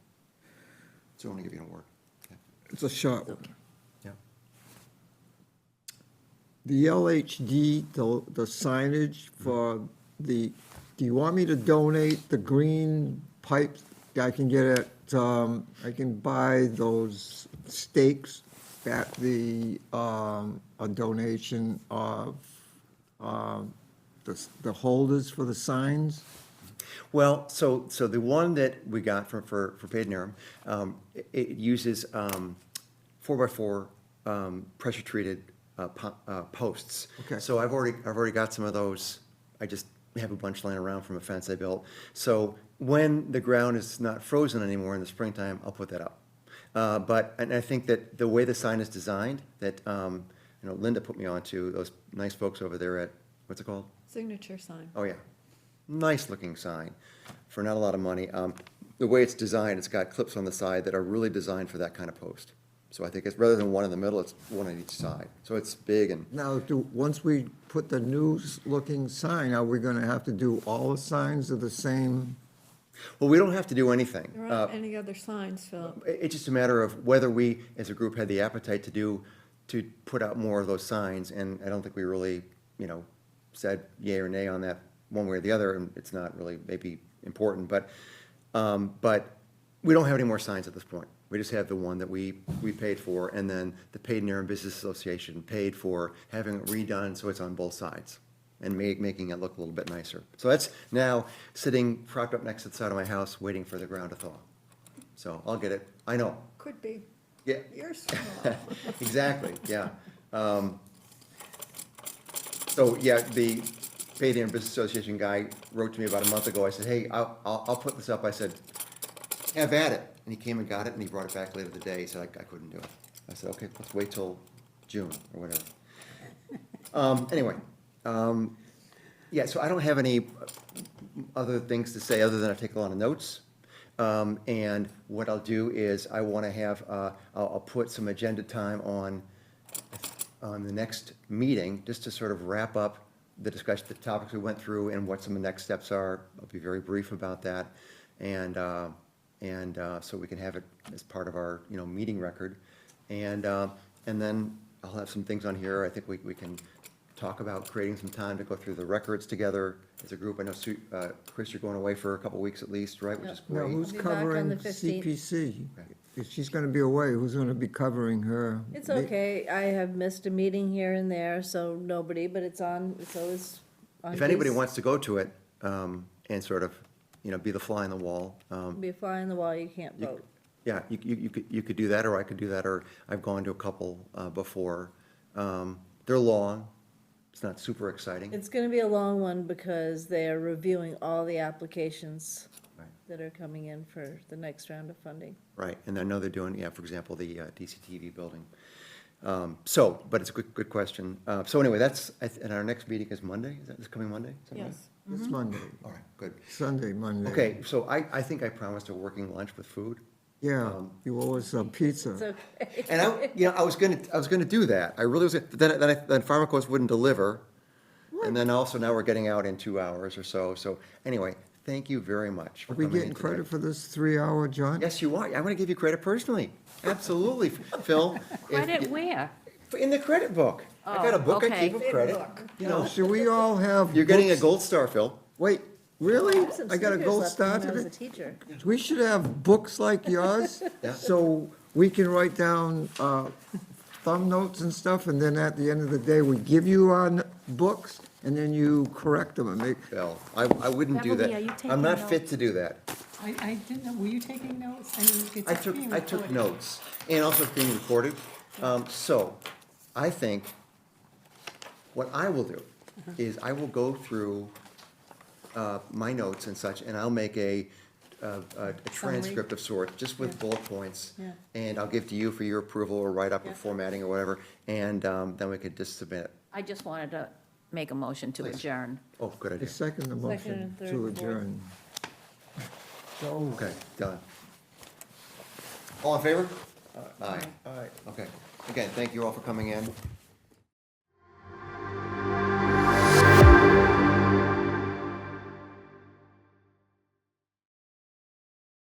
So I'm gonna give you an award. Yeah. It's a short one. Yeah. The LHD, the signage for the, do you want me to donate the green pipes? I can get it, I can buy those stakes at the, a donation of, the holders for the signs? Well, so the one that we got for Paid Interim, it uses 4x4 pressure treated posts. Okay. So I've already got some of those. I just have a bunch laying around from a fence I built. So when the ground is not frozen anymore in the springtime, I'll put that up. And I think that the way the sign is designed, that Linda put me on to, those nice folks over there at, what's it called? Signature sign. Oh, yeah. Nice looking sign for not a lot of money. The way it's designed, it's got clips on the side that are really designed for that kind of post. So I think it's, rather than one in the middle, it's one on each side. So it's big and, Now, once we put the new looking sign, are we gonna have to do all the signs of the same? well, we don't have to do anything. There aren't any other signs, Phil. It's just a matter of whether we, as a group, had the appetite to put out more of those signs. And I don't think we really, said yay or nay on that one way or the other, and it's not really maybe important, but we don't have any more signs at this point. We just have the one that we paid for, and then the Paid Interim Business Association paid for having it redone so it's on both sides and making it look a little bit nicer. So that's now sitting propped up next to the side of my house, waiting for the ground to thaw. So I'll get it. I know. Could be Yeah, years from now. exactly, yeah. So, yeah, the Paid Interim Business Association guy wrote to me about a month ago. I said, hey, I'll put this up. I said, have at it. And he came and got it, and he brought it back later the day. He said, I couldn't do it. I said, okay, let's wait till June or whatever. Anyway, yeah, so I don't have any other things to say other than I take a lot of notes. And what I'll do is I want to have, I'll put some agenda time on the next meeting, just to sort of wrap up the discussion, the topics we went through and what some of the next steps are. I'll be very brief about that. And so we can have it as part of our, meeting record. And then I'll have some things on here. I think we can talk about creating some time to go through the records together as a group. I know, Chris, you're going away for a couple of weeks at least, right, which is Now, great. who's I'll be back on covering the 15th. CPC? If she's gonna be away, who's gonna be covering her? It's okay, I have missed a meeting here and there, so nobody, but it's on, so it's on. If anybody his- wants to go to it, and sort of, be the fly on the wall, Be a fly on the wall, you can't You- vote. yeah, you could do that, or I could do that, or I've gone to a couple, before. They're long, it's not super exciting. It's gonna be a long one because they are reviewing all the applications Right. that are coming in for the next round of funding. Right, and I know they're doing, for example, the DCTV building. But it's a good question. So anyway, and our next meeting is Monday, is that this coming Monday? Is that right? Yes. It's Monday, All right, good. Sunday, Monday. Okay, so I think I promised a working lunch with food. Yeah, you owe us a pizza. It's okay. And I was gonna do that. I really was, but then Pharmacos wouldn't deliver. And then also now we're getting out in 2 hours or so. So anyway, thank you very much for Are we coming in getting today. credit for this 3-hour, John? Yes, you are. I'm gonna give you credit personally. Absolutely, Phil. If Credit you- where? In the credit book. I got a Oh, book I okay. keep of credit. You know, Should we all have? you're getting a books? gold star, Phil. Wait, really? have some I got a stickers gold left star from when I was a today? teacher. We should have books like yours, Yeah. so we can write down thumb notes and stuff, and then at the end of the day, we give you our books, and then you correct them and make, Phil, I wouldn't do Beverly, are you that. taking I'm not fit notes? to do that. I didn't know, were you taking notes? I mean, it's I being took recorded. notes, and also it's being recorded. So, I think what I will do is I will go through my notes and such, and I'll make a transcript of sorts, just with bullet points. Yeah. And I'll give to you for your approval or write-up or Yeah. formatting or whatever, and then we could just submit it. I just wanted to make a motion to Please. adjourn. Oh, good I idea. second the motion and third to and fourth. adjourn. Okay, done. All in favor? Aye. All right. Okay. Again, thank you all for coming in.